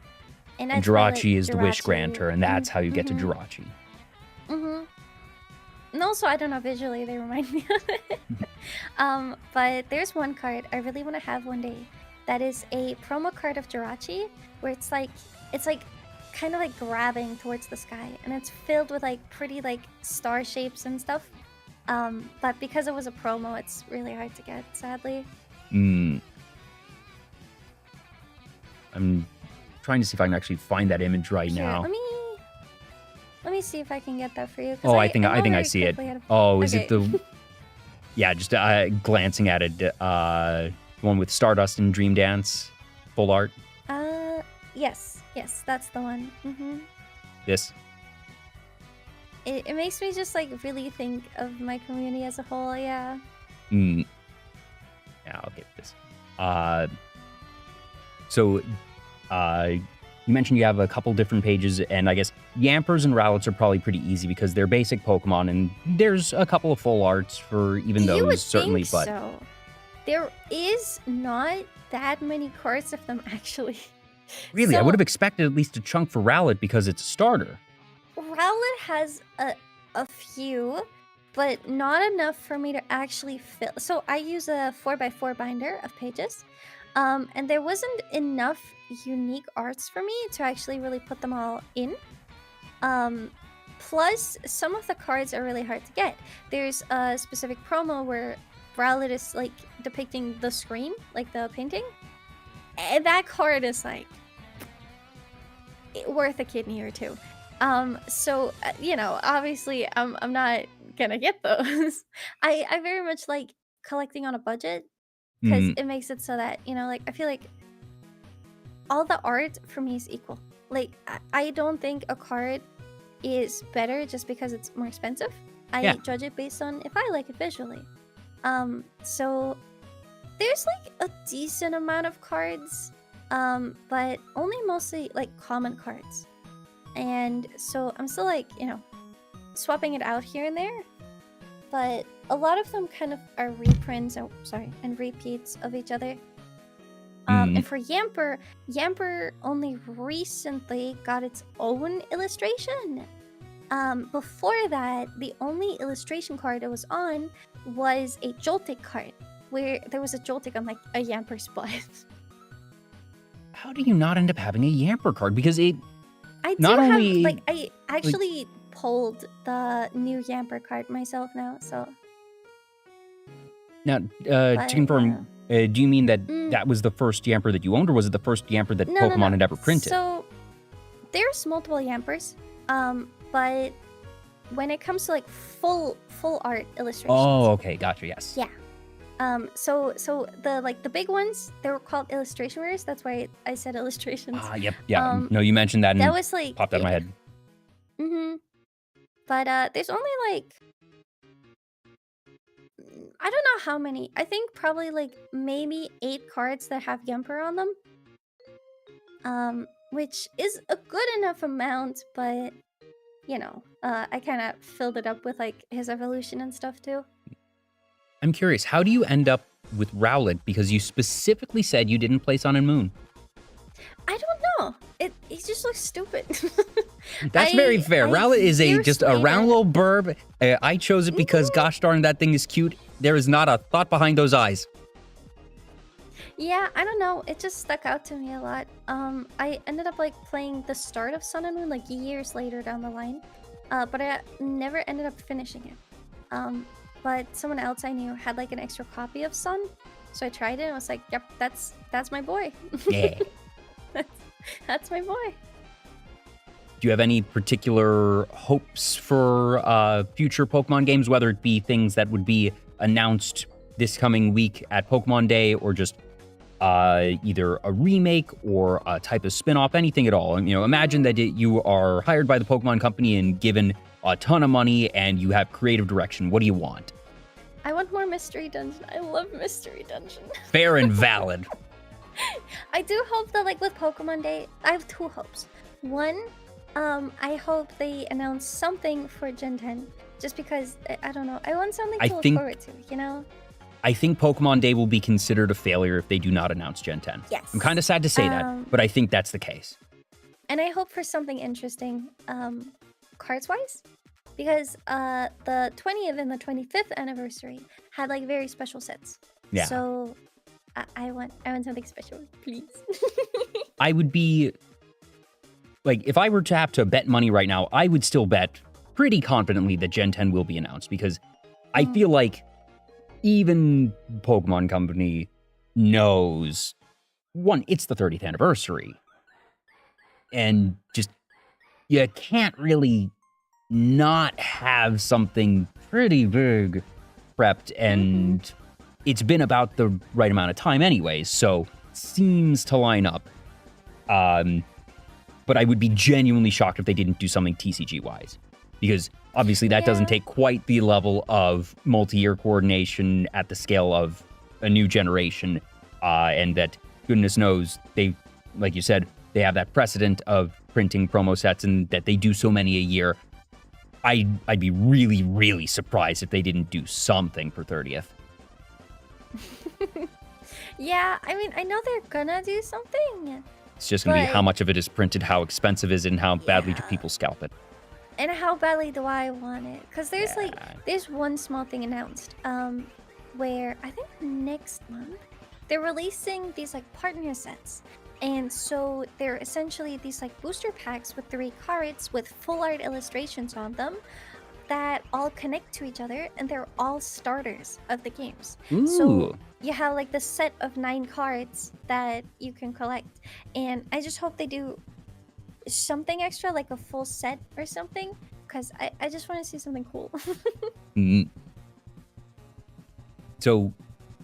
And Jirachi is the wish granter, and that's how you get to Jirachi. And also, I don't know, visually they remind me of it. But there's one card I really want to have one day that is a promo card of Jirachi, where it's like kind of like grabbing towards the sky, and it's filled with like pretty like star shapes and stuff. But because it was a promo, it's really hard to get, sadly. I'm trying to see if I can actually find that image now. Let me see if I can get that for you. Oh, I think I see it. Oh, is it the? Yeah, just glancing at it. The one with Stardust and Dream Dance, full art. Yes, that's the one. This. It makes me just like really think of my community as a whole. Yeah. Yeah, I'll get this. So, you mentioned you have a couple different pages, and I guess Yampers and Rowlets are probably pretty easy because they're basic Pokemon, and there's a couple of full arts for even those, you would certainly. Think so. There is not that many cards of them, actually. Really? I would have expected at least a chunk for Rowlet because it's a starter. Rowlet has a few, but not enough for me to actually fill. So I use a 4x4 binder of pages. And there wasn't enough unique arts for me to actually really put them all in. Plus, some of the cards are really hard to get. There's a specific promo where Rowlet is like depicting the screen, like the painting. And that card is like worth a kidney or two. So you know, obviously, I'm not gonna get those. I very much like collecting on a budget because Mm, it makes it so that, you know, like I feel like all the art for me is equal. Like I don't think a card is better just because it's more expensive. I yeah. judge it based on if I like it visually. So there's like a decent amount of cards, but only mostly like common cards. And so I'm still like, you know, swapping it out here and there. But a lot of them kind of are reprints, and repeats of each other. And for Yamper, Yamper only recently got its own illustration. Before that, the only illustration card it was on was a Joltik card, where there was a Joltik on like a Yamper spot. How do you not end up having a Yamper card? Because it I do not have, only like, I actually pulled the new Yamper card myself now, so. now But, to confirm, do you mean that Mm. that was the first Yamper that you owned, or was it the first Yamper that No, Pokemon had ever printed? So there's multiple Yampers, but when it comes to like full art illustrations. Oh, okay, gotcha. Yes. Yeah. So the big ones, they were called illustration rares. That's why I said illustrations. Yep, yeah. Um, No, you mentioned that and That was like popped out of my head. Mm-hmm. But there's only like I don't know how many. I think probably like maybe 8 cards that have Yamper on them. Which is a good enough amount, but you know, I kind of filled it up with like his evolution and stuff too. I'm curious, how do you end up with Rowlet? Because you specifically said you didn't play Sun and Moon. I don't know. He just looks stupid. That's very fair. Rowlet is just a round little burb. I chose it because, gosh darn, that thing is cute. There is not a thought behind those eyes. Yeah, I don't know. It just stuck out to me a lot. I ended up like playing the start of Sun and Moon like years later down the line, but I never ended up finishing it. But someone else I knew had like an extra copy of Sun, so I tried it and I was like, "Yep, that's my boy." Yeah. That's my boy. Do you have any particular hopes for future Pokemon games, whether it be things that would be announced this coming week at Pokemon Day, or just either a remake or a type of spin-off, anything at all? You know, imagine that you are hired by the Pokemon Company and given a ton of money and you have creative direction. What do you want? I want more Mystery Dungeon. I love Mystery Dungeon. Fair and valid. I do hope that, like, with Pokemon Day, I have 2 hopes. One, I hope they announce something for Gen 10, just because, I don't know, I want something to look forward to, you know? I think Pokemon Day will be considered a failure if they do not announce Gen 10. Yes. I'm kind of sad to say that, but I think that's the case. And I hope for something interesting, cards-wise, because the 20th and the 25th anniversary had, like, very special sets. Yeah. So I want something special, please. I would be, like, if I were to have to bet money right now, I would still bet pretty confidently that Gen 10 will be announced, because I feel like even Pokemon Company knows, one, it's the 30th anniversary, and just, you can't really not have something pretty big prepped, and it's been about the right amount of time anyways, so seems to line up. But I would be genuinely shocked if they didn't do something TCG-wise, because obviously that doesn't take quite the level of multi-year coordination at the scale of a new generation, and that, goodness knows, they, like you said, they have that precedent of printing promo sets and that they do so many a year. I'd be really, really surprised if they didn't do something for 30th. Yeah, I mean, I know they're gonna do something. It's just going to be how much of it is printed, how expensive is it, and how badly do Yeah. people scalp it. And how badly do I want it? Because there's like, there's one small thing announced, where I think next month they're releasing these like partner sets. And so they're essentially these like booster packs with 3 cards with full art illustrations on them that all connect to each other, and they're all starters of the games. Ooh. So you have like the set of 9 cards that you can collect, and I just hope they do something extra, like a full set or something, because I just want to see something cool. Mm. So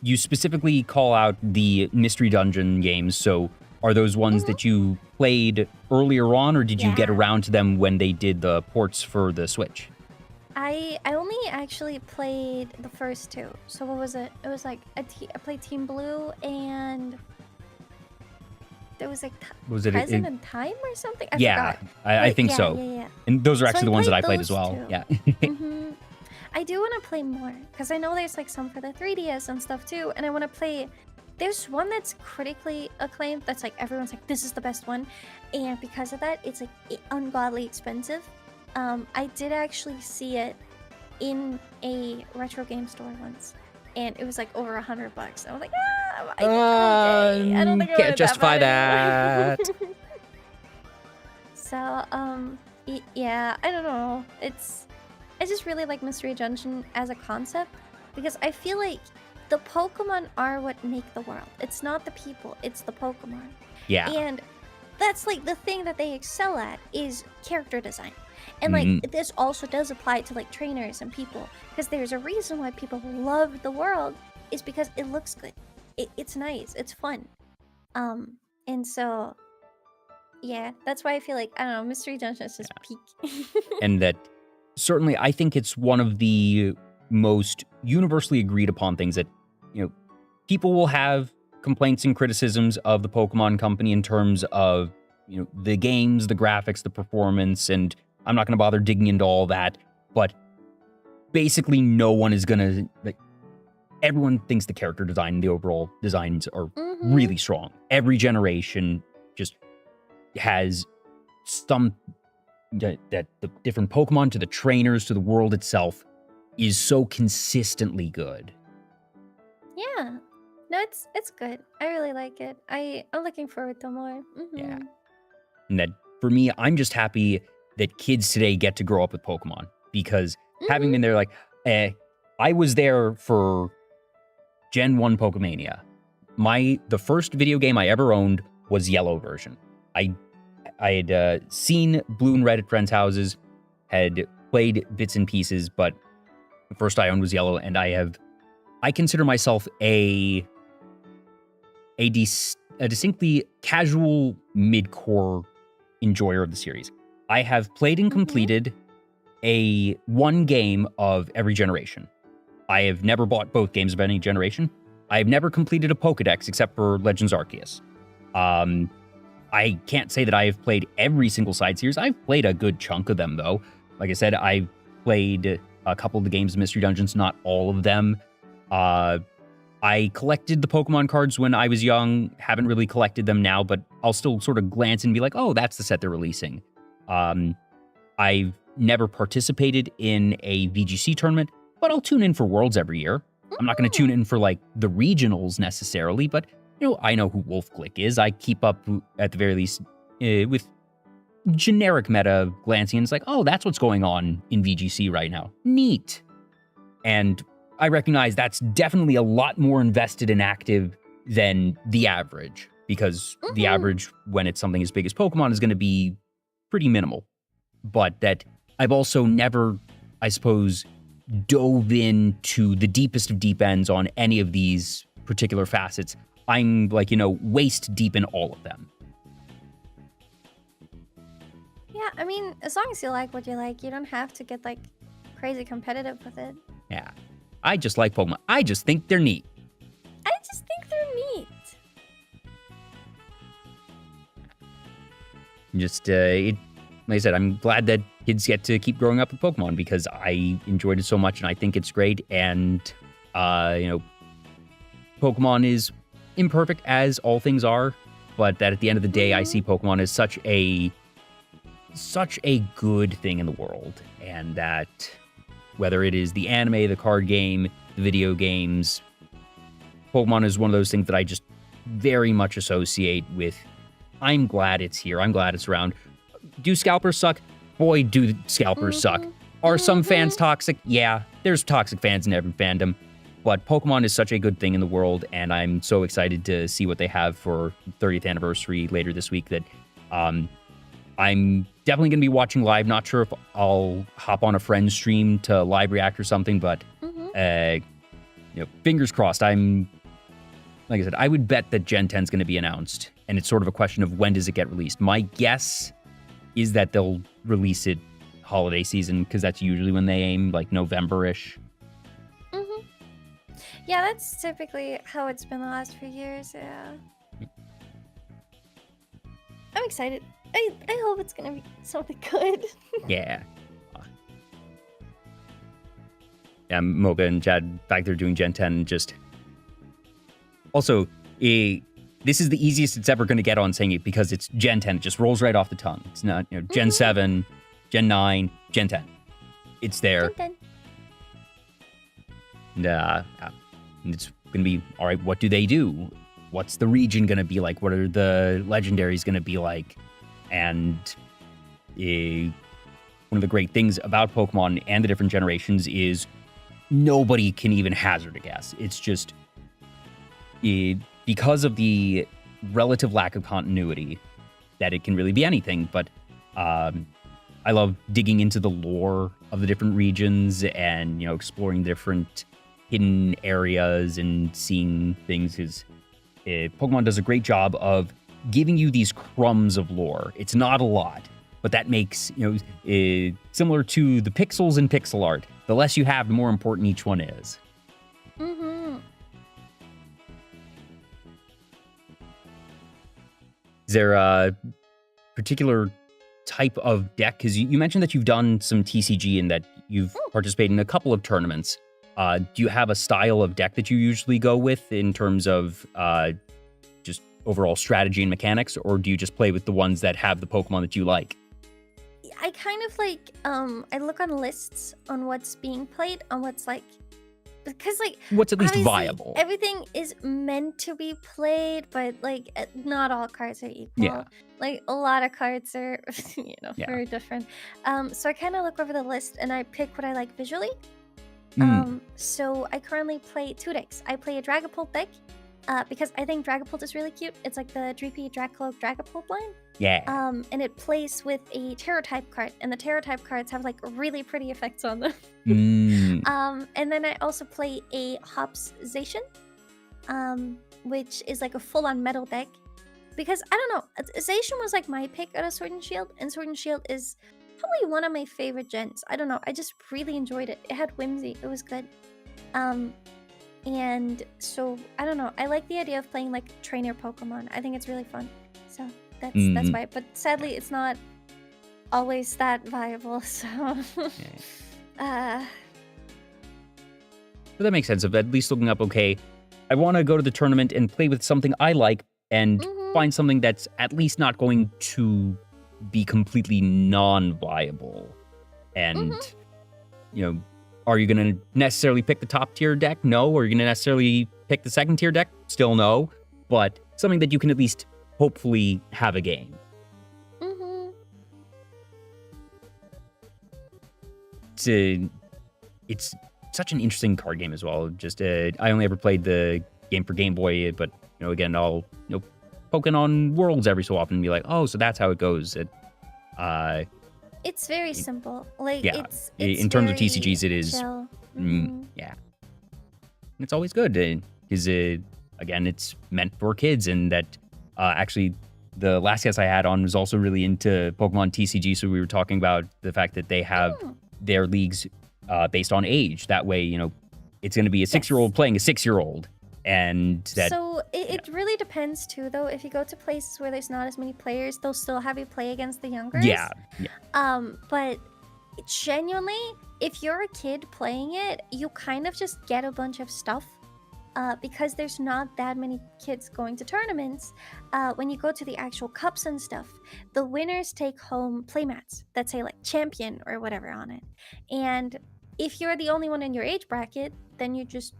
you specifically call out the Mystery Dungeon games. So are those ones that you played earlier on, or did you get Yeah. around to them when they did the ports for the Switch? I only actually played the first two. So what was it? It was like I played Team Blue, and there was like Was it? Present in Time or something. I Yeah, forgot. I But think yeah, so. Yeah. And those are So actually I the ones that played I played as those well. two. Yeah. hmm I do want to play more because I know there's like some for the 3DS and stuff too, and I want to play. There's one that's critically acclaimed. That's like everyone's like, this is the best one, and because of that, it's like ungodly expensive. I did actually see it in a retro game store once, and it was like over $100. I was like, okay. I don't think I Can't want justify that. that. So, yeah, I don't know. I just really like Mystery Dungeon as a concept because I feel like the Pokemon are what make the world. It's not the people, it's the Pokemon. Yeah. And that's like the thing that they excel at is character design. And like this also does apply to like trainers and people because there's a reason why people love the world is because it looks good. It's nice, it's fun. And so yeah, that's why I feel like I don't know, Mystery Dungeon is just peak. And that certainly I think it's one of the most universally agreed upon things that, you know, people will have complaints and criticisms of the Pokemon Company in terms of, you know, the games, the graphics, the performance, and I'm not going to bother digging into all that, but basically no one is going to, like, everyone thinks the character design and the overall designs are really strong. Every generation just has some that the different Pokemon to the trainers to the world itself is so consistently good. Yeah. No, it's good. I really like it. I'm looking forward to more. Yeah. And that for me, I'm just happy that kids today get to grow up with Pokemon because having been there, like, I was there for Gen 1 Pokemania. The first video game I ever owned was Yellow version. I had seen Blue and Red at friends' houses, had played bits and pieces, but the first I owned was Yellow, and I consider myself a distinctly casual mid-core enjoyer of the series. I have played and completed one game of every generation. I have never bought both games of any generation. I have never completed a Pokedex except for Legends Arceus. I can't say that I have played every single side series. I've played a good chunk of them, though. Like I said, I've played a couple of the games of Mystery Dungeons, not all of them. I collected the Pokemon cards when I was young. Haven't really collected them now, but I'll still sort of glance and be like, oh, that's the set they're releasing. I've never participated in a VGC tournament, but I'll tune in for Worlds every year. I'm not going to tune in for, like, the regionals necessarily, but you know, I know who Wolf Glick is. I keep up, at the very least, with generic meta glancing, and it's like, oh, that's what's going on in VGC right now. Neat. And I recognize that's definitely a lot more invested and active than the average, because the average, when it's something as big as Pokemon, is going to be pretty minimal. But that I've also never, I suppose, dove into the deepest of deep ends on any of these particular facets. I'm, like, you know, waist deep in all of them. Yeah, I mean, as long as you like what you like, you don't have to get like crazy competitive with it. Yeah. I just like Pokemon. I just think they're neat. I just think they're neat. Just, like I said, I'm glad that kids get to keep growing up with Pokemon because I enjoyed it so much and I think it's great. And, you know, Pokemon is imperfect as all things are, but that at the end of the day, I see Pokemon as such a good thing in the world. And that whether it is the anime, the card game, the video games, Pokemon is one of those things that I just very much associate with. I'm glad it's here. I'm glad it's around. Do scalpers suck? Boy, do scalpers suck. Are some fans toxic? Yeah, there's toxic fans in every fandom. But Pokemon is such a good thing in the world, and I'm so excited to see what they have for 30th anniversary later this week that I'm definitely going to be watching live. Not sure if I'll hop on a friend's stream to live react or something, but fingers crossed. Like I said, I would bet that Gen 10 is going to be announced, and it's sort of a question of when does it get released. My guess is that they'll release it holiday season, because that's usually when they aim, like November-ish. Yeah, that's typically how it's been the last few years, yeah. I'm excited. I hope it's gonna be something good. Yeah. Yeah, Mocha and Chad back there doing Gen 10 just... Also, this is the easiest it's ever going to get on saying it, because it's Gen 10. It just rolls right off the tongue. It's not, Gen 7, Gen 9, Gen 10. It's there. Gen 10. And it's going to be, all right, what do they do? What's the region going to be like? What are the legendaries going to be like? And one of the great things about Pokemon and the different generations is nobody can even hazard a guess. It's just... because of the relative lack of continuity, that it can really be anything. But I love digging into the lore of the different regions and, exploring different hidden areas and seeing things. Because Pokemon does a great job of giving you these crumbs of lore. It's not a lot, but that makes, similar to the pixels in pixel art. The less you have, the more important each one is. Is there a particular type of deck? Because you mentioned that you've done some TCG and that you've participated in a couple of tournaments. Do you have a style of deck that you usually go with in terms of just overall strategy and mechanics, or do you just play with the ones that have the Pokemon that you like? I kind of like, I look on lists on what's being played, on what's like, because what's at least viable. Everything is meant to be played, but not all cards are equal. Yeah. A lot of cards are, very different. So I kind of look over the list and I pick what I like visually. So I currently play 2 decks. I play a Dragapult deck because I think Dragapult is really cute. It's like the Dreepy Dracloak Dragapult line. Yeah. And it plays with a Terror type card, and the Terror type cards have really pretty effects on them. And then I also play a Hopsation, which is like a full-on metal deck. Because I don't know, Zacian was my pick out of Sword and Shield, and Sword and Shield is probably one of my favorite gens. I don't know, I just really enjoyed it. It had whimsy, it was good. And so I don't know, I like the idea of playing trainer Pokemon. I think it's really fun. So that's why. But sadly, it's not always that viable. So, But that makes sense. Of at least looking up. Okay, I want to go to the tournament and play with something I like, and find something that's at least not going to be completely non-viable. And are you going to necessarily pick the top tier deck? No. Are you going to necessarily pick the second tier deck? Still no. But something that you can at least hopefully have a game. It's such an interesting card game as well. Just I only ever played the game for Game Boy, but again, I'll poking on Worlds every so often and be like, oh, so that's how it goes. It's very simple. It's in terms of TCGs, it is. Yeah. It's always good because again, it's meant for kids, and that actually the last guest I had on was also really into Pokemon TCG. So we were talking about the fact that they have their leagues based on age. That way, it's going to be a 6-year-old playing a 6-year-old. And that, so it really depends too, though. If you go to places where there's not as many players, they'll still have you play against the youngers. Yeah. But genuinely, if you're a kid playing it, you kind of just get a bunch of stuff because there's not that many kids going to tournaments. When you go to the actual cups and stuff, the winners take home playmats that say champion or whatever on it. And if you're the only one in your age bracket, then you just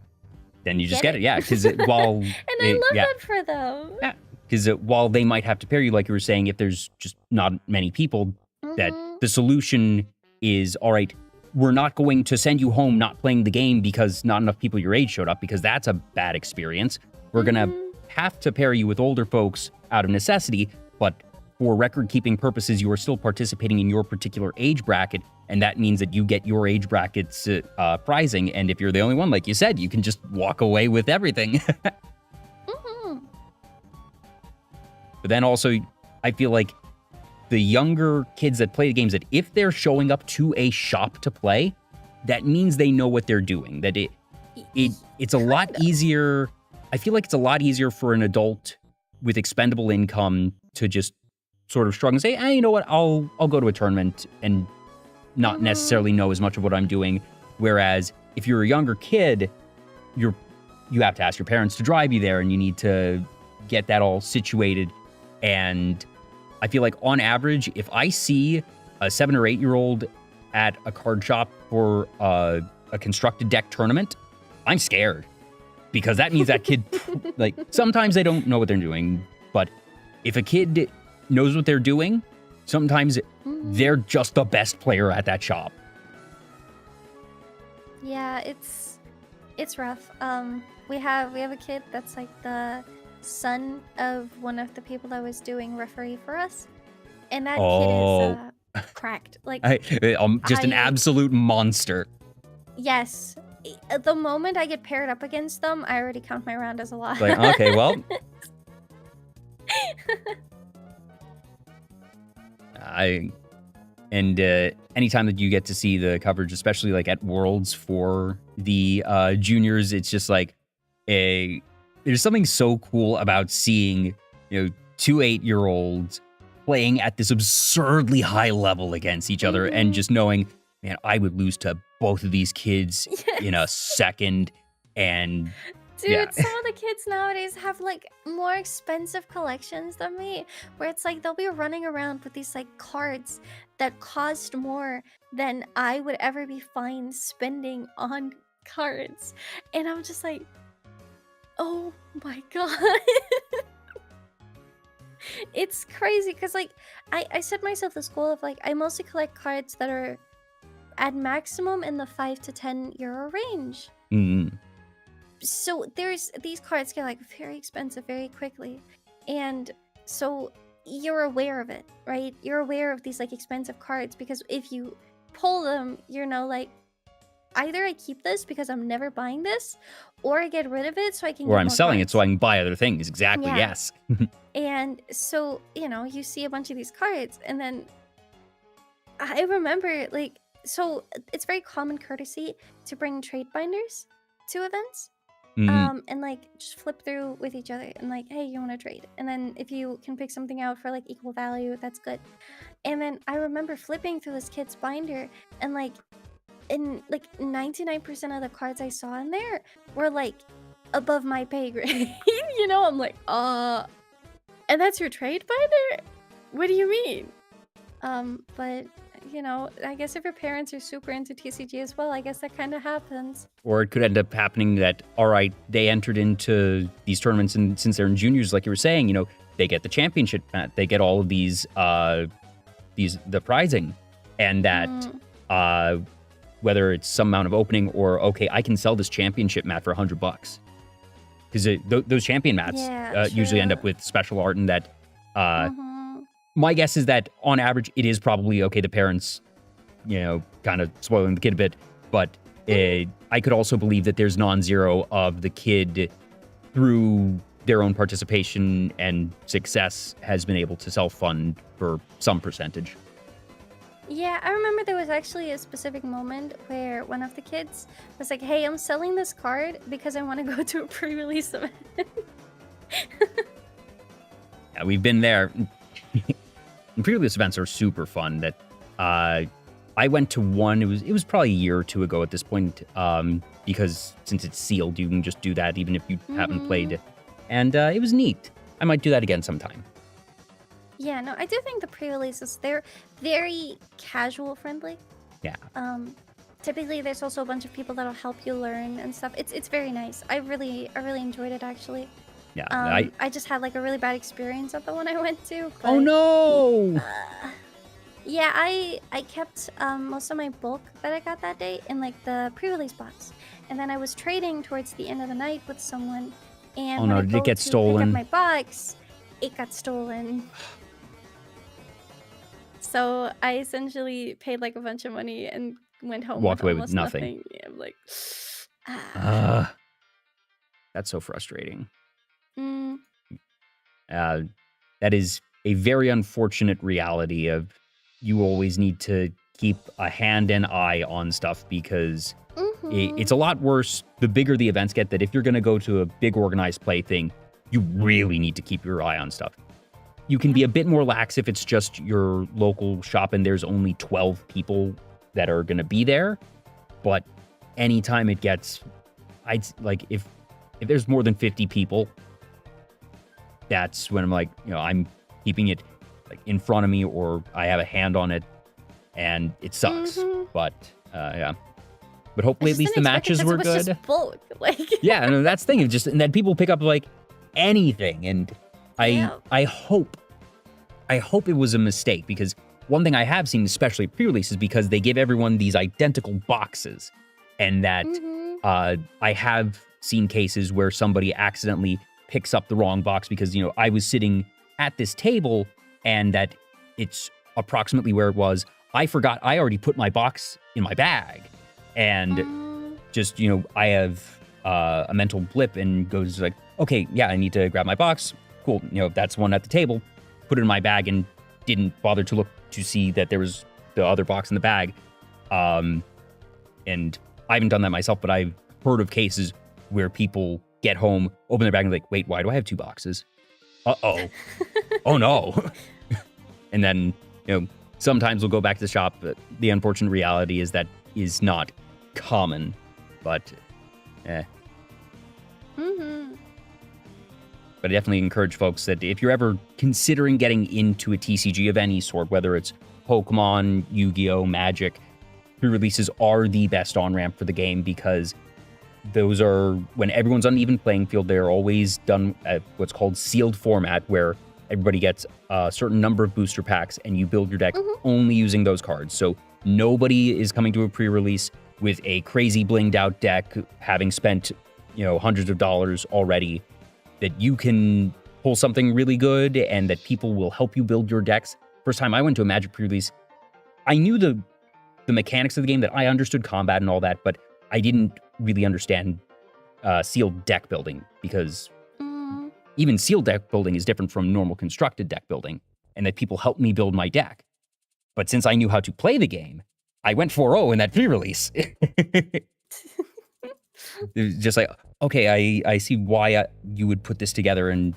get it. Yeah, because while and I love that for them. Yeah, because while they might have to pair you, like you were saying, if there's just not many people, that the solution is, all right, we're not going to send you home not playing the game because not enough people your age showed up, because that's a bad experience. We're gonna have to pair you with older folks out of necessity, but for record-keeping purposes, you are still participating in your particular age bracket, and that means that you get your age bracket's prizing, and if you're the only one, like you said, you can just walk away with everything. But then also, I feel like the younger kids that play the games, that if they're showing up to a shop to play, that means they know what they're doing. That it's a lot easier. I feel like it's a lot easier for an adult with expendable income to just sort of shrug and say, you know what, I'll go to a tournament and not necessarily know as much of what I'm doing. Whereas if you're a younger kid, you have to ask your parents to drive you there, and you need to get that all situated. And I feel like on average, if I see a 7 or 8-year-old at a card shop for a constructed deck tournament, I'm scared, because that means that kid, like, sometimes they don't know what they're doing, but if a kid knows what they're doing, sometimes they're just the best player at that shop. Yeah, it's rough. We have a kid that's like the son of one of the people that was doing referee for us, and that kid is cracked. Like, just an absolute monster. Yes. The moment I get paired up against them, I already count my round as a loss. Like, okay, well. Anytime that you get to see the coverage, especially like at Worlds for the juniors, it's just like there's something so cool about seeing, 2 8-year-olds playing at this absurdly high level against each other, and just knowing, man, I would lose to both of these kids in a second. And dude, some of the kids nowadays have like more expensive collections than me, where it's like they'll be running around with these like cards that cost more than I would ever be fine spending on cards. And I'm just like, oh my god. It's crazy, because like I set myself this goal of like, I mostly collect cards that are at maximum in the 5 to 10 euro range. So these cards get like very expensive very quickly, and so you're aware of it, right? You're aware of these like expensive cards, because if you pull them, like, either I keep this because I'm never buying this, or I get rid of it so I can or get I'm more selling it cards. so I can buy other things. Exactly. Yeah. Yes. And so, you see a bunch of these cards, and then I remember, like, so it's very common courtesy to bring trade binders to events. And like just flip through with each other and like, hey, you want to trade? And then if you can pick something out for like equal value, that's good. And then I remember flipping through this kid's binder, and like, in like 99% of the cards I saw in there were like above my pay grade. I'm like, and that's your trade binder? What do you mean? But I guess if your parents are super into TCG as well, I guess that kind of happens. Or it could end up happening that, all right, they entered into these tournaments, and since they're in juniors, like you were saying, they get the championship mat, they get all of these the prizing, and that whether it's some amount of opening or, okay, I can sell this championship mat for $100, because those champion mats usually end up with special art, and that my guess is that on average it is probably, okay, the parents, kind of spoiling the kid a bit, but I could also believe that there's non-zero of the kid, through their own participation and success, has been able to self-fund for some percentage. Yeah, I remember there was actually a specific moment where one of the kids was like, hey, I'm selling this card because I want to go to a pre-release event. Yeah, we've been there. And pre-release events are super fun. That I went to one. It was probably a year or two ago at this point, because since it's sealed, you can just do that even if you haven't played it. And it was neat. I might do that again sometime. Yeah, no, I do think the pre-releases, they're very casual friendly. Yeah. Typically, there's also a bunch of people that'll help you learn and stuff. It's very nice. I really enjoyed it, actually. Yeah. I just had like a really bad experience at the one I went to. But, oh no! Yeah, I kept most of my bulk that I got that day in like the pre-release box, and then I was trading towards the end of the night with someone, and Oh no, when I did go it get to stolen? Pick up my box, it got stolen. So I essentially paid like a bunch of money and went home Walked with away with almost nothing. Yeah, I'm like, That's so frustrating. mm, That is a very unfortunate reality of you always need to keep a hand and eye on stuff because it's a lot worse the bigger the events get, that if you're going to go to a big organized play thing, you really need to keep your eye on stuff. You can be a bit more lax if it's just your local shop and there's only 12 people that are going to be there. But anytime it gets, I'd like if there's more than 50 people, that's when I'm like, I'm keeping it like in front of me or I have a hand on it, and it sucks. But yeah. But hopefully at least the matches were good. Just bulk. Like yeah, and that's the thing. And then people pick up like anything, and I hope it was a mistake, because one thing I have seen, especially at pre-release, is because they give everyone these identical boxes, and that I have seen cases where somebody accidentally picks up the wrong box because, I was sitting at this table and that it's approximately where it was. I forgot I already put my box in my bag, and just, I have a mental blip and goes like, okay, yeah, I need to grab my box. Cool. That's one at the table. Put it in my bag and didn't bother to look to see that there was the other box in the bag. And I haven't done that myself, but I've heard of cases where people get home, open their bag, and like, wait, why do I have two boxes? Uh-oh. Oh, no. And then, sometimes we'll go back to the shop. But the unfortunate reality is that is not common, but But I definitely encourage folks that if you're ever considering getting into a TCG of any sort, whether it's Pokemon, Yu-Gi-Oh, Magic, pre-releases are the best on-ramp for the game, because those are, when everyone's on an even playing field, they're always done at what's called sealed format, where everybody gets a certain number of booster packs and you build your deck only using those cards. So nobody is coming to a pre-release with a crazy blinged out deck, having spent, hundreds of dollars already, that you can pull something really good and that people will help you build your decks. First time I went to a Magic pre-release, I knew the mechanics of the game, that I understood combat and all that, but I didn't really understand sealed deck building, because even sealed deck building is different from normal constructed deck building, and that people helped me build my deck. But since I knew how to play the game, I went 4-0 in that pre-release. It was just like, okay, I see why you would put this together, and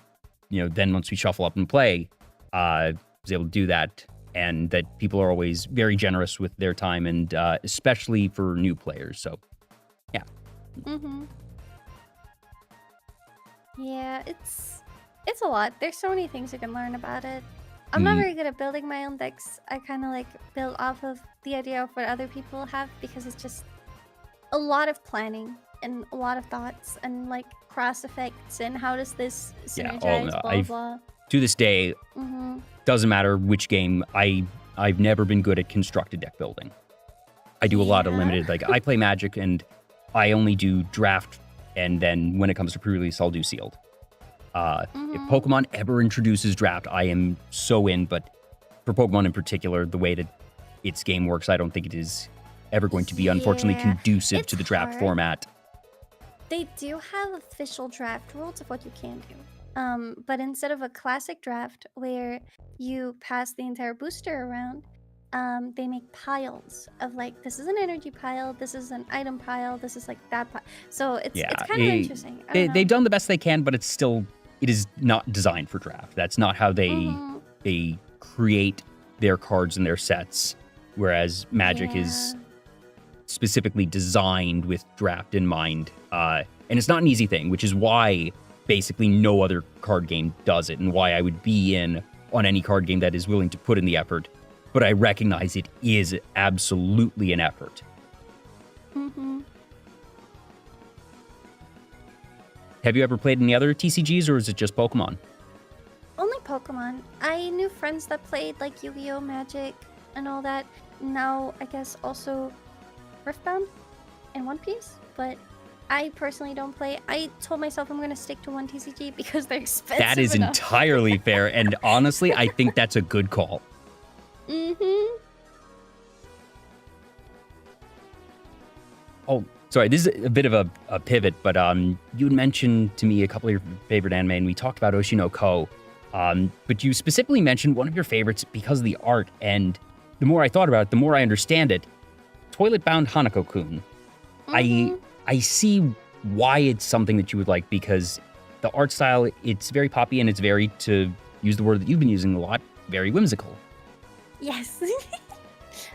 then once we shuffle up and play, I was able to do that, and that people are always very generous with their time, and especially for new players. So, yeah. Yeah, it's a lot. There's so many things you can learn about it. I'm not very good at building my own decks. I kind of like build off of the idea of what other people have, because it's just a lot of planning and a lot of thoughts and like cross effects and how does this synergize, blah, blah. To this day, doesn't matter which game, I've never been good at constructed deck building. I do a lot of limited, like I play Magic and I only do draft, and then when it comes to pre-release, I'll do sealed. If Pokemon ever introduces draft, I am so in, but for Pokemon in particular, the way that its game works, I don't think it is ever going to be, unfortunately, conducive to the draft format. They do have official draft rules of what you can do. But instead of a classic draft where you pass the entire booster around, they make piles of like, this is an energy pile, this is an item pile, this is like that pile. So it's kind of interesting. They've done the best they can, but it is not designed for draft. That's not how they create their cards and their sets. Whereas Magic is specifically designed with draft in mind. And it's not an easy thing, which is why basically no other card game does it, and why I would be in on any card game that is willing to put in the effort. But I recognize it is absolutely an effort. Have you ever played any other TCGs, or is it just Pokemon? Only Pokemon. I knew friends that played like Yu-Gi-Oh, Magic, and all that. Now, I guess also Riftbound and One Piece, but I personally don't play. I told myself I'm going to stick to one TCG because they're expensive. That is enough. Entirely fair, and honestly, I think that's a good call. Mm-hmm. Oh, sorry, this is a bit of a pivot, but you had mentioned to me a couple of your favorite anime, and we talked about Oshinoko. But you specifically mentioned one of your favorites because of the art, and the more I thought about it, the more I understand it. Toilet Bound Hanako-kun. Mm-hmm. I see why it's something that you would like, because the art style, it's very poppy, and it's very, to use the word that you've been using a lot, very whimsical. Yes.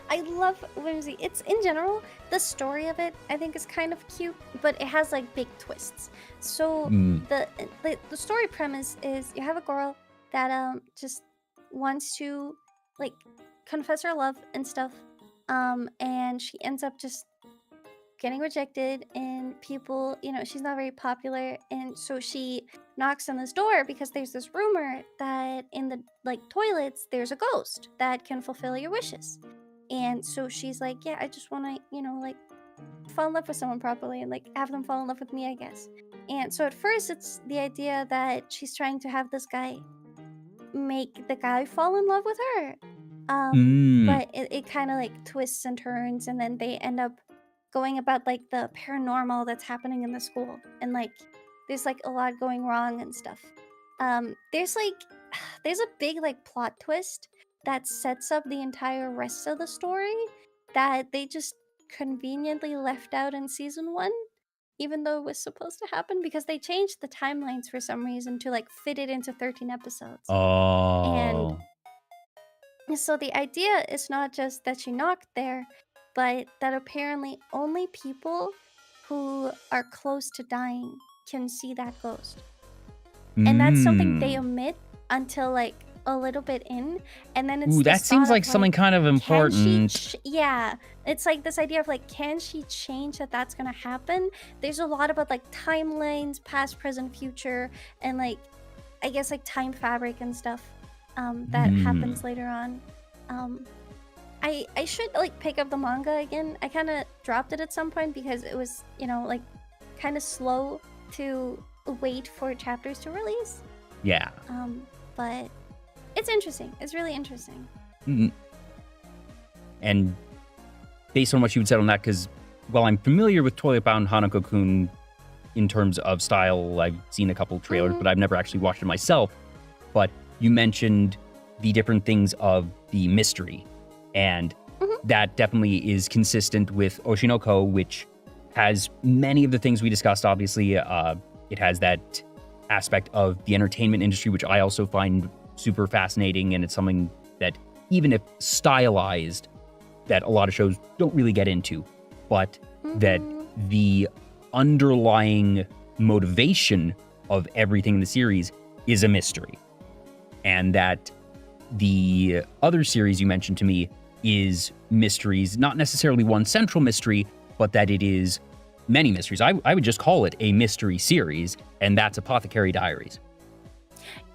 I love whimsy. It's, in general, the story of it, I think, is kind of cute, but it has, like, big twists. So, the story premise is you have a girl that just wants to, like, confess her love and stuff, and she ends up just getting rejected, and people, she's not very popular, and so she knocks on this door because there's this rumor that in the, like, toilets there's a ghost that can fulfill your wishes. And so she's like, yeah, I just want to, like, fall in love with someone properly and, like, have them fall in love with me, I guess. And so at first it's the idea that she's trying to have this guy make the guy fall in love with her. But it kind of, like, twists and turns, and then they end up going about, like, the paranormal that's happening in the school, and, like, there's, like, a lot going wrong and stuff. There's, like, there's a big, like, plot twist that sets up the entire rest of the story that they just conveniently left out in season 1, even though it was supposed to happen, because they changed the timelines for some reason to, like, fit it into 13 episodes. And so the idea is not just that she knocked there, but that apparently only people who are close to dying can see that ghost. And that's something they omit until, like, a little bit in, and then it's Ooh, that this seems thought like of, something kind of important. yeah, it's like this idea of, like, can she change that's gonna happen? There's a lot about, like, timelines, past, present, future, and, like, I guess, like, time fabric and stuff that happens later on. I should, like, pick up the manga again. I kind of dropped it at some point because it was, like, kind of slow to wait for chapters to release. Yeah. But it's interesting. It's really interesting. And based on what you had said on that, because, well, I'm familiar with Toilet Bound Hanako-kun in terms of style. I've seen a couple trailers, but I've never actually watched it myself. But you mentioned the different things of the mystery, and that definitely is consistent with Oshinoko, which has many of the things we discussed, obviously. It has that aspect of the entertainment industry, which I also find super fascinating, and it's something that, even if stylized, that a lot of shows don't really get into, but that the underlying motivation of everything in the series is a mystery. And that the other series you mentioned to me is mysteries, not necessarily one central mystery, but that it is many mysteries. I would just call it a mystery series, and that's Apothecary Diaries.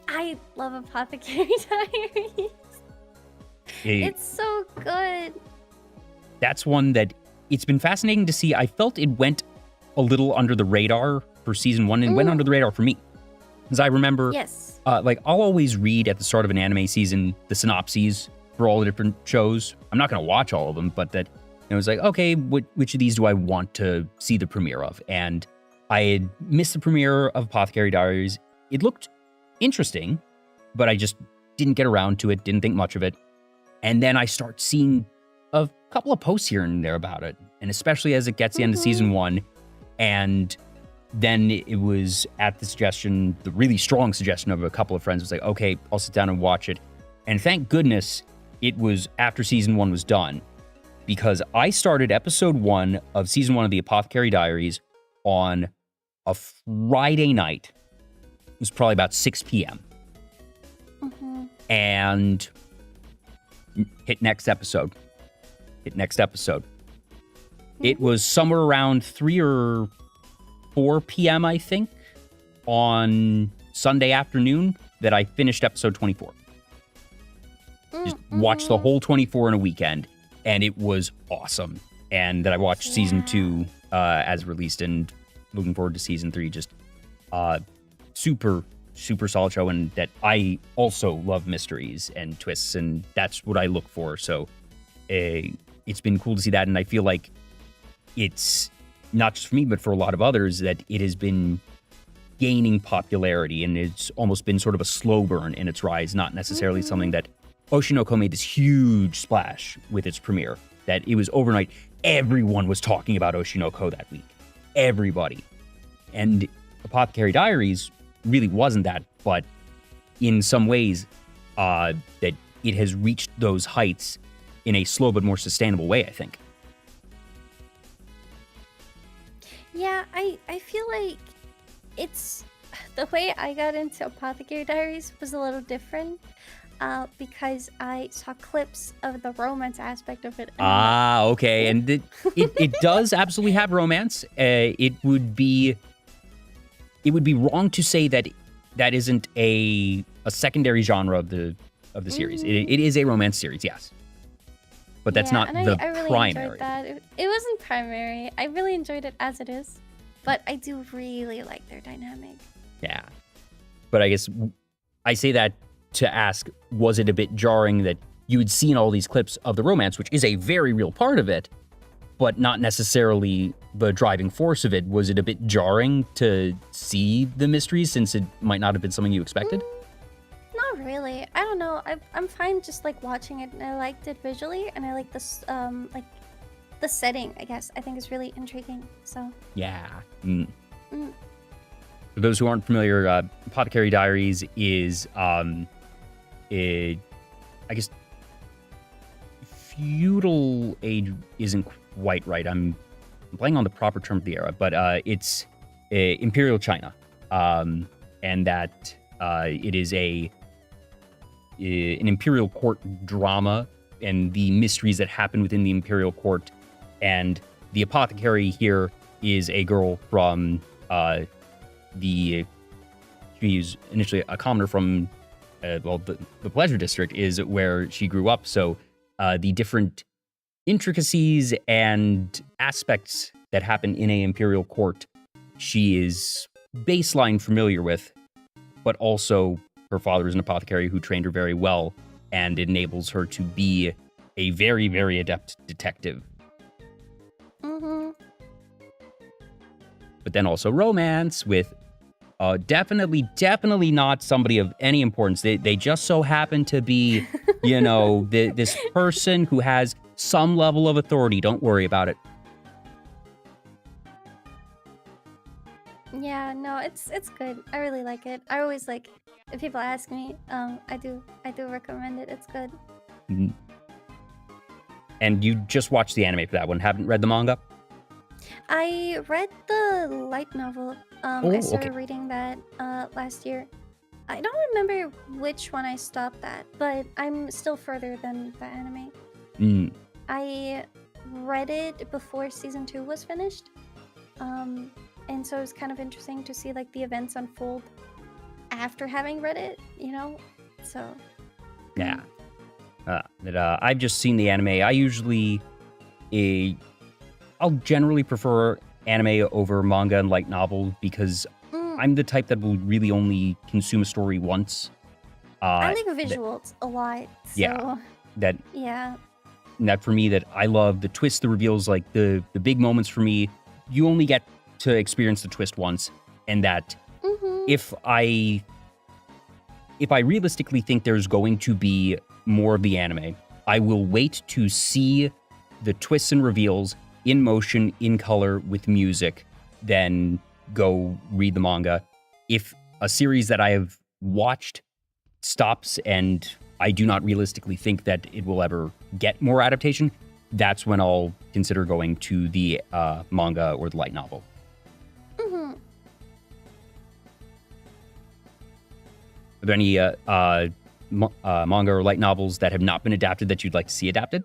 I love Apothecary Diaries. It's so good. That's one that it's been fascinating to see. I felt it went a little under the radar for season 1, and went under the radar for me. Because I remember, like, I'll always read at the start of an anime season the synopses for all the different shows. I'm not going to watch all of them, but that it was like, okay, which of these do I want to see the premiere of? And I had missed the premiere of Apothecary Diaries. It looked interesting, but I just didn't get around to it, didn't think much of it. And then I start seeing a couple of posts here and there about it, and especially as it gets the end of season 1. And then it was at the suggestion, the really strong suggestion of a couple of friends, was like, okay, I'll sit down and watch it. And thank goodness it was after season 1 was done, because I started episode 1 of season 1 of the Apothecary Diaries on a Friday night. It was probably about 6 p.m. And hit next episode. It was somewhere around 3 or 4 p.m., I think, on Sunday afternoon that I finished episode 24. Just watched the whole 24 in a weekend, and it was awesome. And that I watched season 2 as released, and looking forward to season 3. Just super, super solid show, and that I also love mysteries and twists, and that's what I look for. So it's been cool to see that, and I feel like it's not just for me, but for a lot of others, that it has been gaining popularity, and it's almost been sort of a slow burn in its rise, not necessarily something that Oshinoko made this huge splash with its premiere, that it was overnight. Everyone was talking about Oshinoko that week. Everybody. And Apothecary Diaries really wasn't that, but in some ways, that it has reached those heights in a slow but more sustainable way, I think. Yeah, I feel like it's the way I got into Apothecary Diaries was a little different because I saw clips of the romance aspect of it. Okay. And it does absolutely have romance. It would be wrong to say that that isn't a secondary genre of the series. It is a romance series, yes. But that's not the I really primary. enjoyed that. It wasn't primary. I really enjoyed it as it is. But I do really like their dynamic. Yeah. But I guess I say that to ask, was it a bit jarring that you had seen all these clips of the romance, which is a very real part of it, but not necessarily the driving force of it? Was it a bit jarring to see the mysteries since it might not have been something you expected? Not really. I don't know. I'm fine just like watching it, and I liked it visually, and I like this like the setting, I guess. I think is really intriguing. So Yeah. For those who aren't familiar, Apothecary Diaries is, I guess, feudal age isn't quite right. I'm blanking on the proper term of the era, but it's Imperial China, and that it is an imperial court drama and the mysteries that happen within the imperial court. And the apothecary here is a girl from she's initially a commoner from the Pleasure District is where she grew up. So the different intricacies and aspects that happen in a imperial court, she is baseline familiar with, but also her father is an apothecary who trained her very well, and it enables her to be a very, very adept detective. But then also romance with definitely not somebody of any importance. They just so happen to be, this person who has some level of authority. Don't worry about it. yeah, no, it's good. I really like it. I always like if people ask me, I do recommend it. It's good. Mhm. And you just watched the anime for that one, haven't read the manga? I read the light novel. I started reading that last year. I don't remember which one I stopped at, but I'm still further than the anime. I read it before season 2 was finished. And so it was kind of interesting to see like the events unfold after having read it, So Yeah. I've just seen the anime. I usually, I'll generally prefer anime over manga and light novel because I'm the type that will really only consume a story once. I like visuals a lot. So, yeah. Yeah. That for me, that I love the twists, the reveals, like the big moments for me. You only get to experience the twist once, and that if I realistically think there's going to be more of the anime, I will wait to see the twists and reveals in motion, in color, with music, then go read the manga. If a series that I have watched stops and I do not realistically think that it will ever get more adaptation, that's when I'll consider going to the manga or the light novel. Are there any manga or light novels that have not been adapted that you'd like to see adapted?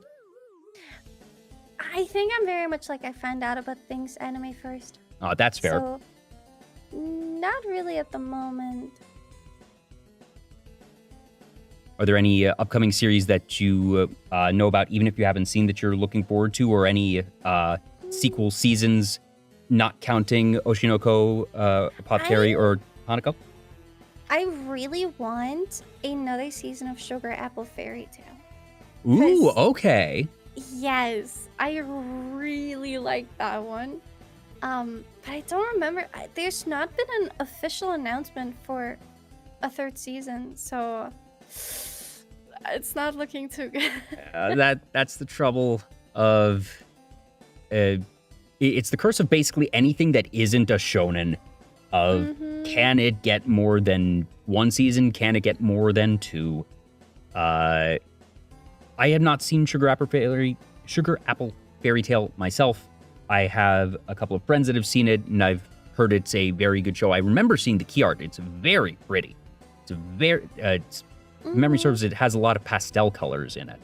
I think I'm very much like I found out about things anime first. Oh, that's fair. So, not really at the moment. Are there any upcoming series that you know about, even if you haven't seen, that you're looking forward to, or any sequel seasons, not counting Oshinoko, Apothecary, or Hanako? I really want another season of Sugar Apple Fairy Tale. Ooh, 'Cause- okay. Yes, I really like that one. But I don't remember. There's not been an official announcement for a third season, so it's not looking too good. That's the trouble of it's the curse of basically anything that isn't a shonen of Mhm. can it get more than one season? Can it get more than two? I have not seen Sugar Apple Fairy Tale myself. I have a couple of friends that have seen it, and I've heard it's a very good show. I remember seeing the key art. It's very pretty. It's a very, if memory serves, it has a lot of pastel colors in it.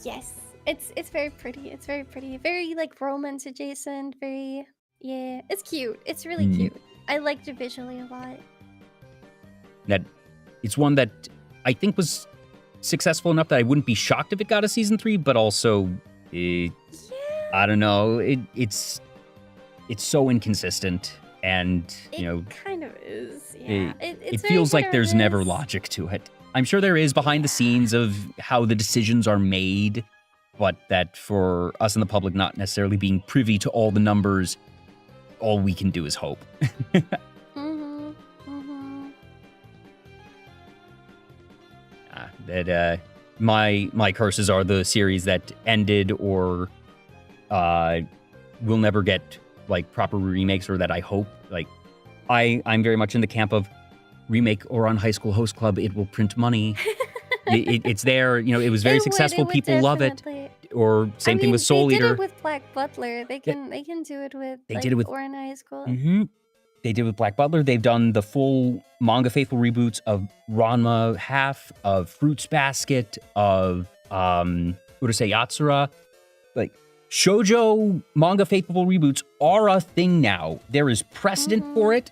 Yes, it's very pretty. It's very pretty. Very like romance adjacent. Very it's cute. It's really Mm. cute. I liked it visually a lot. That it's one that I think was successful enough that I wouldn't be shocked if it got a season 3, but also, Yeah. I don't know. It's so inconsistent, and It kind of is. Yeah. it It's very feels hit like or there's never miss. logic to it. I'm sure there is behind the scenes of how the decisions are made, but that for us in the public not necessarily being privy to all the numbers, all we can do is hope. Mhm. Mhm. That my curses are the series that ended or will never get like proper remakes, or that I hope like I'm very much in the camp of remake or on High School Host Club. It will print money. It's there. It was very It would, successful. it would People love it. definitely. Or same thing with Soul they did Eater. it with Black Butler. They can do it with They like did it with- Orin High School. Mm-hmm. They did with Black Butler. They've done the full manga faithful reboots of Ranma Half, of Fruits Basket, of Urusei Yatsura. Like shoujo manga faithful reboots are a thing now. There is precedent for it.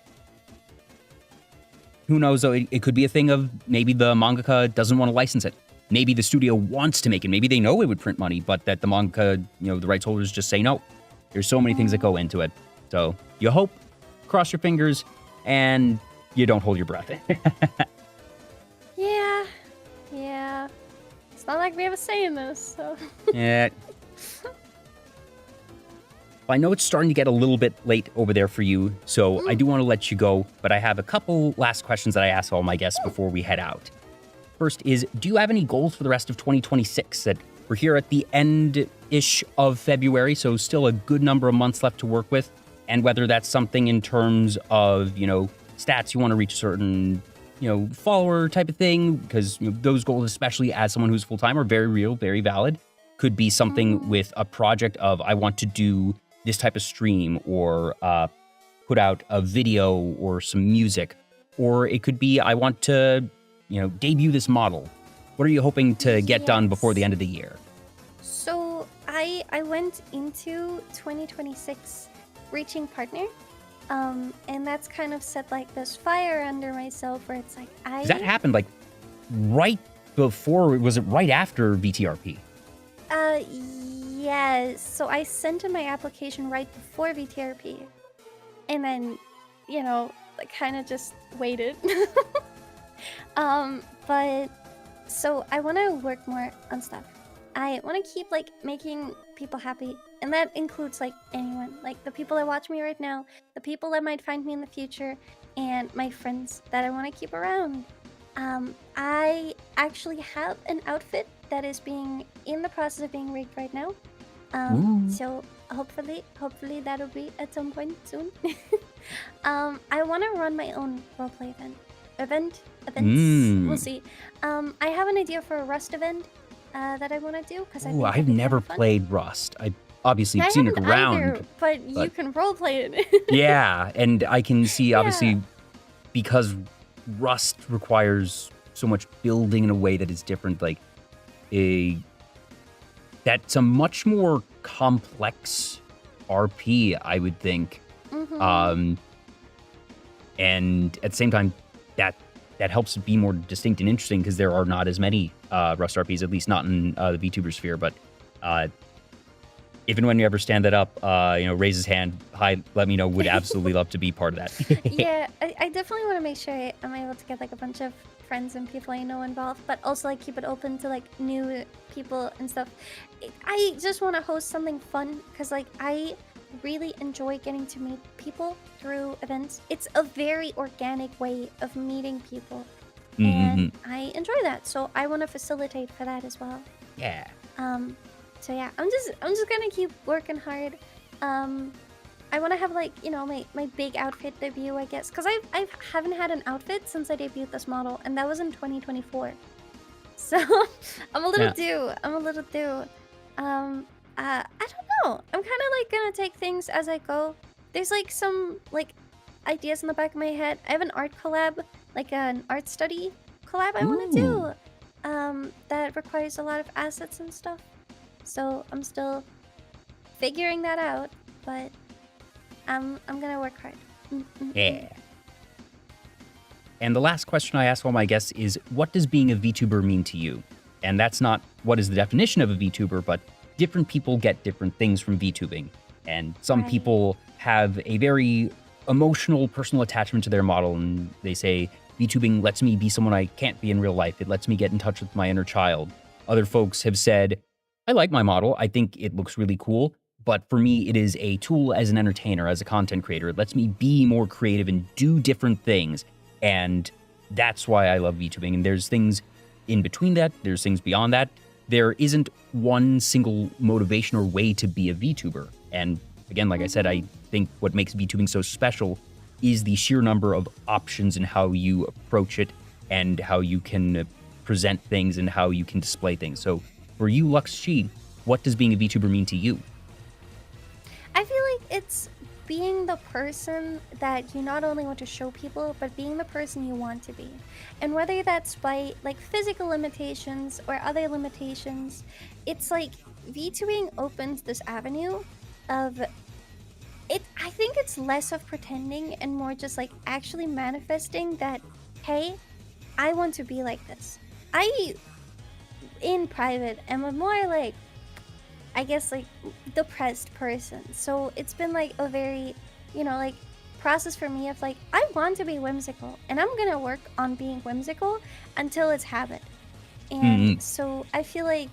Who knows though? It could be a thing of maybe the mangaka doesn't want to license it. Maybe the studio wants to make it. Maybe they know it would print money, but that the mangaka, the rights holders just say no. There's so many things that go into it. So you hope, cross your fingers, and you don't hold your breath. Yeah. It's not like we have a say in this, so. Yeah. I know it's starting to get a little bit late over there for you, so I do want to let you go, but I have a couple last questions that I ask all my guests before we head out. First is, do you have any goals for the rest of 2026? That we're here at the end-ish of February, so still a good number of months left to work with, and whether that's something in terms of, stats you want to reach a certain, follower type of thing, because those goals, especially as someone who's full-time, are very real, very valid. Could be something with a project of, I want to do this type of stream, or put out a video or some music, or it could be, I want to, debut this model. What are you hoping to get done before the end of the year? So I went into 2026 reaching partner, and that's kind of set like this fire under myself where it's like Does that happen like right before? Was it right after VTRP? Yes. So I sent in my application right before VTRP, and then, I kind of just waited. But so I want to work more on stuff. I want to keep like making people happy, and that includes like anyone, like the people that watch me right now, the people that might find me in the future, and my friends that I want to keep around. I actually have an outfit that is in the process of being rigged right now. So hopefully that'll be at some point soon. I want to run my own roleplay events. We'll see. I have an idea for a Rust event that I want to do because I've never played Rust. I've obviously seen it around, either, but you can roleplay it. Yeah, and I can see obviously because Rust requires so much building in a way that is different. Like that's a much more complex RP, I would think. And at the same time, that helps it be more distinct and interesting because there are not as many Rust RPs, at least not in the VTuber sphere. But if and when you ever stand that up, raise his hand, hi, let me know. Would absolutely love to be part of that. Yeah, I definitely want to make sure I'm able to get like a bunch of friends and people I know involved, but also like keep it open to like new people and stuff. I just want to host something fun because like I really enjoy getting to meet people through events. It's a very organic way of meeting people, and I enjoy that. So I want to facilitate for that as well. Yeah. So yeah, I'm just gonna keep working hard. I want to have like my big outfit debut, I guess, because I haven't had an outfit since I debuted this model, and that was in 2024. So I'm a little due. I'm a little due. I don't know. I'm kind of like gonna take things as I go. There's like some like ideas in the back of my head. I have an art collab, like an art study collab I want to do. That requires a lot of assets and stuff. So I'm still figuring that out, but I'm gonna work hard. Yeah. And the last question I ask all my guests is, what does being a VTuber mean to you? And that's not what is the definition of a VTuber, but different people get different things from VTubing. And some people have a very emotional, personal attachment to their model, and they say, VTubing lets me be someone I can't be in real life. It lets me get in touch with my inner child. Other folks have said, I like my model. I think it looks really cool. But for me, it is a tool as an entertainer, as a content creator. It lets me be more creative and do different things. And that's why I love VTubing. And there's things in between that. There's things beyond that. There isn't one single motivation or way to be a VTuber. And again, like I said, I think what makes VTubing so special is the sheer number of options and how you approach it and how you can present things and how you can display things. So for you, Lucks Shi, what does being a VTuber mean to you? I feel like it's being the person that you not only want to show people, but being the person you want to be. And whether that's by like physical limitations or other limitations, it's like VTubing opens this avenue of it. I think it's less of pretending and more just like actually manifesting that, hey, I want to be like this. I, in private, am a more like, I guess like depressed person. So it's been like a very, like process for me of like, I want to be whimsical and I'm gonna work on being whimsical until it's habit. And so I feel like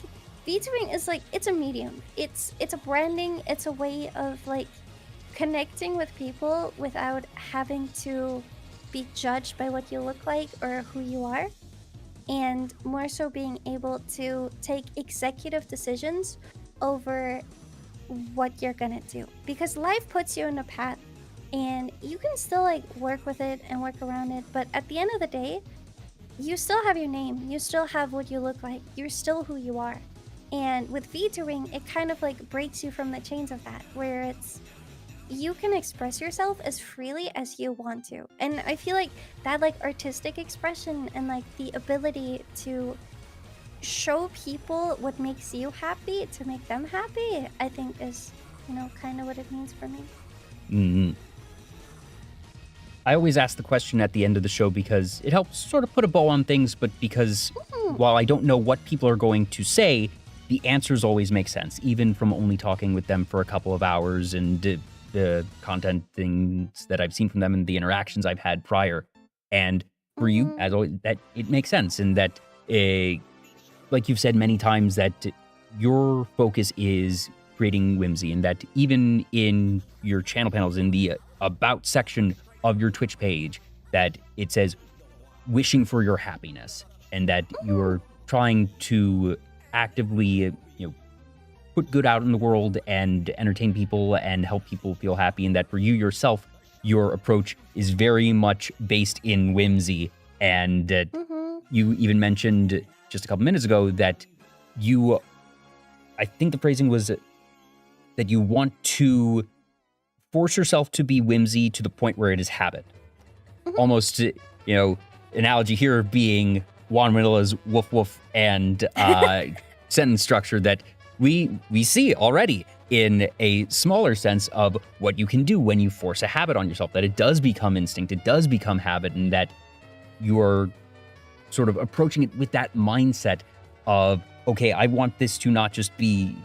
VTubing is like, it's a medium. It's a branding. It's a way of like connecting with people without having to be judged by what you look like or who you are. And more so being able to take executive decisions over what you're gonna do, because life puts you in a path and you can still like work with it and work around it, but at the end of the day you still have your name, you still have what you look like, you're still who you are. And with VTubing, it kind of like breaks you from the chains of that, where it's you can express yourself as freely as you want to. And I feel like that like artistic expression and like the ability to show people what makes you happy to make them happy, I think is, kind of what it means for me. I always ask the question at the end of the show because it helps sort of put a bow on things, but because while I don't know what people are going to say, the answers always make sense, even from only talking with them for a couple of hours and the content things that I've seen from them and the interactions I've had prior. And for you, as always, that it makes sense, and that like you've said many times, that your focus is creating whimsy, and that even in your channel panels, in the about section of your Twitch page, that it says wishing for your happiness, and that you're trying to actively, put good out in the world and entertain people and help people feel happy, and that for you yourself, your approach is very much based in whimsy. And you even mentioned just a couple minutes ago that I think the phrasing was that you want to force yourself to be whimsy to the point where it is habit. Almost, analogy here being Juan Manila's woof woof and sentence structure that we see already in a smaller sense of what you can do when you force a habit on yourself, that it does become instinct, it does become habit, and that you're sort of approaching it with that mindset of, okay, I want this to not just be,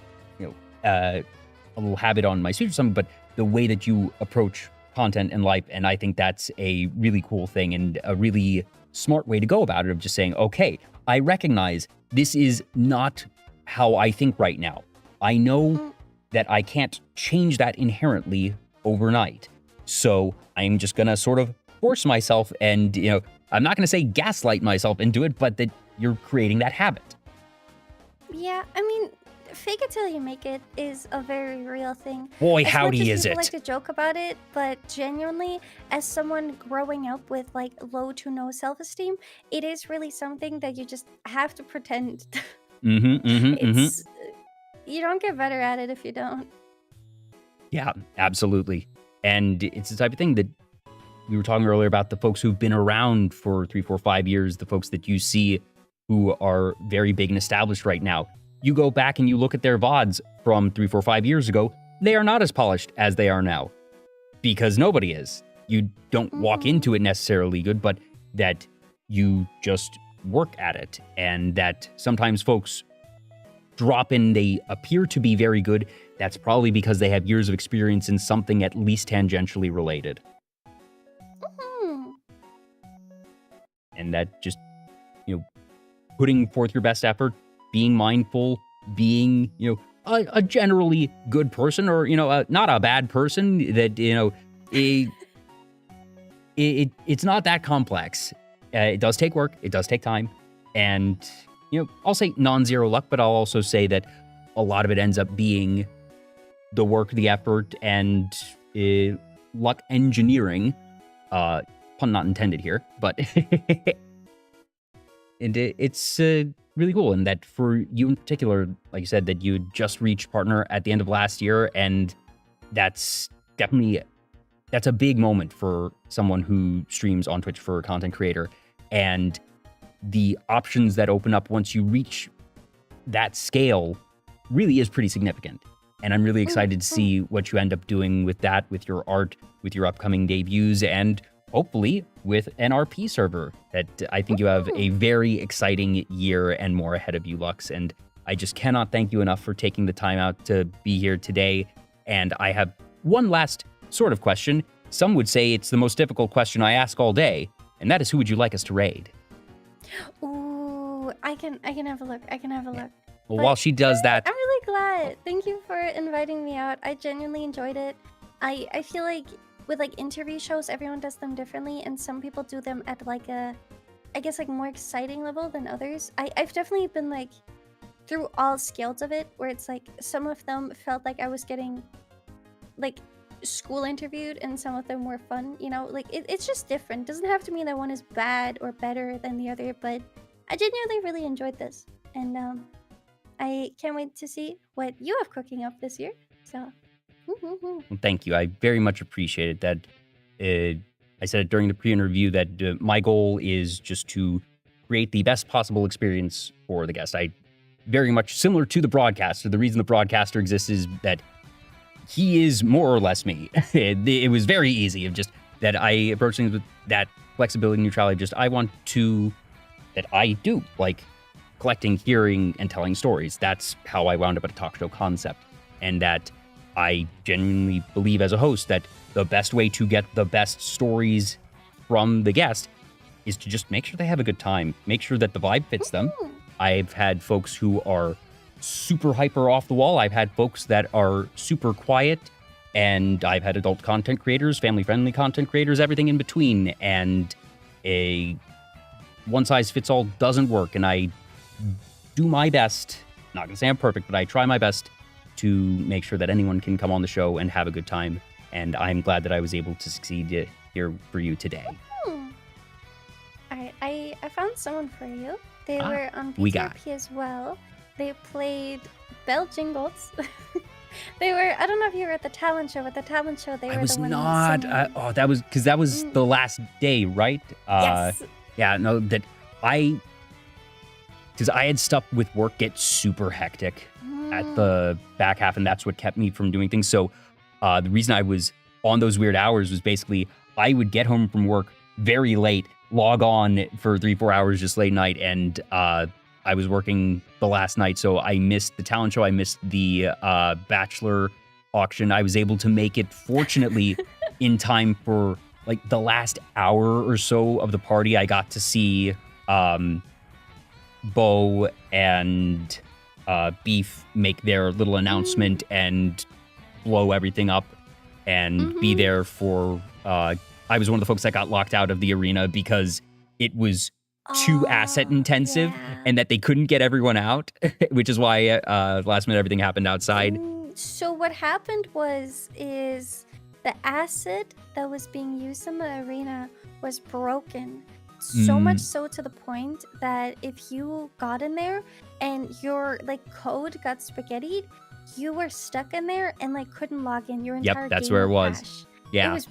a little habit on my speech or something, but the way that you approach content in life, and I think that's a really cool thing and a really smart way to go about it, of just saying, okay, I recognize this is not how I think right now. I know that I can't change that inherently overnight. So I'm just gonna sort of force myself and, I'm not gonna say gaslight myself into it, but that you're creating that habit. Yeah, I mean, fake it till you make it is a very real thing. Boy, As howdy much as is people it. like to joke about it, but genuinely, as someone growing up with like low to no self-esteem, it is really something that you just have to pretend. It's you don't get better at it if you don't. Yeah, absolutely. And it's the type of thing that we were talking earlier about, the folks who've been around for 3, 4, 5 years, the folks that you see who are very big and established right now. You go back and you look at their VODs from 3, 4, 5 years ago, they are not as polished as they are now. Because nobody is. You don't walk into it necessarily good, but that you just work at it. And that sometimes folks drop in, they appear to be very good. That's probably because they have years of experience in something at least tangentially related. And that just, putting forth your best effort, being mindful, being, a generally good person, or, not a bad person, that, it's not that complex. It does take work. It does take time. And, I'll say non-zero luck, but I'll also say that a lot of it ends up being the work, the effort, and luck engineering. Pun not intended here, but and it's really cool. And that for you in particular, like you said, that you just reached partner at the end of last year, and that's a big moment for someone who streams on Twitch for a content creator. And the options that open up once you reach that scale really is pretty significant. And I'm really excited to see what you end up doing with that, with your art, with your upcoming debuts, and hopefully with an RP server. That I think you have a very exciting year and more ahead of you, Lucks. And I just cannot thank you enough for taking the time out to be here today. And I have one last sort of question. Some would say it's the most difficult question I ask all day, and that is, who would you like us to raid? Ooh, I can have a look. Well, But while she does that, I'm really glad. Thank you for inviting me out. I genuinely enjoyed it. I feel like with like interview shows, everyone does them differently, and some people do them at like a, I guess, like more exciting level than others. I've definitely been like through all scales of it, where it's like some of them felt like I was getting like school interviewed, and some of them were fun, like it's just different. It doesn't have to mean that one is bad or better than the other, but I genuinely really enjoyed this, and I can't wait to see what you have cooking up this year. So well, thank you. I very much appreciate it. That I said it during the pre-interview that my goal is just to create the best possible experience for the guest. I very much similar to the broadcaster. The reason the broadcaster exists is that he is more or less me. It was very easy of just that I approach things with that flexibility and neutrality. Just I want to, that I do like collecting, hearing, and telling stories. That's how I wound up at a talk show concept. And that I genuinely believe as a host that the best way to get the best stories from the guest is to just make sure they have a good time, make sure that the vibe fits them. I've had folks who are super hyper off the wall. I've had folks that are super quiet, and I've had adult content creators, family-friendly content creators, everything in between. And a one-size-fits-all doesn't work. And I do my best, not gonna say I'm perfect, but I try my best to make sure that anyone can come on the show and have a good time. And I'm glad that I was able to succeed here for you today. Alright, I found someone for you. They were on we got PTRP as well. They played Bell Jingles. They were, I don't know if you were at the talent show. At the talent show, they were was the ones not. singing. That was because that was the last day, right? Yes. Yeah, no, that because I had stuff with work get super hectic at the back half, and that's what kept me from doing things. So the reason I was on those weird hours was basically I would get home from work very late, log on for 3-4 hours just late night, and I was working the last night, so I missed the talent show. I missed the Bachelor auction. I was able to make it, fortunately, in time for like the last hour or so of the party. I got to see Bo and Beef make their little announcement and blow everything up and be there for... I was one of the folks that got locked out of the arena because it was too asset intensive and that they couldn't get everyone out, which is why last minute everything happened outside. So what happened is the asset that was being used in the arena was broken. So much so to the point that if you got in there and your like code got spaghettied, you were stuck in there and like couldn't log in. Your entire Yep, that's game where it would was. crash. Yeah. It was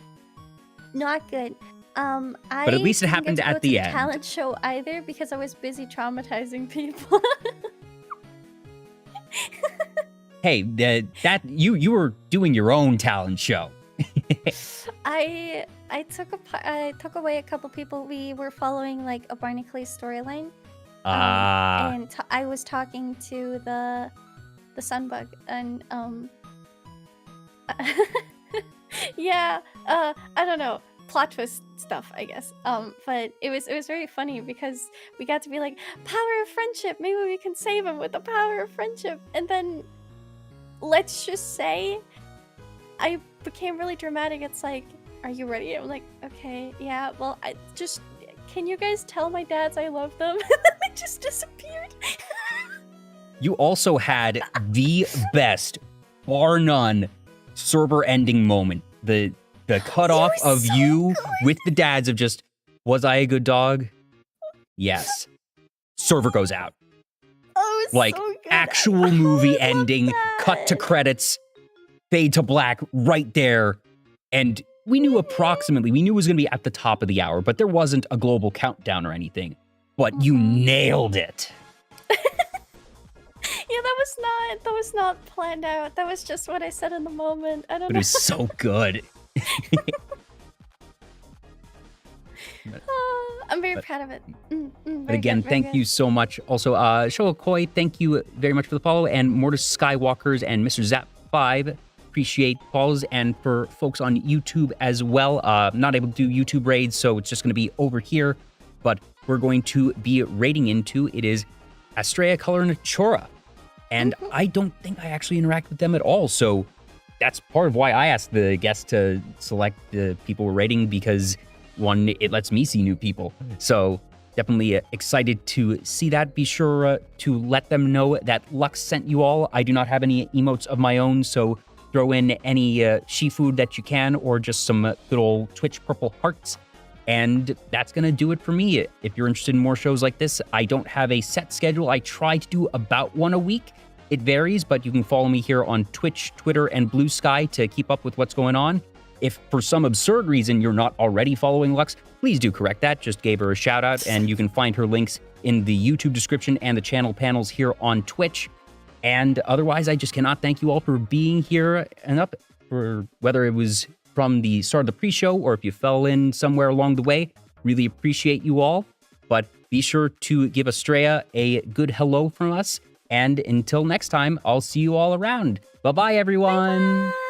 not good. But at least it happened at the end. Talent show either because I was busy traumatizing people. Hey, that you were doing your own talent show. I took away a couple people. We were following like a Barney Clay storyline. And I was talking to the Sunbug and yeah, I don't know, plot twist stuff, I guess. But it was very funny because we got to be like, power of friendship, maybe we can save him with the power of friendship. And then let's just say I became really dramatic. It's like, are you ready? I'm like, okay, yeah, well, can you guys tell my dads I love them? And then they just disappeared. You also had the best, bar none, server ending moment. The cutoff of so you good. with the dads of just, was I a good dog? Yes. Server goes out. Oh, Like, so good. actual movie I love ending, cut to that. credits, fade to black right there. And we knew it was going to be at the top of the hour, but there wasn't a global countdown or anything. But you nailed it. Yeah, that was not planned out. That was just what I said in the moment. I don't But know. it was so good. I'm very proud of it. But again, thank you so much. Also, Showa Koi, thank you very much for the follow. And Mortis Skywalkers and Mr. Zap5, appreciate follows. And for folks on YouTube as well, not able to do YouTube raids, so it's just going to be over here. But we're going to be raiding into, it is Astrea Color and Chora. And I don't think I actually interact with them at all. So that's part of why I asked the guests to select the people we're raiding, because one, it lets me see new people. So definitely excited to see that. Be sure to let them know that Lucks sent you all. I do not have any emotes of my own, so throw in any Shi food that you can, or just some good old Twitch purple hearts. And that's going to do it for me. If you're interested in more shows like this, I don't have a set schedule. I try to do about one a week. It varies, but you can follow me here on Twitch, Twitter, and Blue Sky to keep up with what's going on. If for some absurd reason you're not already following Lucks, please do correct that. Just gave her a shout out, and you can find her links in the YouTube description and the channel panels here on Twitch. And otherwise, I just cannot thank you all for being here and up, for whether it was from the start of the pre-show or if you fell in somewhere along the way. Really appreciate you all. But be sure to give Astrea a good hello from us. And until next time, I'll see you all around. Bye-bye, everyone. Bye-bye.